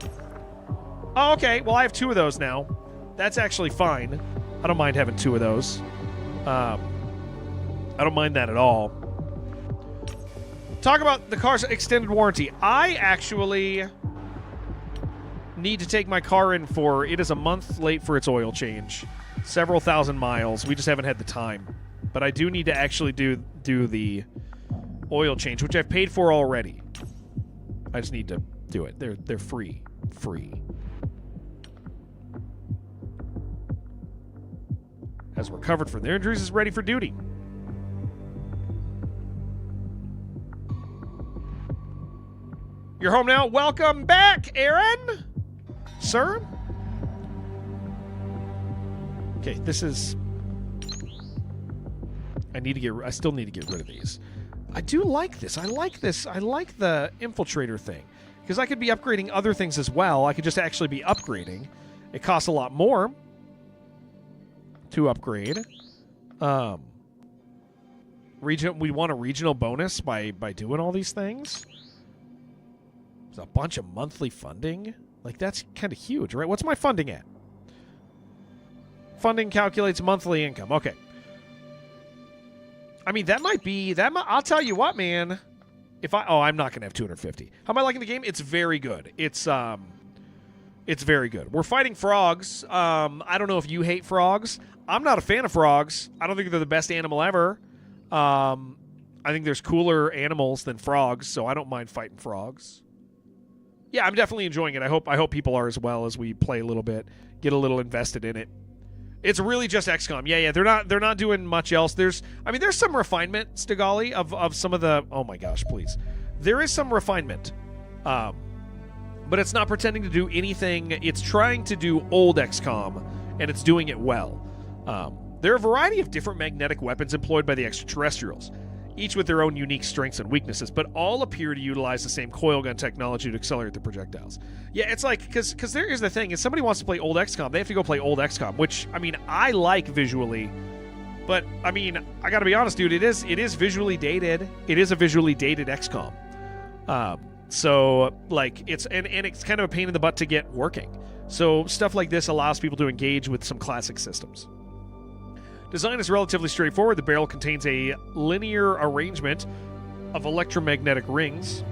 S1: Oh, okay. Well, I have 2 of those now. That's actually fine. I don't mind having 2 of those. I don't mind that at all. Talk about the car's extended warranty. I actually need to take my car in for, it is a month late for its oil change. Several thousand miles. We just haven't had the time. But I do need to actually do the oil change, which I've paid for already. I just need to do it. They're free. Has recovered from their injuries, is ready for duty. You're home now. Welcome back, Aaron. Sir? Okay, this is... I still need to get rid of these. I do like this. I like this. I like the infiltrator thing. Because I could be upgrading other things as well. I could just actually be upgrading. It costs a lot more to upgrade. We want a regional bonus by doing all these things. There's a bunch of monthly funding. Like, that's kind of huge, right? What's my funding at? Funding calculates monthly income. Okay. I mean, that might be... I'll tell you what, man. I'm not going to have 250. How am I liking the game? It's very good. It's very good. We're fighting frogs. I don't know if you hate frogs. I'm not a fan of frogs. I don't think they're the best animal ever. I think there's cooler animals than frogs, so I don't mind fighting frogs. Yeah, I'm definitely enjoying it. I hope people are as well as we play a little bit, get a little invested in it. It's really just XCOM. Yeah, they're not doing much else. There's some refinement, Stigali, of some of the... Oh my gosh, please. There is some refinement. But it's not pretending to do anything. It's trying to do old XCOM, and it's doing it well. There are a variety of different magnetic weapons employed by the extraterrestrials. each with their own unique strengths and weaknesses, but all appear to utilize the same coil gun technology to accelerate the projectiles. Yeah, it's like, because there is the thing, if somebody wants to play old XCOM, they have to go play old XCOM, which, I mean, I like visually, but, I mean, I gotta be honest, dude, it is visually dated. It is a visually dated XCOM. So, like, it's kind of a pain in the butt to get working. So, stuff like this allows people to engage with some classic systems. Design is relatively straightforward. The barrel contains a linear arrangement of electromagnetic rings,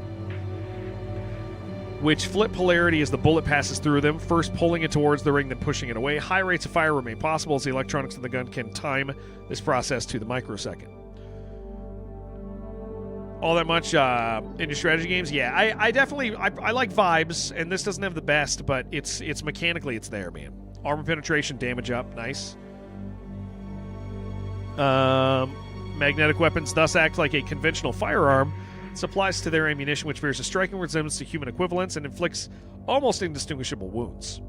S1: which flip polarity as the bullet passes through them, first pulling it towards the ring, then pushing it away. High rates of fire remain possible as the electronics in the gun can time this process to the microsecond. All that much in your strategy games? Yeah, I definitely I like vibes, and this doesn't have the best, but it's mechanically it's there, man. Armor penetration, damage up, nice. Magnetic weapons thus act like a conventional firearm. Supplies to their ammunition, which bears a striking resemblance to human equivalents and inflicts almost indistinguishable wounds.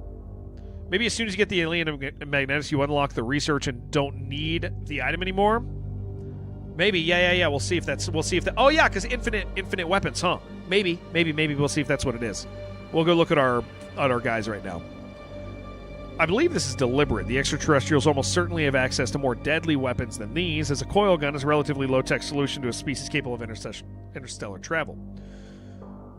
S1: Maybe as soon as you get the alien magnetics, you unlock the research and don't need the item anymore. Maybe, yeah. We'll see if that. Oh yeah, because infinite weapons, huh? Maybe. We'll see if that's what it is. We'll go look at our guys right now. I believe this is deliberate. The extraterrestrials almost certainly have access to more deadly weapons than these, as a coil gun is a relatively low-tech solution to a species capable of interstellar travel.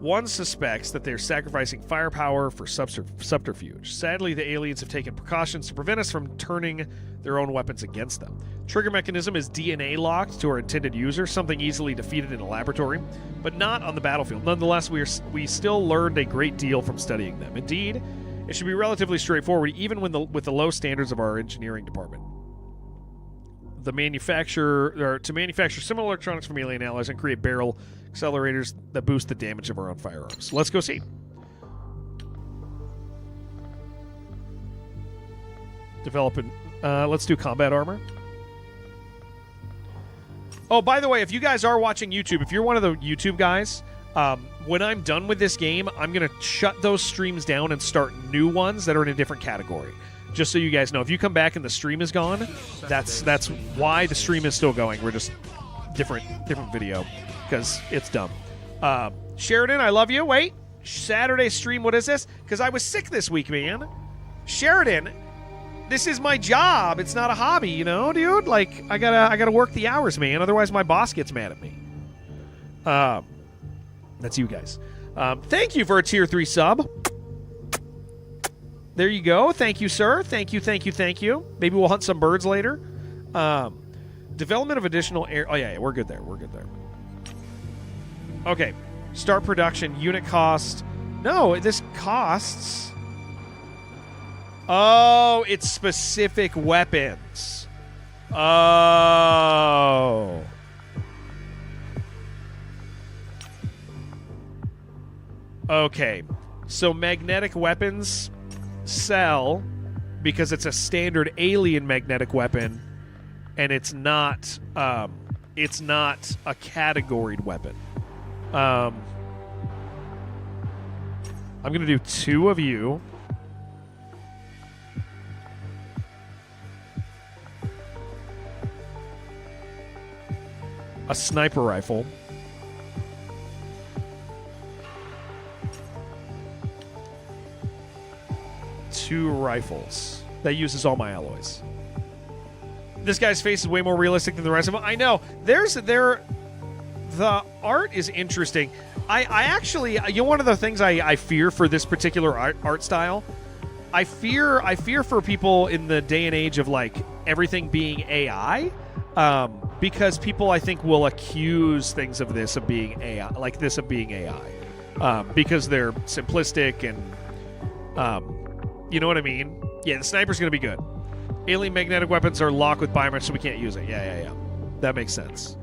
S1: One suspects that they're sacrificing firepower for subterfuge. Sadly, the aliens have taken precautions to prevent us from turning their own weapons against them. Trigger mechanism is DNA locked to our intended user, something easily defeated in a laboratory, but not on the battlefield. Nonetheless, we still learned a great deal from studying them. Indeed, it should be relatively straightforward, even with the low standards of our engineering department. To manufacture similar electronics from alien allies and create barrel accelerators that boost the damage of our own firearms. Let's go see. Developing. Let's do combat armor. Oh, by the way, if you guys are watching YouTube, if you're one of the YouTube guys, when I'm done with this game, I'm going to shut those streams down and start new ones that are in a different category. Just so you guys know, if you come back and the stream is gone, that's why the stream is still going. We're just different video because it's dumb. Sheridan, I love you. Wait, Saturday stream. What is this? Because I was sick this week, man. Sheridan, this is my job. It's not a hobby, you know, dude. Like I gotta work the hours, man. Otherwise, my boss gets mad at me. That's you guys. Thank you for a tier 3 sub. There you go. Thank you, sir. Thank you. Maybe we'll hunt some birds later. Development of additional air. Oh, yeah, we're good there. Okay. Start production. Unit cost. No, this costs. Oh, it's specific weapons. Oh. Okay. So magnetic weapons sell because it's a standard alien magnetic weapon, and it's not a categoried weapon. I'm gonna do 2 of you. A sniper rifle. Two rifles. That uses all my alloys. This guy's face is way more realistic than the rest of them. I know. The art is interesting. I actually, you know, one of the things I fear for this particular art style, I fear for people in the day and age of like everything being AI, because people I think will accuse things of this of being AI, because they're simplistic and you know what I mean? Yeah, the sniper's going to be good. Alien magnetic weapons are locked with biometrics, so we can't use it. Yeah. That makes sense.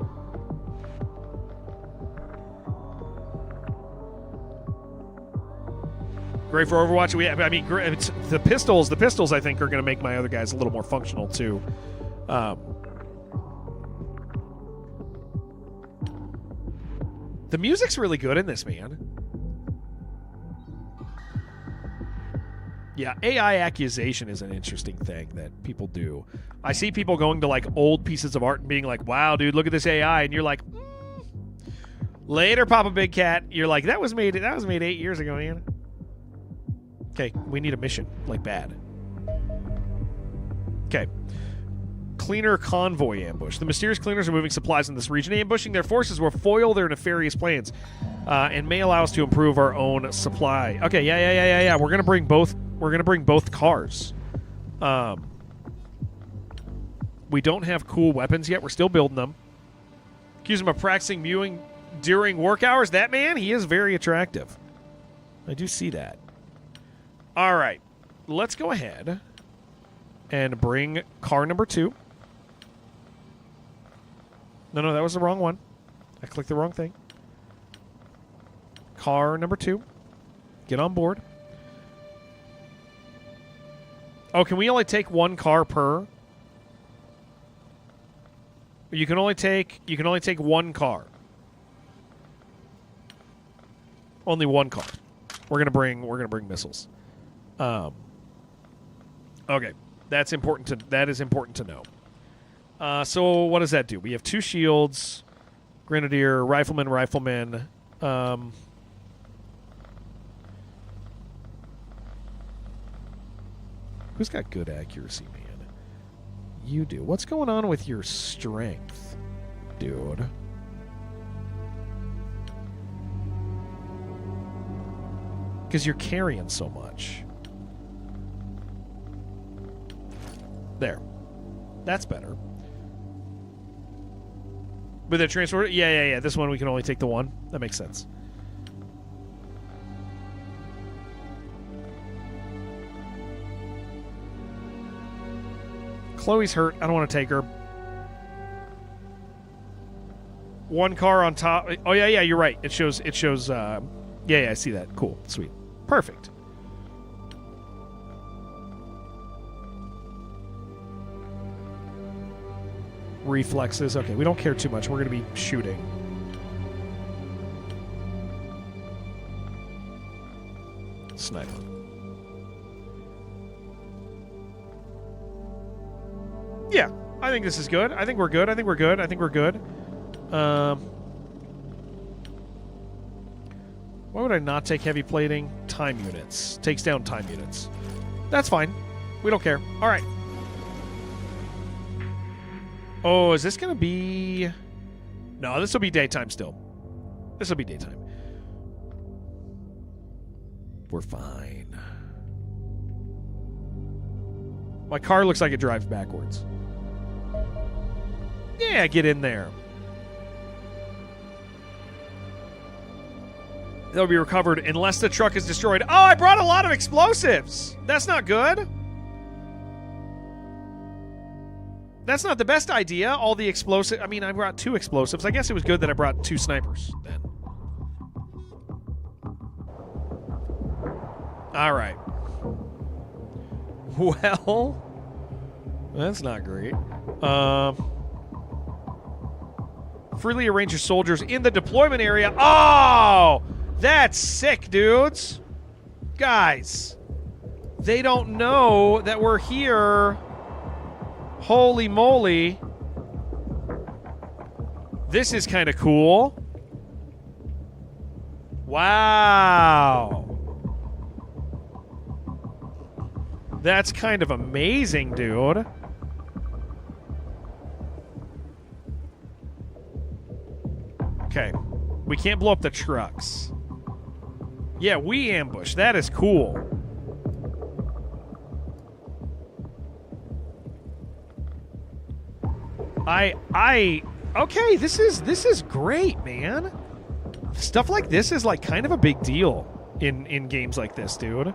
S1: Great for Overwatch. It's the pistols. The pistols, I think, are going to make my other guys a little more functional, too. The music's really good in this, man. Yeah, AI accusation is an interesting thing that people do. I see people going to like old pieces of art and being like, "Wow, dude, look at this AI," and you're like, Later, Papa Big Cat. You're like, that was made 8 years ago, man. Okay, we need a mission, like bad. Okay. Cleaner convoy ambush. The mysterious cleaners are moving supplies in this region. Ambushing their forces will foil their nefarious plans, and may allow us to improve our own supply. Okay, yeah. We're gonna bring both. We're gonna bring both cars. We don't have cool weapons yet. We're still building them. Accuse him of practicing mewing during work hours. That man, he is very attractive. I do see that. All right, let's go ahead and bring car number 2. No, that was the wrong one. I clicked the wrong thing. Car number 2. Get on board. Oh, can we only take one car per? You can only take one car. Only one car. We're gonna bring missiles. Okay, that is important to know. So what does that do? We have 2 shields, grenadier, rifleman. Who's got good accuracy, man? You do. What's going on with your strength, dude? Because you're carrying so much. There. That's better. With the transport? Yeah. This one we can only take the one. That makes sense. Chloe's hurt. I don't want to take her. One car on top. Oh, yeah, you're right. It shows, yeah, I see that. Cool. Sweet. Perfect. Reflexes. Okay, we don't care too much. We're going to be shooting. Sniper. Yeah, I think this is good. I think we're good. Why would I not take heavy plating? Time units. Takes down time units. That's fine. We don't care. All right. Oh, is this going to be... No, this will be daytime still. This will be daytime. We're fine. My car looks like it drives backwards. Yeah, get in there. They'll be recovered unless the truck is destroyed. Oh, I brought a lot of explosives. That's not good. That's not the best idea. All the explosives. I mean, I brought 2 explosives. I guess it was good that I brought 2 snipers then. All right. Well, that's not great. Freely arrange your soldiers in the deployment area. Oh! That's sick, dudes. Guys, they don't know that we're here. Holy moly. This is kind of cool. Wow. That's kind of amazing, dude. Okay. We can't blow up the trucks. Yeah, we ambush. That is cool. Okay, this is great, man. Stuff like this is like kind of a big deal in games like this, dude.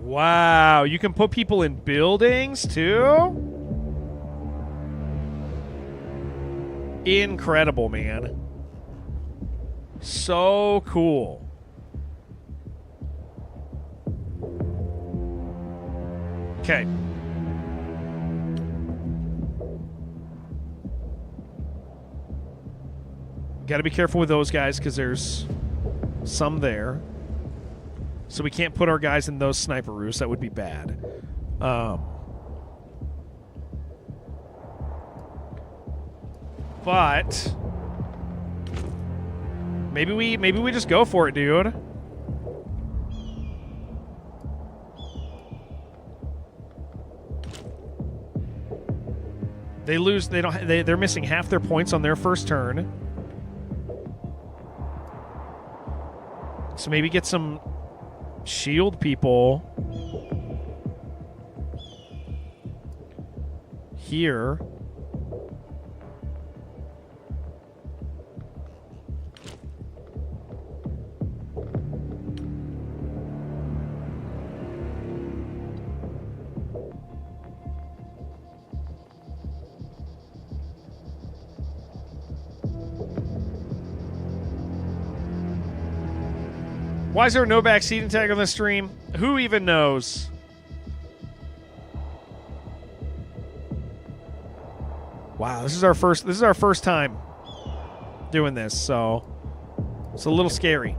S1: Wow, you can put people in buildings too? Incredible, man. So cool. Okay. Got to be careful with those guys because there's some there. So we can't put our guys in those sniper roosts. That would be bad. But maybe we just go for it, dude. They lose. They're missing half their points on their first turn. So maybe get some shield people here. Why is there no backseating tag on the stream? Who even knows? Wow, this is our first time doing this, so it's a little scary.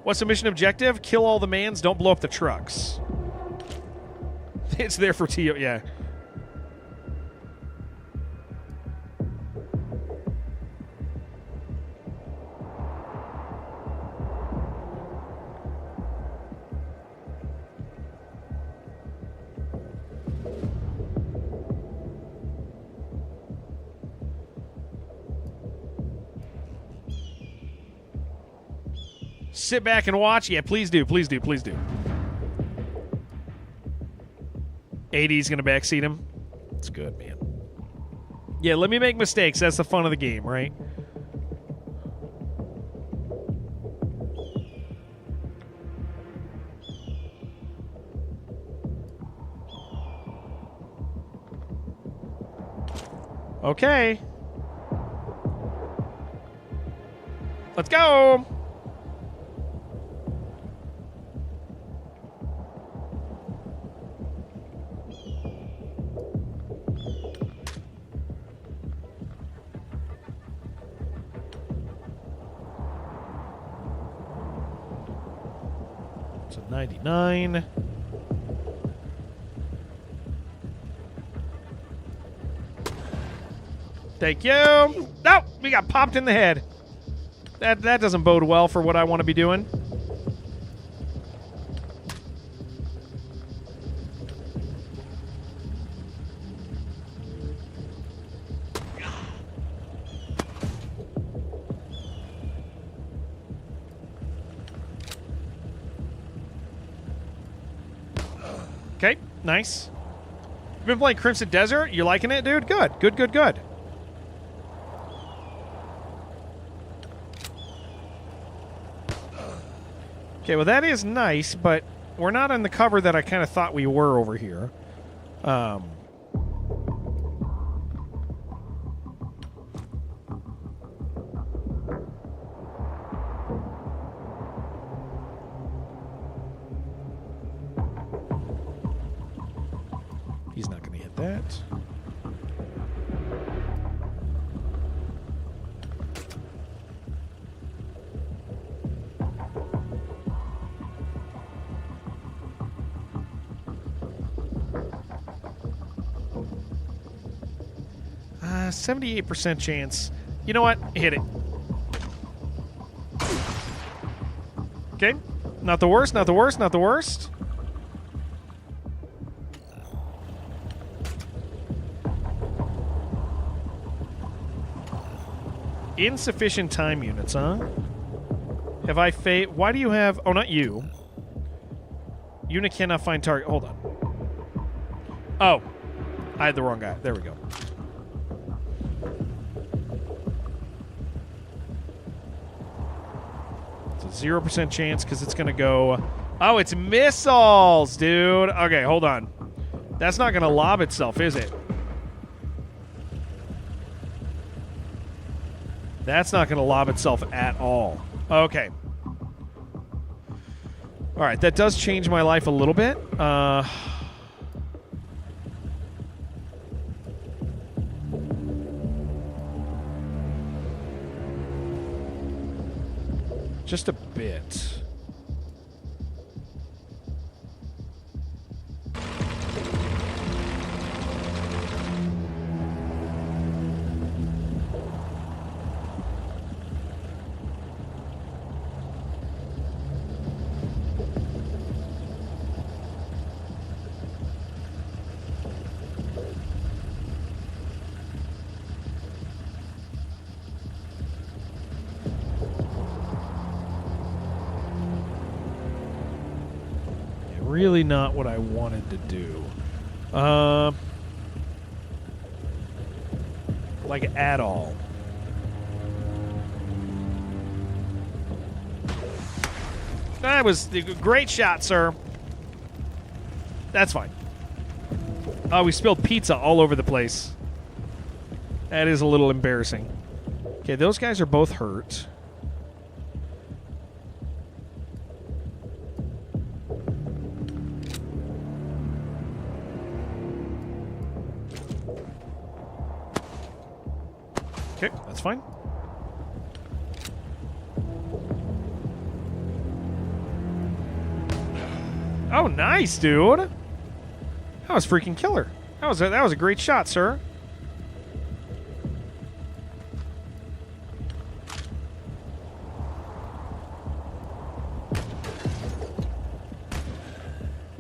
S1: What's the mission objective? Kill all the mans, don't blow up the trucks. It's there for T.O. Yeah. Sit back and watch? Yeah, please do, please do, please do. AD's going to backseat him. It's good, man. Yeah, let me make mistakes. That's the fun of the game, right? Okay. Let's go. So 99. Thank you. Nope, we got popped in the head. That doesn't bode well for what I want to be doing. Okay, nice. You've been playing Crimson Desert? You liking it, dude? Good, good, good, good. Okay, well that is nice, but we're not on the cover that I kind of thought we were over here. He's not going to hit that. Uh, 78% chance. You know what? Hit it. Okay. Not the worst, not the worst, not the worst. Insufficient time units, huh? Have I why do you have... Oh, not you. Unit cannot find target. Hold on. Oh. I had the wrong guy. There we go. It's a 0% chance because it's going to go... Oh, it's missiles, dude. Okay, hold on. That's not going to lob itself, is it? That's not going to lob itself at all. Okay. All right, that does change my life a little bit. Just a bit. Really not what I wanted to do. Like at all. That was a great shot, sir. That's fine. Oh, we spilled pizza all over the place. That is a little embarrassing. Okay, those guys are both hurt. Okay, that's fine. Oh, nice, dude. That was freaking killer. That was a great shot, sir.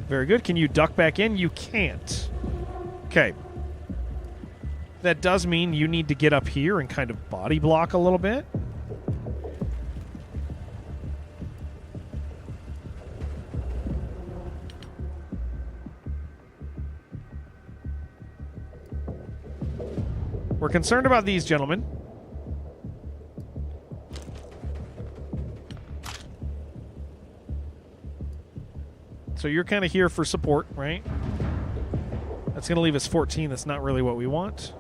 S1: Very good. Can you duck back in? You can't. Okay. That does mean you need to get up here and kind of body block a little bit. We're concerned about these gentlemen. So you're kind of here for support, right? That's going to leave us 14. That's not really what we want.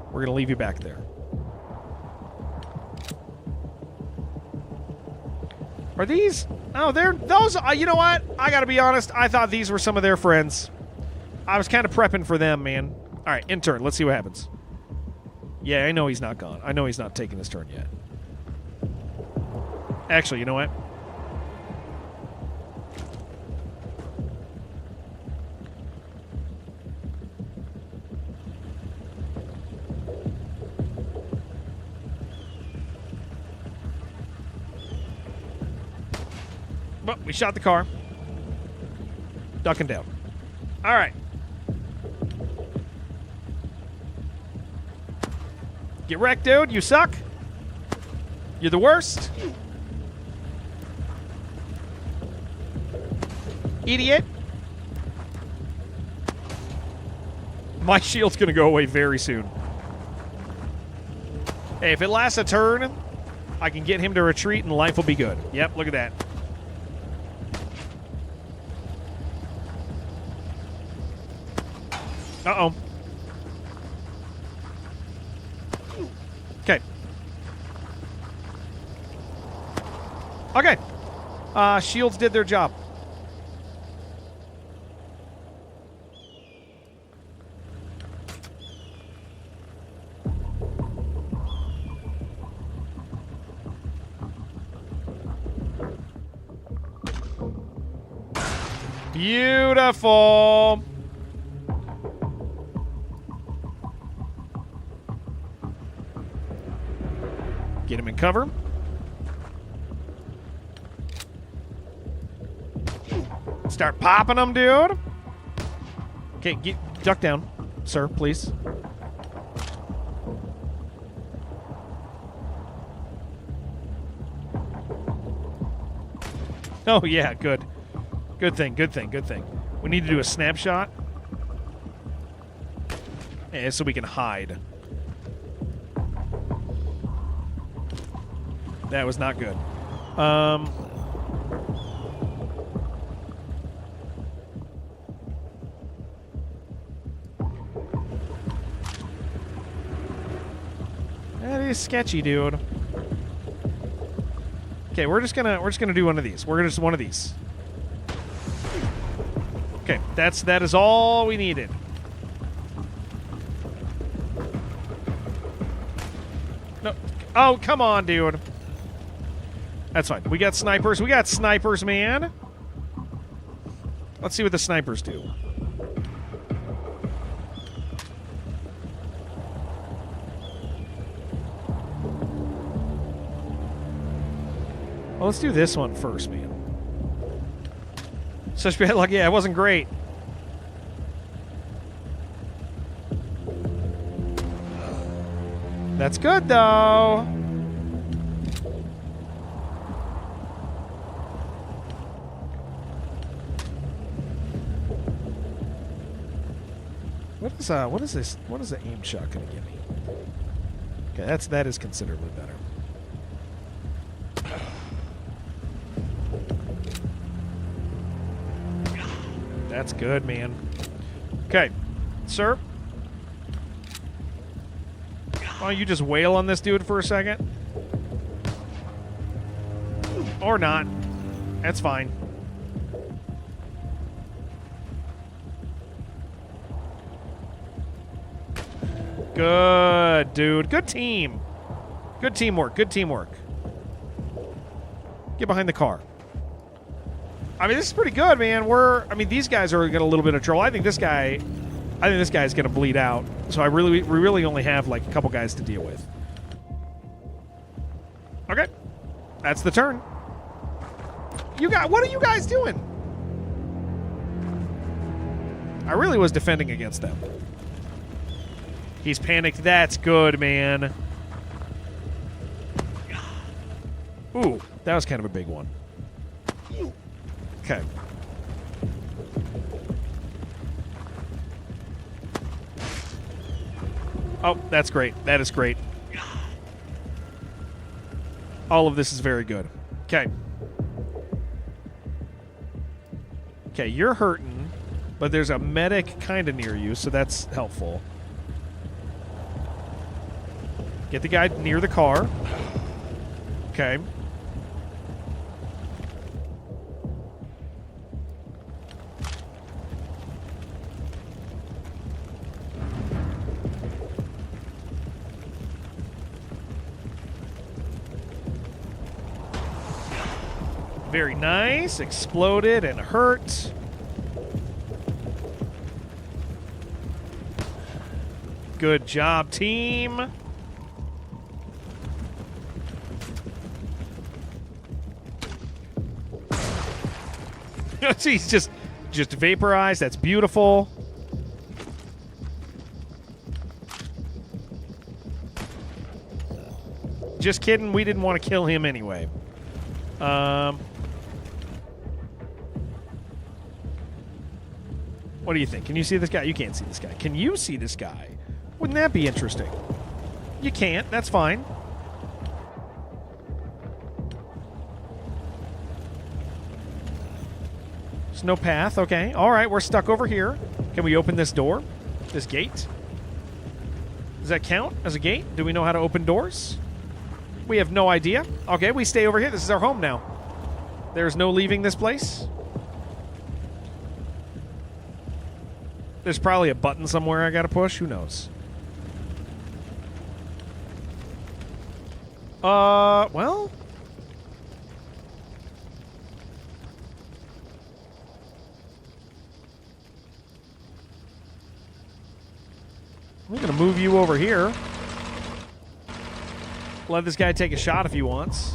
S1: We're going to leave you back there. Are these? Oh, they're those. You know what? I got to be honest. I thought these were some of their friends. I was kind of prepping for them, man. All right, intern. Let's see what happens. Yeah, I know he's not gone. I know he's not taking his turn yet. Actually, you know what? Well, we shot the car. Ducking down. All right. Get wrecked, dude. You suck. You're the worst. Idiot. My shield's going to go away very soon. Hey, if it lasts a turn, I can get him to retreat and life will be good. Yep, look at that. Uh-oh. Okay. Okay. Shields did their job. Beautiful. Get him in cover. Start popping them, dude. Okay, duck down, sir, please. Oh, yeah, good. Good thing, good thing, good thing. We need to do a snapshot. Yeah, so we can hide. That was not good. That is sketchy, dude. Okay, we're just gonna do one of these. We're gonna just one of these. Okay, that is all we needed. No. Oh, come on, dude. That's fine. We got snipers. We got snipers, man. Let's see what the snipers do. Well, let's do this one first, man. Such bad luck. Yeah, it wasn't great. That's good, though. What is this? What is the aim shot gonna give me? Okay, that is considerably better. That's good, man. Okay, sir. Why don't you just wail on this dude for a second? Or not. That's fine. Good, dude. Good team. Good teamwork. Good teamwork. Get behind the car. I mean, this is pretty good, man. These guys are getting a little bit of trouble. I think this guy's going to bleed out. So we really only have like a couple guys to deal with. Okay. That's the turn. What are you guys doing? I really was defending against them. He's panicked. That's good, man. Ooh, that was kind of a big one. Okay. Oh, that's great. That is great. All of this is very good. Okay. Okay, you're hurting, but there's a medic kind of near you, so that's helpful. Get the guy near the car. Okay. Very nice. Exploded and hurt. Good job, team. He's just vaporized. That's beautiful. Just kidding. We didn't want to kill him anyway. What do you think? Can you see this guy? You can't see this guy. Can you see this guy? Wouldn't that be interesting? You can't. That's fine. There's no path. Okay. All right. We're stuck over here. Can we open this door? This gate? Does that count as a gate? Do we know how to open doors? We have no idea. Okay, we stay over here. This is our home now. There's no leaving this place. There's probably a button somewhere I gotta push. Who knows? Well... I'm going to move you over here. Let this guy take a shot if he wants.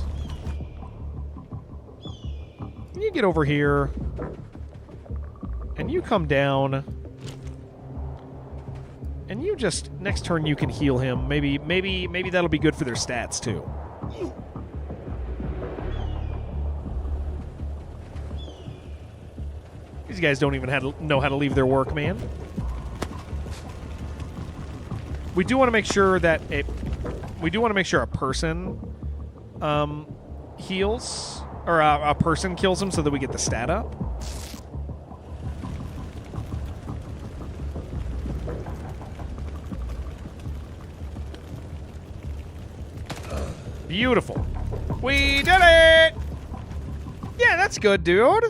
S1: You get over here. And you come down. And you just... Next turn you can heal him. Maybe that'll be good for their stats, too. These guys don't even know how to leave their work, man. We do want to make sure that a person heals, or a person kills him so that we get the stat up. Beautiful. We did it! Yeah, that's good, dude.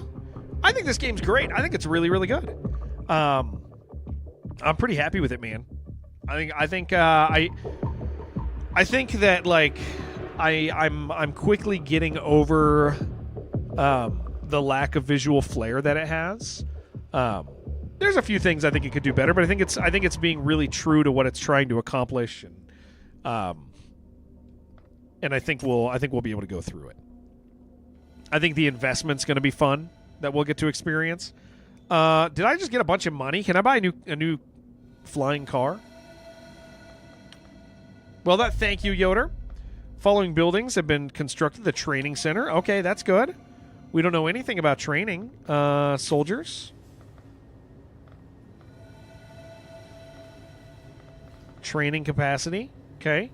S1: I think this game's great. I think it's really, really good. I'm pretty happy with it, man. I think that like I'm quickly getting over the lack of visual flair that it has. There's a few things I think it could do better, but I think it's being really true to what it's trying to accomplish, and I think we'll be able to go through it. I think the investment's going to be fun that we'll get to experience. Did I just get a bunch of money? Can I buy a new flying car? Well, thank you, Yoder. Following buildings have been constructed. The training center. Okay, that's good. We don't know anything about training. Soldiers. Training capacity. Okay.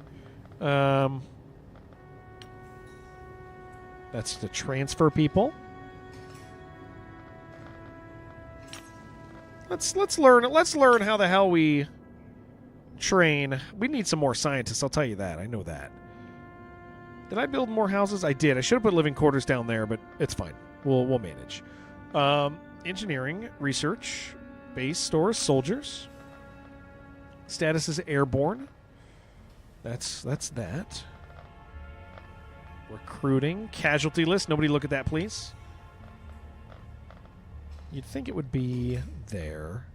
S1: That's to transfer people. Let's learn how the hell we train. We need some more scientists, I'll tell you that. I know that. Did I build more houses? I did. I should have put living quarters down there, but it's fine. We'll manage. Engineering, research, base stores, soldiers. Status is airborne. That's that. Recruiting, casualty list. Nobody look at that, please. You'd think it would be there.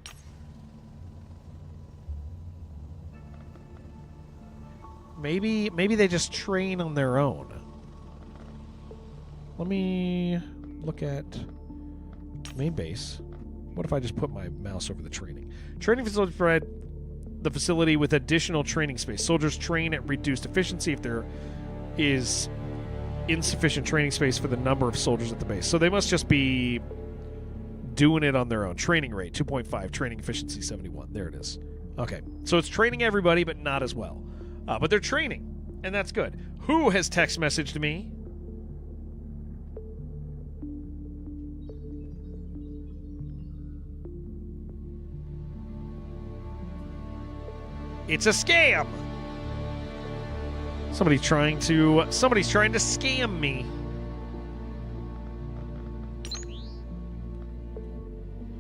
S1: Maybe they just train on their own. Let me look at main base. What if I just put my mouse over the training? Training facility provide the facility with additional training space. Soldiers train at reduced efficiency if there is insufficient training space for the number of soldiers at the base. So they must just be doing it on their own. Training rate 2.5, training efficiency 71. There it is. Okay, so it's training everybody, but not as well. But they're training, and that's good. Who has text messaged me? It's a scam. Somebody's trying to scam me.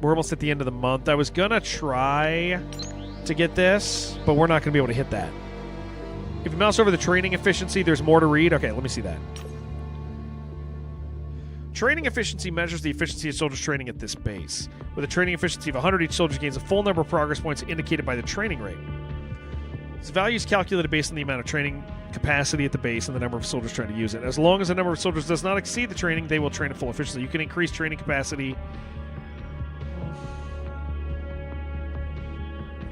S1: We're almost at the end of the month. I was gonna try to get this, but we're not gonna be able to hit that. If you mouse over the training efficiency, there's more to read. Okay, let me see that. Training efficiency measures the efficiency of soldiers training at this base. With a training efficiency of 100, each soldier gains a full number of progress points indicated by the training rate. This value is calculated based on the amount of training capacity at the base and the number of soldiers trying to use it. As long as the number of soldiers does not exceed the training, they will train at full efficiency. You can increase training capacity.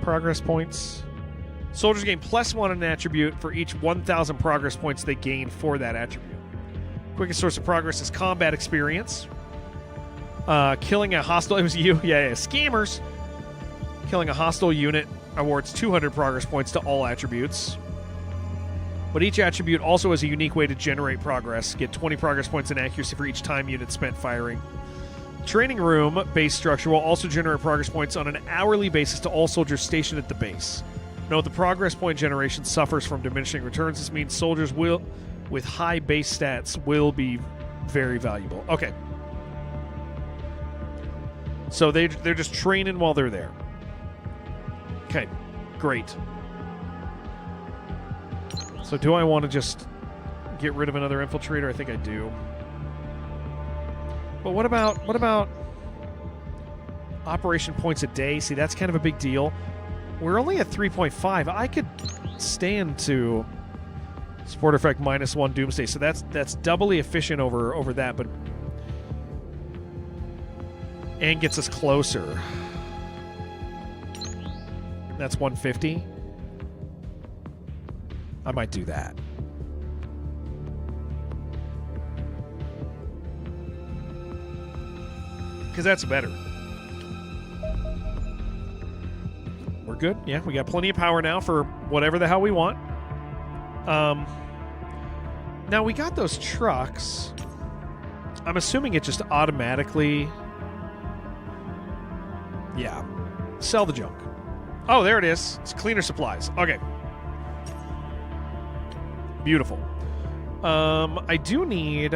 S1: Progress points. Soldiers gain +1 in an attribute for each 1,000 progress points they gain for that attribute. Quickest source of progress is combat experience. Killing a hostile... It was you? Yeah. Scammers. Killing a hostile unit awards 200 progress points to all attributes. But each attribute also has a unique way to generate progress. Get 20 progress points in accuracy for each time unit spent firing. Training room base structure will also generate progress points on an hourly basis to all soldiers stationed at the base. Note the progress point generation suffers from diminishing returns. This means soldiers with high base stats will be very valuable. Okay. So they're just training while they're there. Okay, great. So do I want to just get rid of another infiltrator? I think I do. But what about operation points a day? See, that's kind of a big deal. We're only at 3.5. I could stand to support effect -1 doomsday. So that's doubly efficient over that, but and gets us closer. That's 150. I might do that. Because that's better. We're good. Yeah, we got plenty of power now for whatever the hell we want. Now, we got those trucks. I'm assuming it just automatically... Yeah. Sell the junk. Oh, there it is. It's cleaner supplies. Okay. Beautiful. I do need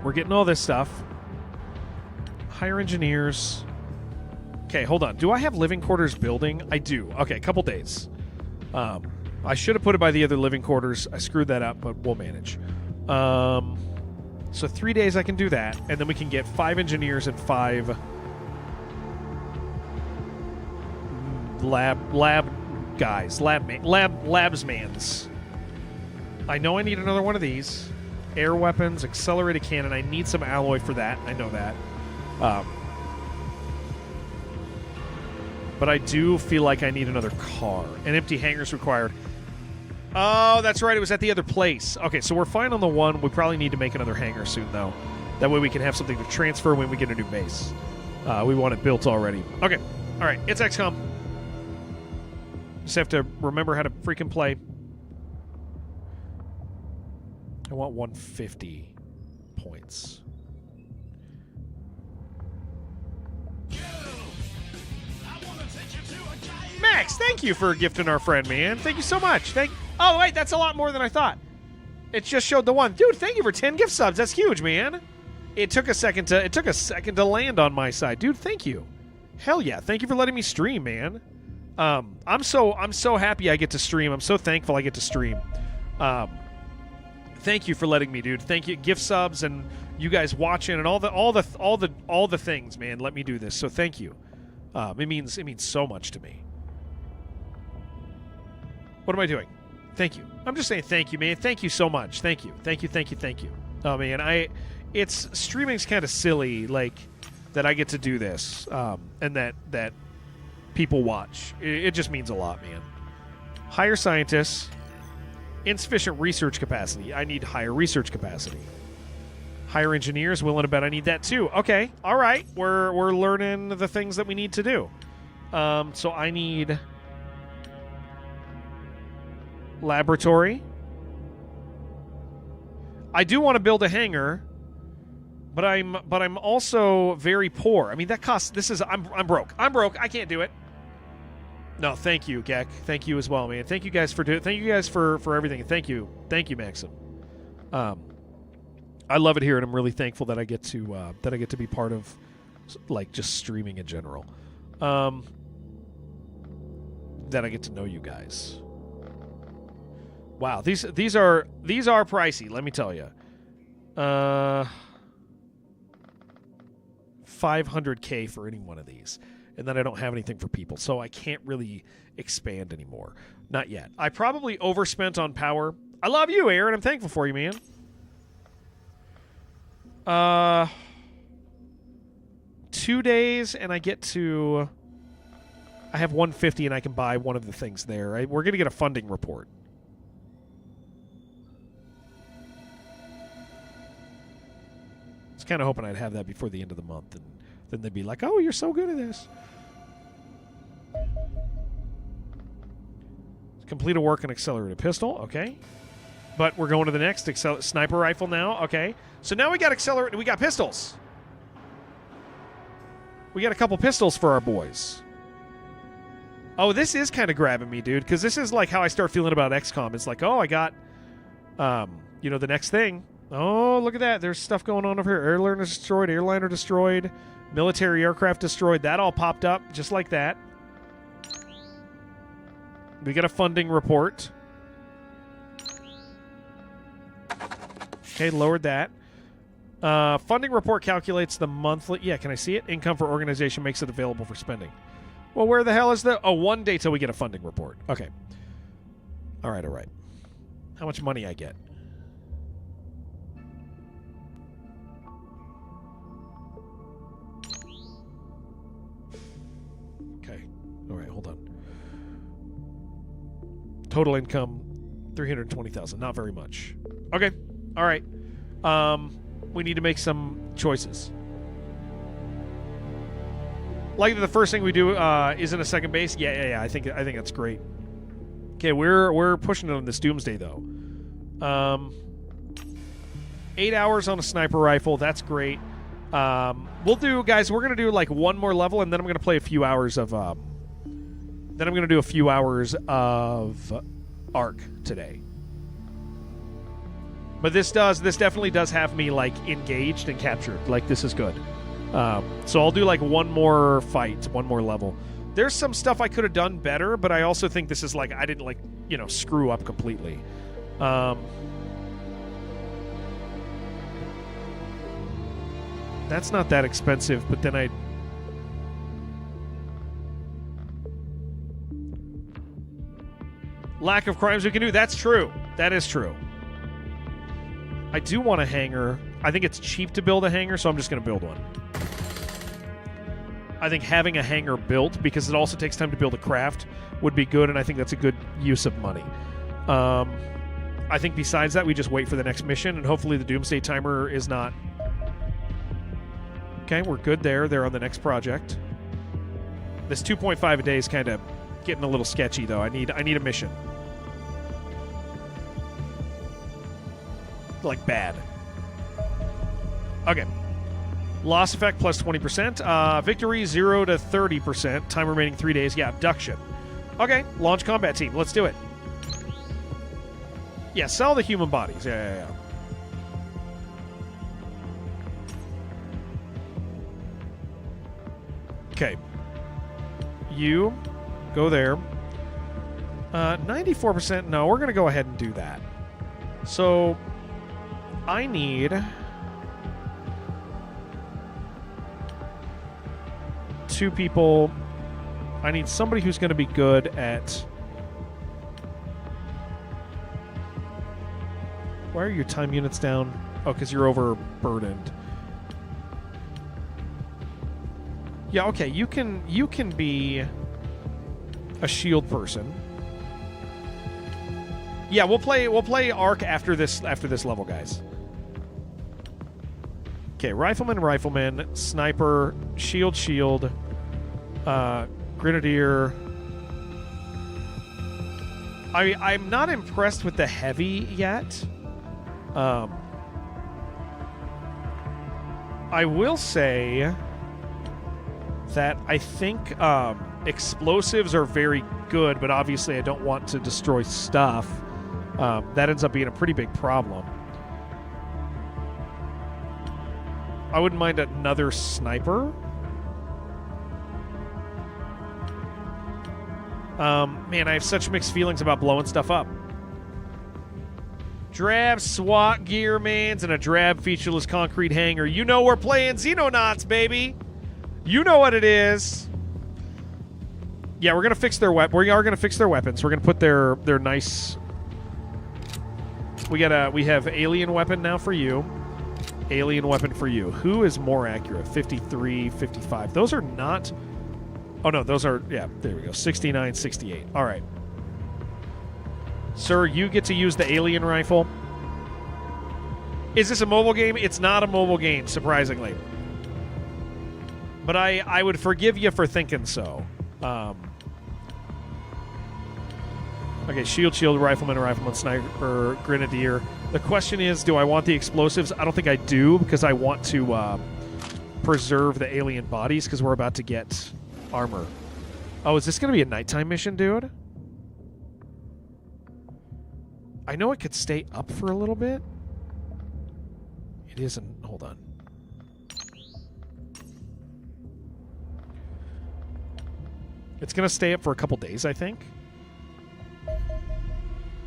S1: we're getting all this stuff. Hire engineers. Okay, hold on. Do I have living quarters building? I do. Okay, a couple days. I should have put it by the other living quarters. I screwed that up, but we'll manage. So 3 days I can do that, and then we can get 5 engineers and 5 lab guys, labsmans. I know I need another one of these. Air weapons, accelerated cannon. I need some alloy for that. I know that. But I do feel like I need another car. An empty hangar's required. Oh, that's right. It was at the other place. Okay, so we're fine on the one. We probably need to make another hangar soon, though. That way we can have something to transfer when we get a new base. We want it built already. Okay. All right. It's XCOM. Just have to remember how to freaking play. I want 150 points. Max, thank you for gifting our friend, man. Thank you so much. Oh, wait, that's a lot more than I thought. It just showed the one. Dude, thank you for 10 gift subs. That's huge, man. It took a second to land on my side. Dude, thank you. Hell yeah. Thank you for letting me stream, man. I'm so happy I get to stream. I'm so thankful I get to stream. Thank you for letting me, dude. Thank you. Gift subs and you guys watching and all the things, man. Let me do this. So thank you. It means so much to me. What am I doing? Thank you. I'm just saying thank you, man. Thank you so much. Thank you. Thank you, thank you, thank you. Oh, man, streaming's kind of silly, like, that I get to do this, and that people watch. It just means a lot, man. Hire scientists. Insufficient research capacity. I need higher research capacity. Hire engineers. Willing to bet I need that, too. Okay. All right. We're learning the things that we need to do. So I need... laboratory. I do want to build a hangar, but I'm also very poor. I mean, that costs. I'm broke. I'm broke. I can't do it. No, thank you, Gek. Thank you as well, man. Thank you guys for everything. Thank you, Maxim. I love it here, and I'm really thankful that I get to be part of, like, just streaming in general. That I get to know you guys. Wow, these are pricey, let me tell you. 500K for any one of these. And then I don't have anything for people, so I can't really expand anymore. Not yet. I probably overspent on power. I love you, Aaron. I'm thankful for you, man. 2 days, and I get to... I have 150, and I can buy one of the things there. Right? We're going to get a funding report. I was kind of hoping I'd have that before the end of the month, and then they'd be like, oh, you're so good at this. Complete a work and accelerated pistol. Okay. But we're going to the next sniper rifle now. Okay. So now we got we got pistols. We got a couple pistols for our boys. Oh, this is kind of grabbing me, dude, because this is like how I start feeling about XCOM. It's like, oh, I got, the next thing. Oh, look at that. There's stuff going on over here. Airliner destroyed, airliner destroyed, military aircraft destroyed. That all popped up just like that. We got a funding report. Okay, lowered that. Funding report calculates the monthly... Yeah, can I see it? Income for organization makes it available for spending. Well, where the hell is the... Oh, 1 day till we get a funding report. Okay. All right, all right. How much money I get? Okay. All right, hold on. Total income, $320,000. Not very much. Okay. All right. We need to make some choices. Like the first thing we do isn't a second base. Yeah. I think that's great. Okay, we're pushing it on this Doomsday though. 8 hours on a sniper rifle. That's great. We'll do, guys. We're gonna do like one more level, and then I'm gonna play a few hours of. Then I'm gonna do a few hours of Ark today. But this definitely does have me, like, engaged and captured. Like, this is good. So I'll do, like, one more fight, one more level. There's some stuff I could have done better, but I also think this is, like, I didn't, like, you know, screw up completely. That's not that expensive, but then I... Lack of crimes we can do. That's true. That is true. I do want a hangar. I think it's cheap to build a hangar, so I'm just going to build one. I think having a hangar built, because it also takes time to build a craft, would be good, and I think that's a good use of money. I think besides that, we just wait for the next mission, and hopefully the Doomsday Timer is not... Okay, we're good there. They're on the next project. This 2.5 a day is kind of getting a little sketchy, though. I need a mission. Like, bad. Okay. Loss effect plus 20%. Victory 0 to 30%. Time remaining 3 days. Yeah, abduction. Okay, launch combat team. Let's do it. Yeah, sell the human bodies. Yeah. Okay. You go there. 94%. No, we're going to go ahead and do that. So... I need 2 people. I need somebody who's going to be good at... Why are your time units down? Oh, because you're overburdened. Yeah, okay. You can be a shield person. Yeah, we'll play Arc after this level, guys. Okay, rifleman, sniper, shield, grenadier. I'm not impressed with the heavy yet. I will say that I think explosives are very good, but obviously I don't want to destroy stuff. That ends up being a pretty big problem. I wouldn't mind another sniper. Man, I have such mixed feelings about blowing stuff up. Drab SWAT gear mans and a drab featureless concrete hangar. You know we're playing Xenonauts, baby. You know what it is. Yeah, we're gonna fix their we are gonna fix their weapons. We're gonna put their nice. We have alien weapon now for you. Alien weapon for you. Who is more accurate? 53, 55. Those are not... Oh, no, those are... Yeah, there we go. 69, 68. All right. Sir, you get to use the alien rifle. Is this a mobile game? It's not a mobile game, surprisingly. But I would forgive you for thinking so. Okay, shield, rifleman, sniper, grenadier. The question is, do I want the explosives? I don't think I do, because I want to preserve the alien bodies, because we're about to get armor. Oh, is this going to be a nighttime mission, dude? I know it could stay up for a little bit. It isn't. Hold on. It's going to stay up for a couple days, I think.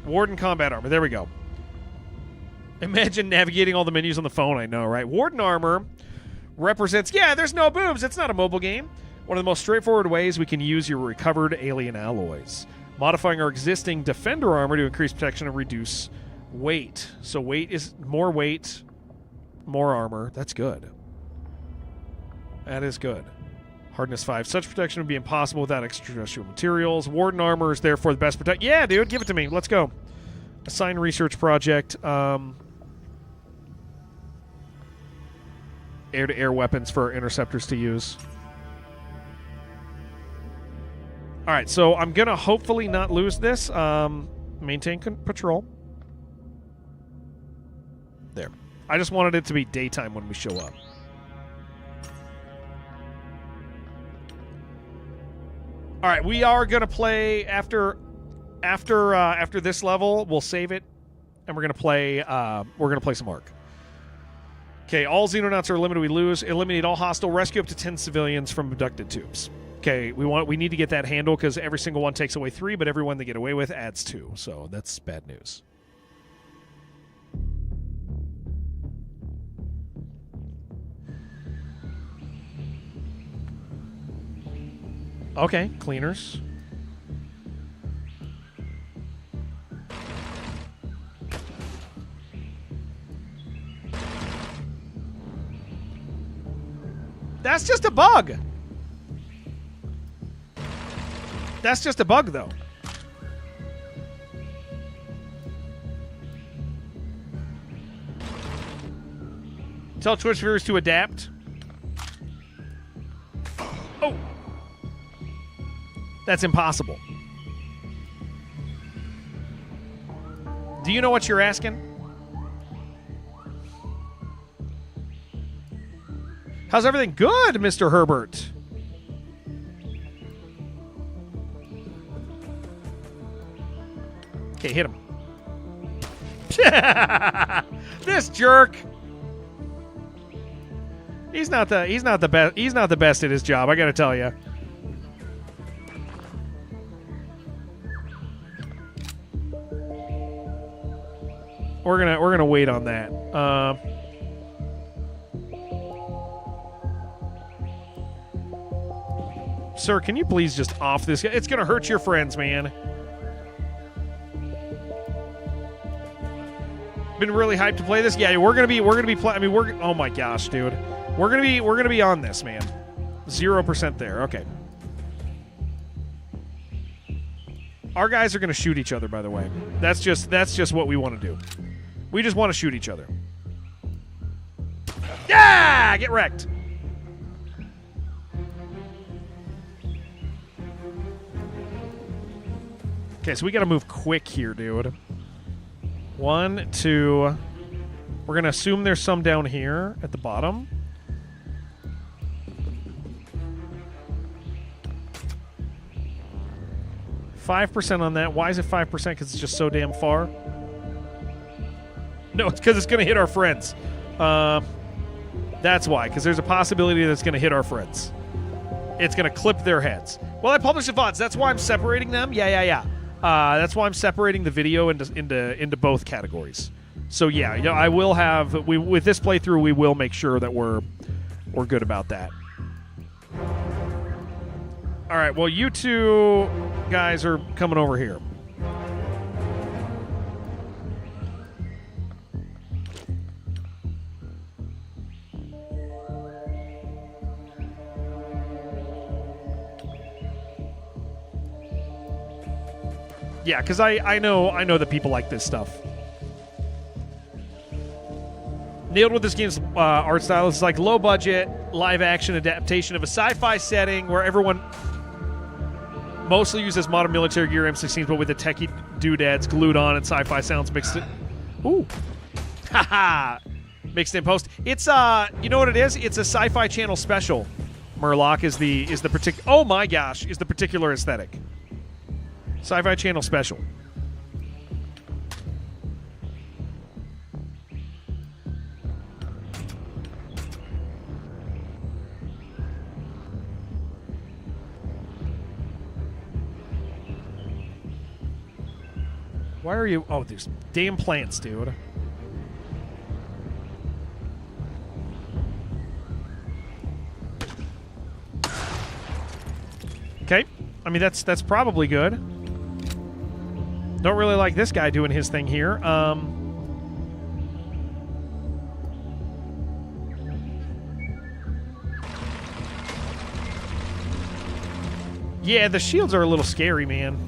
S1: Warden combat armor. There we go. Imagine navigating all the menus on the phone. I know, right? Warden armor represents... Yeah, there's no boobs. It's not a mobile game. One of the most straightforward ways we can use your recovered alien alloys. Modifying our existing defender armor to increase protection and reduce weight. So weight, more armor. That's good. That is good. Hardness 5. Such protection would be impossible without extraterrestrial materials. Warden armor is therefore the best protect. Yeah, dude, give it to me. Let's go. Assign research project. Air-to-air weapons for interceptors to use. All right, so I'm going to hopefully not lose this. Maintain patrol. There. I just wanted it to be daytime when we show up. All right, we are going to play after this level. We'll save it, and we're gonna play some Ark. Okay, all Xenonauts are eliminated. We lose. Eliminate all hostile. Rescue up to 10 civilians from abducted tubes. Okay, we need to get that handle because every single one takes away 3, but every one they get away with adds 2. So that's bad news. Okay, cleaners. That's just a bug. That's just a bug, though. Tell Twitch viewers to adapt. Oh. That's impossible. Do you know what you're asking? How's everything? Good, Mr. Herbert. Okay, hit him. This jerk. He's not the best at his job, I got to tell you. We're gonna wait on that. Sir, can you please just off this? It's gonna hurt your friends, man. Been really hyped to play this. Yeah, we're gonna be I mean, oh my gosh, dude. We're gonna be on this, man. 0% there. Okay. Our guys are gonna shoot each other, by the way. That's just what we want to do. We just want to shoot each other. Yeah! Get wrecked. Okay, so we got to move quick here, dude. 1, 2. We're going to assume there's some down here at the bottom. $5% on that. Why is it 5%? Because it's just so damn far. No, it's because it's going to hit our friends. That's why, because there's a possibility that it's going to hit our friends. It's going to clip their heads. Well, I publish the VODs. That's why I'm separating them. Yeah. That's why I'm separating the video into both categories. So yeah, I will have with this playthrough we will make sure that we're good about that. All right. Well, you two guys are coming over here. Yeah, because I know that people like this stuff. Nailed with this game's art style. It's like low budget, live action adaptation of a sci-fi setting where everyone mostly uses modern military gear M16s, but with the techie doodads glued on and sci-fi sounds mixed in. Ooh. Haha. Mixed in post. It's you know what it is? It's a Sci-Fi Channel special. Murloc is the particular. Oh my gosh, is the particular aesthetic. Sci-Fi Channel special. Why are you... Oh, there's damn plants, dude. Okay. I mean, that's probably good. Don't really like this guy doing his thing here. Yeah, the shields are a little scary, man.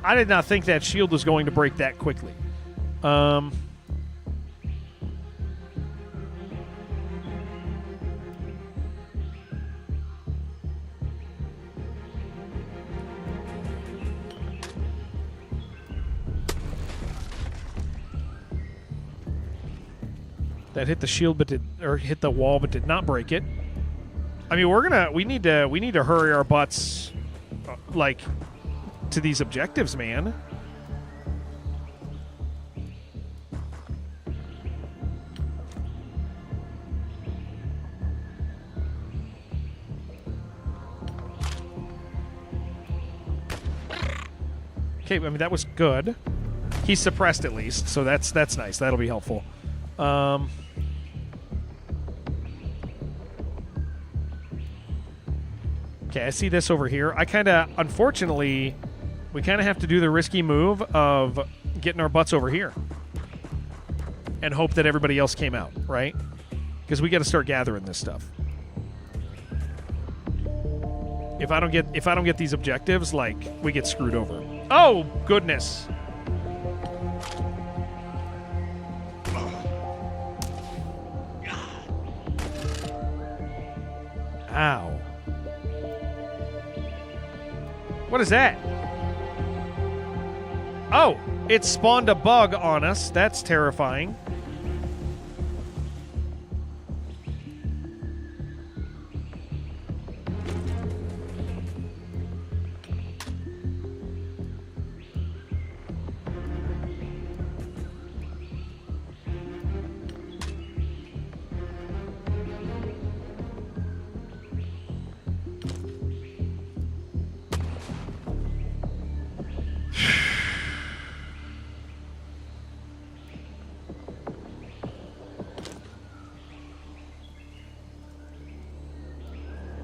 S1: I did not think that shield was going to break that quickly. That hit the shield, but hit the wall, but did not break it. I mean, we need to hurry our butts, like, to these objectives, man. Okay, I mean, that was good. He's suppressed at least, so that's nice. That'll be helpful. Okay, I see this over here. Unfortunately, we kind of have to do the risky move of getting our butts over here and hope that everybody else came out, right? Because we got to start gathering this stuff. If I don't get these objectives, like, we get screwed over. Oh, goodness. Ow. What is that? Oh, it spawned a bug on us. That's terrifying.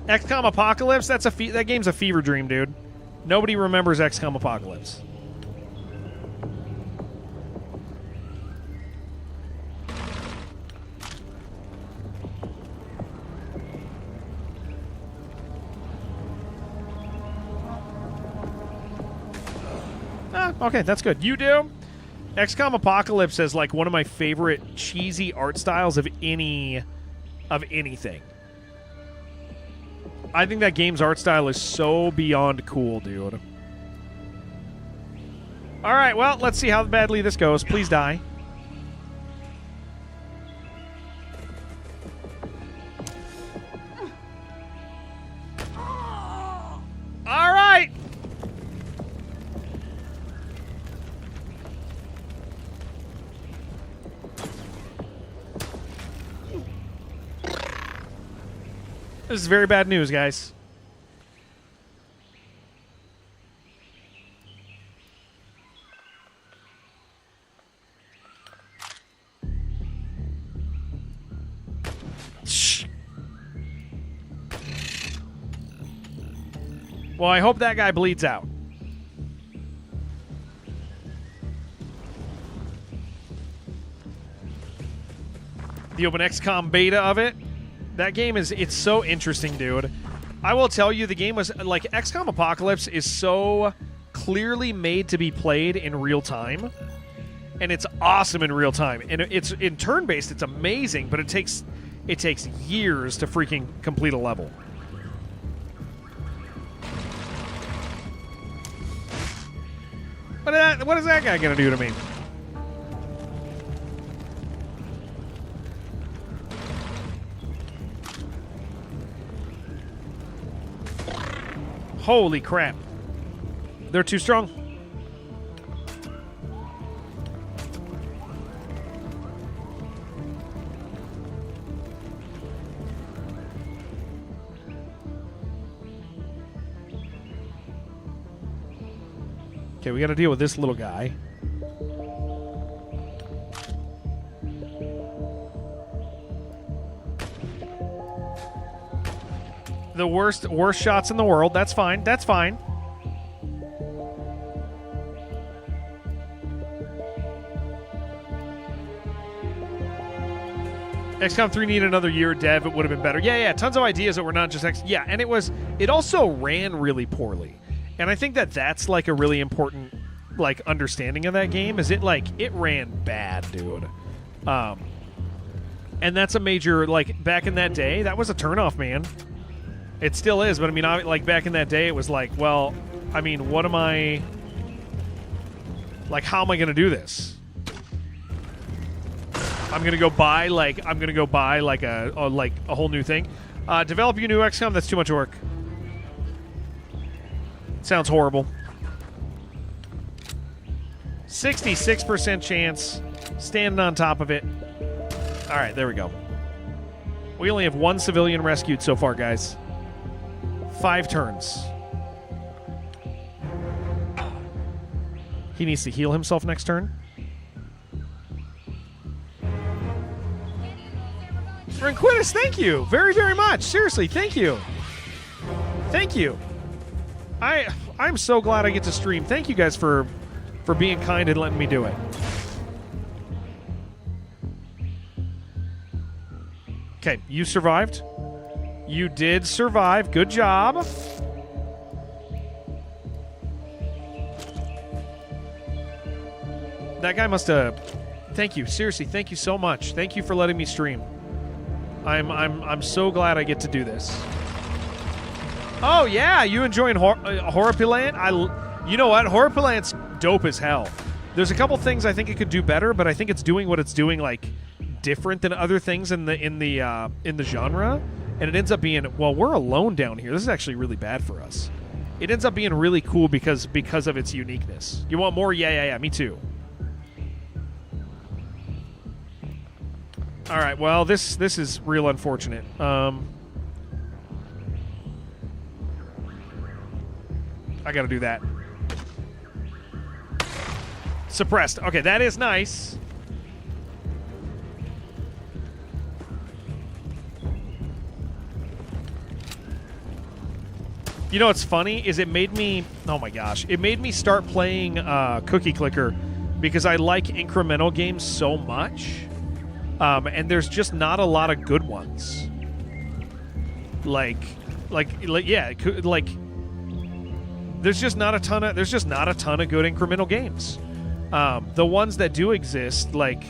S1: XCOM Apocalypse? That game's a fever dream, dude. Nobody remembers XCOM Apocalypse. Okay, that's good. You do? XCOM Apocalypse is like one of my favorite cheesy art styles of anything. I think that game's art style is so beyond cool, dude. All right, well, let's see how badly this goes. Please die. All right. This is very bad news, guys. Shh. Well, I hope that guy bleeds out. The open XCOM beta of it. That game it's so interesting, dude. I will tell you, the game was, like, XCOM Apocalypse is so clearly made to be played in real time. And it's awesome in real time. And it's in turn-based, it's amazing, but it takes years to freaking complete a level. What is that guy gonna do to me? Holy crap. They're too strong. Okay, we got to deal with this little guy. The worst shots in the world. That's fine. That's fine. XCOM 3 needed another year. Dev, it would have been better. Yeah. Tons of ideas that were not just Yeah, and it also ran really poorly. And I think that's like a really important, like, understanding of that game is it ran bad, dude. And that's a major, like, back in that day, that was a turnoff, man. It still is, but I mean, like, back in that day, it was like, well, I mean, what am I... Like, how am I going to do this? I'm gonna go buy like a whole new thing. Develop your new XCOM. That's too much work. Sounds horrible. 66% chance. Standing on top of it. All right, there we go. We only have one civilian rescued so far, guys. 5 turns. He needs to heal himself next turn. Ranquitus, thank you very, very much. Seriously, thank you. Thank you. I'm so glad I get to stream. Thank you guys for being kind and letting me do it. Okay, you survived. You did survive. Good job. That guy must have... Thank you. Seriously, thank you so much. Thank you for letting me stream. I'm so glad I get to do this. Oh, yeah. You enjoying Horripilant? You know what? Horripilant's dope as hell. There's a couple things I think it could do better, but I think it's doing what it's doing, like, different than other things in the genre. And it ends up being, well, we're alone down here. This is actually really bad for us. It ends up being really cool because of its uniqueness. You want more? Yeah. Me too. All right. Well, this is real unfortunate. I got to do that. Suppressed. Okay, that is nice. You know what's funny is it made me, oh my gosh, it made me start playing Cookie Clicker because I like incremental games so much, and there's just not a lot of good ones. Like there's just not a ton of good incremental games. The ones that do exist, like,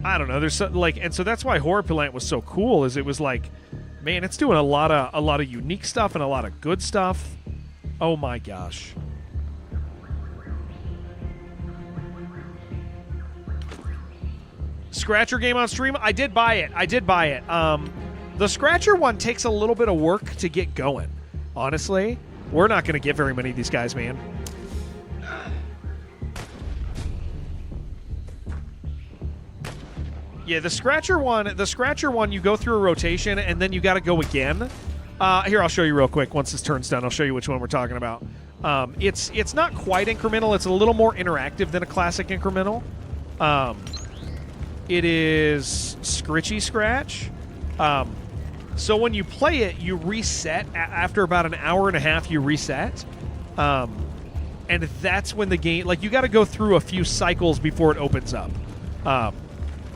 S1: I don't know, there's and so that's why Horripilant was so cool. Is it was like, man, it's doing a lot of unique stuff and a lot of good stuff. Oh my gosh. Scratcher game on stream? I did buy it. The Scratcher one takes a little bit of work to get going. Honestly, we're not going to get very many of these guys, man. Yeah, the Scratcher one, you go through a rotation, and then you got to go again. Here, I'll show you real quick. Once this turn's done, I'll show you which one we're talking about. It's not quite incremental. It's a little more interactive than a classic incremental. It is Scritchy Scratch. So when you play it, you reset. After about an hour and a half, you reset. And that's when the game... Like, you got to go through a few cycles before it opens up.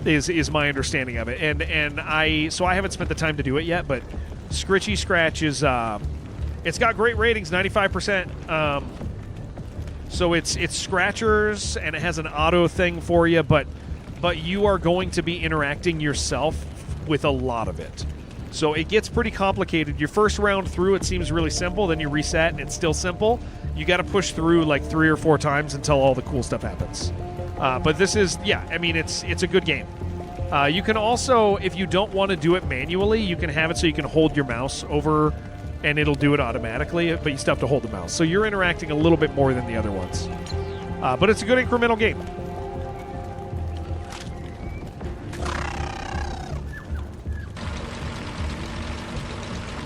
S1: Is my understanding of it, and I haven't spent the time to do it yet, but Scritchy Scratch is it's got great ratings, 95%. So it's scratchers and it has an auto thing for you, but you are going to be interacting yourself with a lot of it. So it gets pretty complicated. Your first round through, it seems really simple. Then you reset and it's still simple. You got to push through like 3 or 4 times until all the cool stuff happens. But this is, yeah, I mean, it's a good game. You can also, if you don't want to do it manually, you can have it so you can hold your mouse over and it'll do it automatically, but you still have to hold the mouse. So you're interacting a little bit more than the other ones. But it's a good incremental game.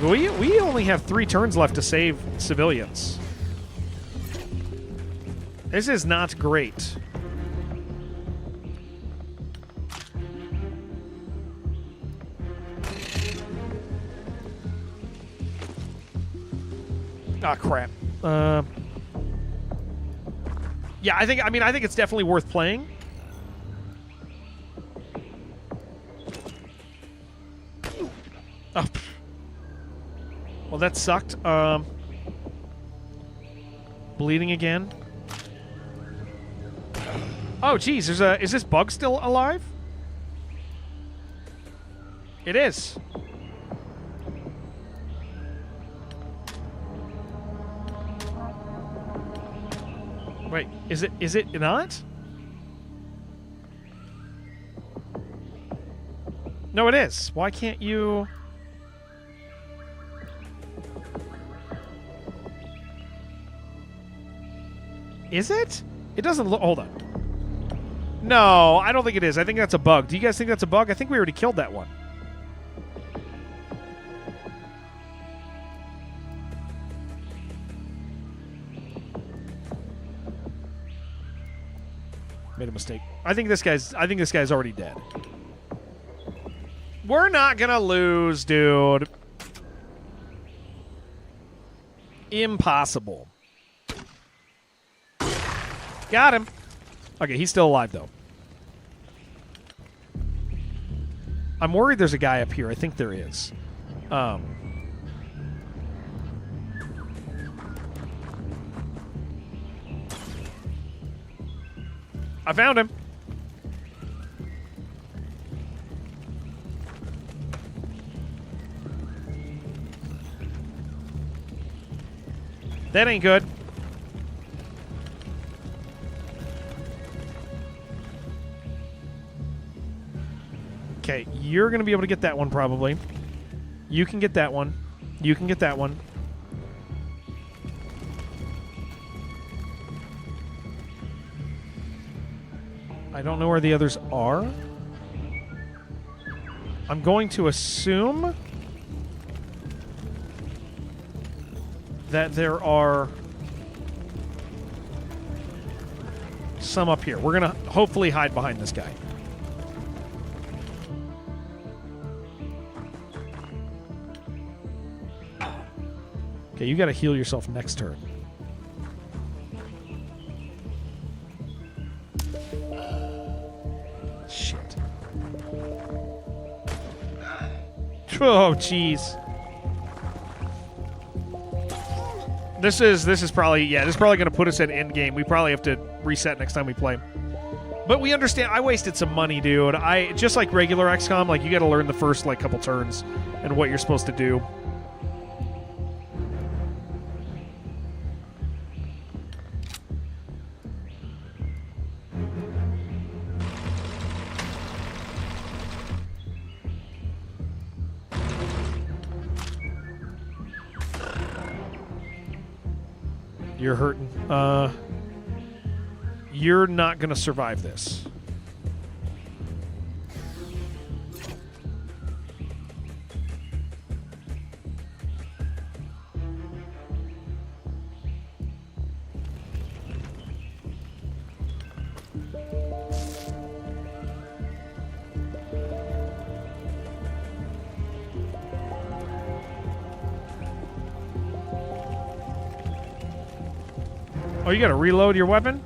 S1: We only have 3 turns left to save civilians. This is not great. Ah, crap. Yeah, I think it's definitely worth playing. Oh. Well, that sucked. Bleeding again. Oh, geez. Is this bug still alive? It is. Wait, is it not? No, it is. Why can't you... Is it? It doesn't look... Hold on. No, I don't think it is. I think that's a bug. Do you guys think that's a bug? I think we already killed that one. Made a mistake. I think this guy's already dead. We're not gonna lose, dude. Impossible. Got him. Okay, he's still alive, though. I'm worried there's a guy up here. I think there is. I found him. That ain't good. Okay, you're going to be able to get that one probably. You can get that one. You can get that one. I don't know where the others are. I'm going to assume that there are some up here. We're going to hopefully hide behind this guy. Okay, you got to heal yourself next turn. Shit. Oh, jeez. This is probably going to put us at end game. We probably have to reset next time we play. But we understand. I wasted some money, dude. I just like regular XCOM. Like you got to learn the first like couple turns and what you're supposed to do. You're hurting. You're not going to survive this. Oh, you got to reload your weapon?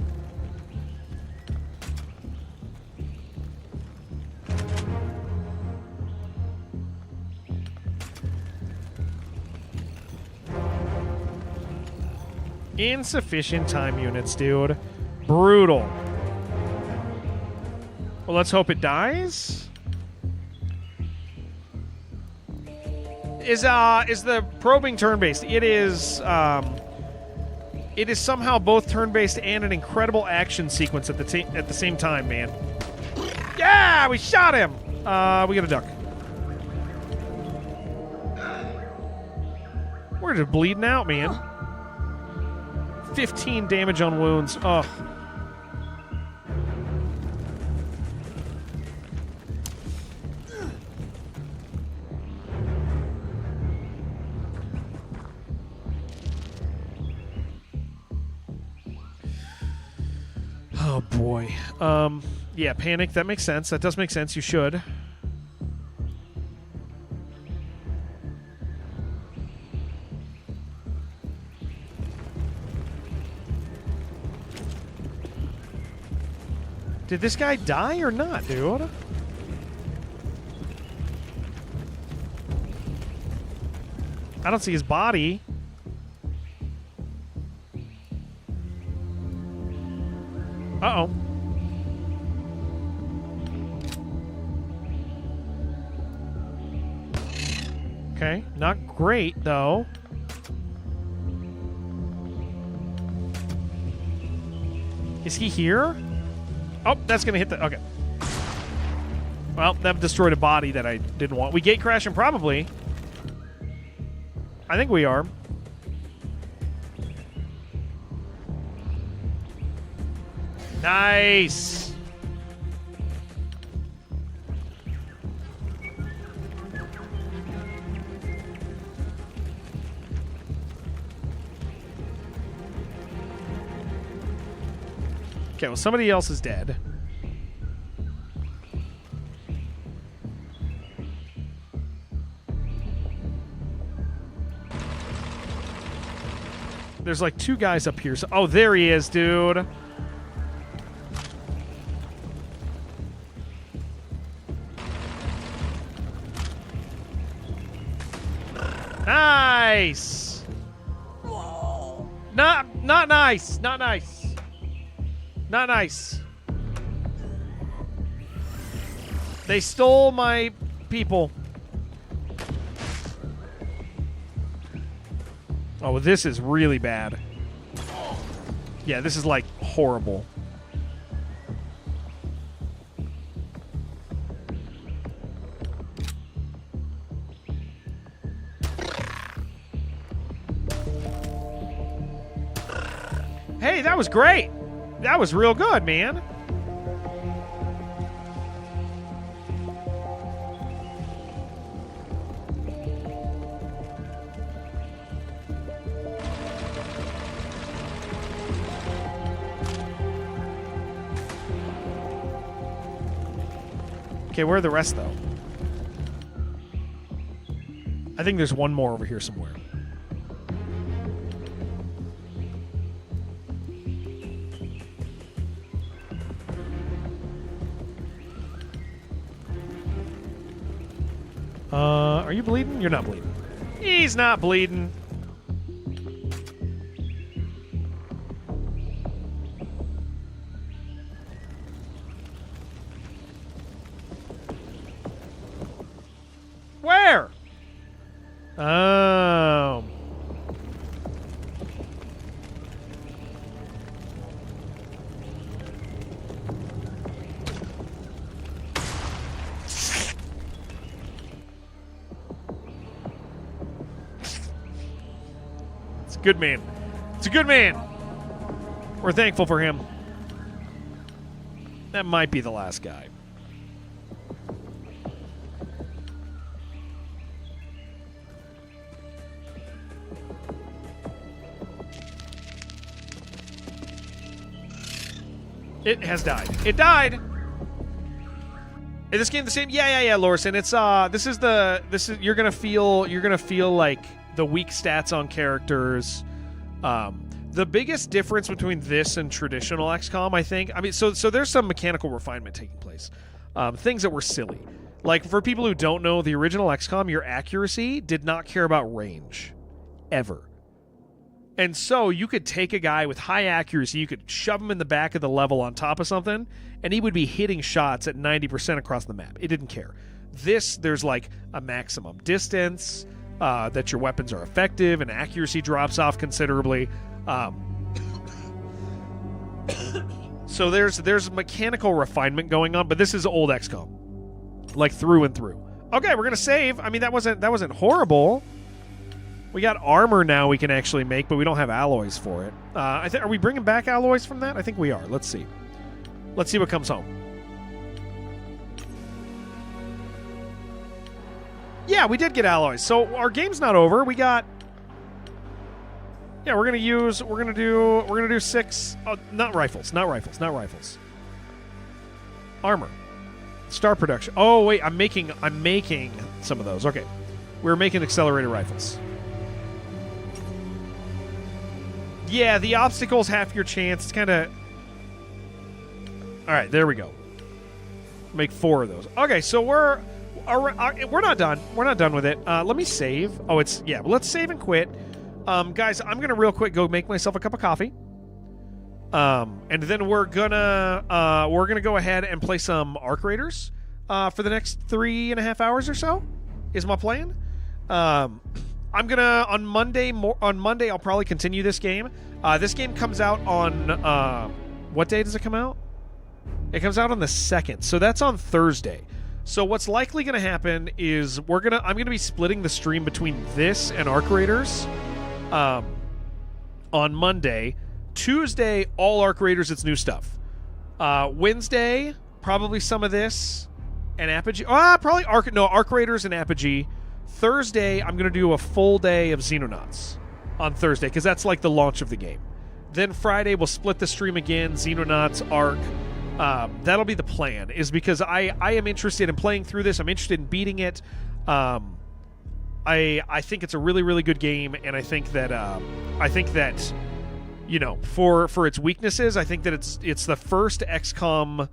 S1: Insufficient time units, dude. Brutal. Well, let's hope it dies. Is the probing turn-based? It is. It is somehow both turn-based and an incredible action sequence at the same time, man. Yeah, we shot him. We got a duck. We're just bleeding out, man. 15 damage on wounds. Ugh. Oh, boy. Yeah, panic. That makes sense. That does make sense. You should. Did this guy die or not, dude? I don't see his body. Uh-oh. Okay, not great, though. Is he here? Oh, that's going to hit the... Okay. Well, that destroyed a body that I didn't want. We gate crashing probably. I think we are. Nice. Okay, well, somebody else is dead. There's like 2 guys up here. So, oh, there he is, dude. Nice. Not nice. Not nice. Not nice. They stole my people. Oh, this is really bad. Yeah, this is like horrible. Hey, that was great. That was real good, man. Okay, where are the rest, though? I think there's one more over here somewhere. Are you bleeding? You're not bleeding. He's not bleeding. Where? Oh. It's a good man. It's a good man. We're thankful for him. That might be the last guy. It has died. It died. Is this game the same? Yeah, Lorson. It's this is you're gonna feel like the weak stats on characters. The biggest difference between this and traditional XCOM, I think. I mean, so there's some mechanical refinement taking place. Things that were silly. Like for people who don't know, the original XCOM, your accuracy did not care about range, ever. And so you could take a guy with high accuracy, you could shove him in the back of the level on top of something, and he would be hitting shots at 90% across the map. It didn't care. This, there's like a maximum distance, that your weapons are effective, and accuracy drops off considerably. So there's mechanical refinement going on, but this is old XCOM, like through and through. Okay, we're gonna save. I mean, that wasn't horrible. We got armor now we can actually make, but we don't have alloys for it. Are we bringing back alloys from that? I think we are. Let's see. Let's see what comes home. Yeah, we did get alloys. So our game's not over. We got. Yeah, we're gonna do 6. Oh, not rifles. Armor. Star production. Oh wait, I'm making some of those. Okay, we're making accelerated rifles. Yeah, the obstacle's half your chance. It's kind of... All right, there we go. Make 4 of those. Okay, so we're not done. We're not done with it. Let me save. Oh, it's... Yeah, well, let's save and quit. Guys, I'm going to real quick go make myself a cup of coffee. And then we're gonna go ahead and play some Arc Raiders for the next 3.5 hours or so, is my plan. I'm gonna on Monday I'll probably continue this game. This game comes out on what day does it come out? It comes out on the 2nd, so that's on Thursday. So what's likely going to happen is I'm going to be splitting the stream between this and Arc Raiders on Monday. Tuesday, all Arc Raiders, it's new stuff. Wednesday, probably some of this and Apogee. Probably Arc Raiders and Apogee. Thursday, I'm going to do a full day of Xenonauts on Thursday because that's like the launch of the game. Then Friday, we'll split the stream again, Xenonauts, Arc. That'll be the plan, is because I am interested in playing through this. I'm interested in beating it. I think it's a really, really good game, and I think that you know, for its weaknesses, I think that it's the first XCOM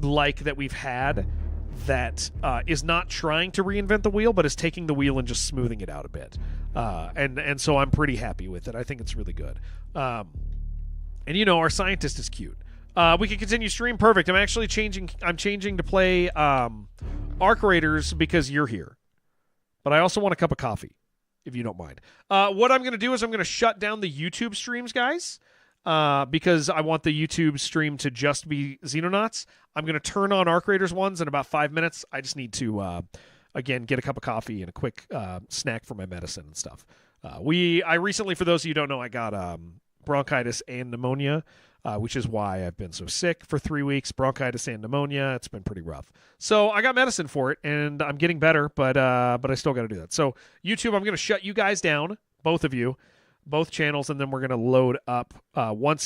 S1: like that we've had that is not trying to reinvent the wheel, but is taking the wheel and just smoothing it out a bit. And so I'm pretty happy with it. I think it's really good. And you know, our scientist is cute. We can continue stream. Perfect. I'm changing to play Arc Raiders because you're here. But I also want a cup of coffee, if you don't mind. What I'm going to do is I'm going to shut down the YouTube streams, guys, because I want the YouTube stream to just be Xenonauts. I'm going to turn on Arc Raiders ones in about 5 minutes. I just need to, again, get a cup of coffee and a quick snack for my medicine and stuff. I recently, for those of you who don't know, I got bronchitis and pneumonia, which is why I've been so sick for 3 weeks. Bronchitis and pneumonia. It's been pretty rough. So I got medicine for it, and I'm getting better, but I still got to do that. So YouTube, I'm going to shut you guys down, both of you, both channels, and then we're going to load up once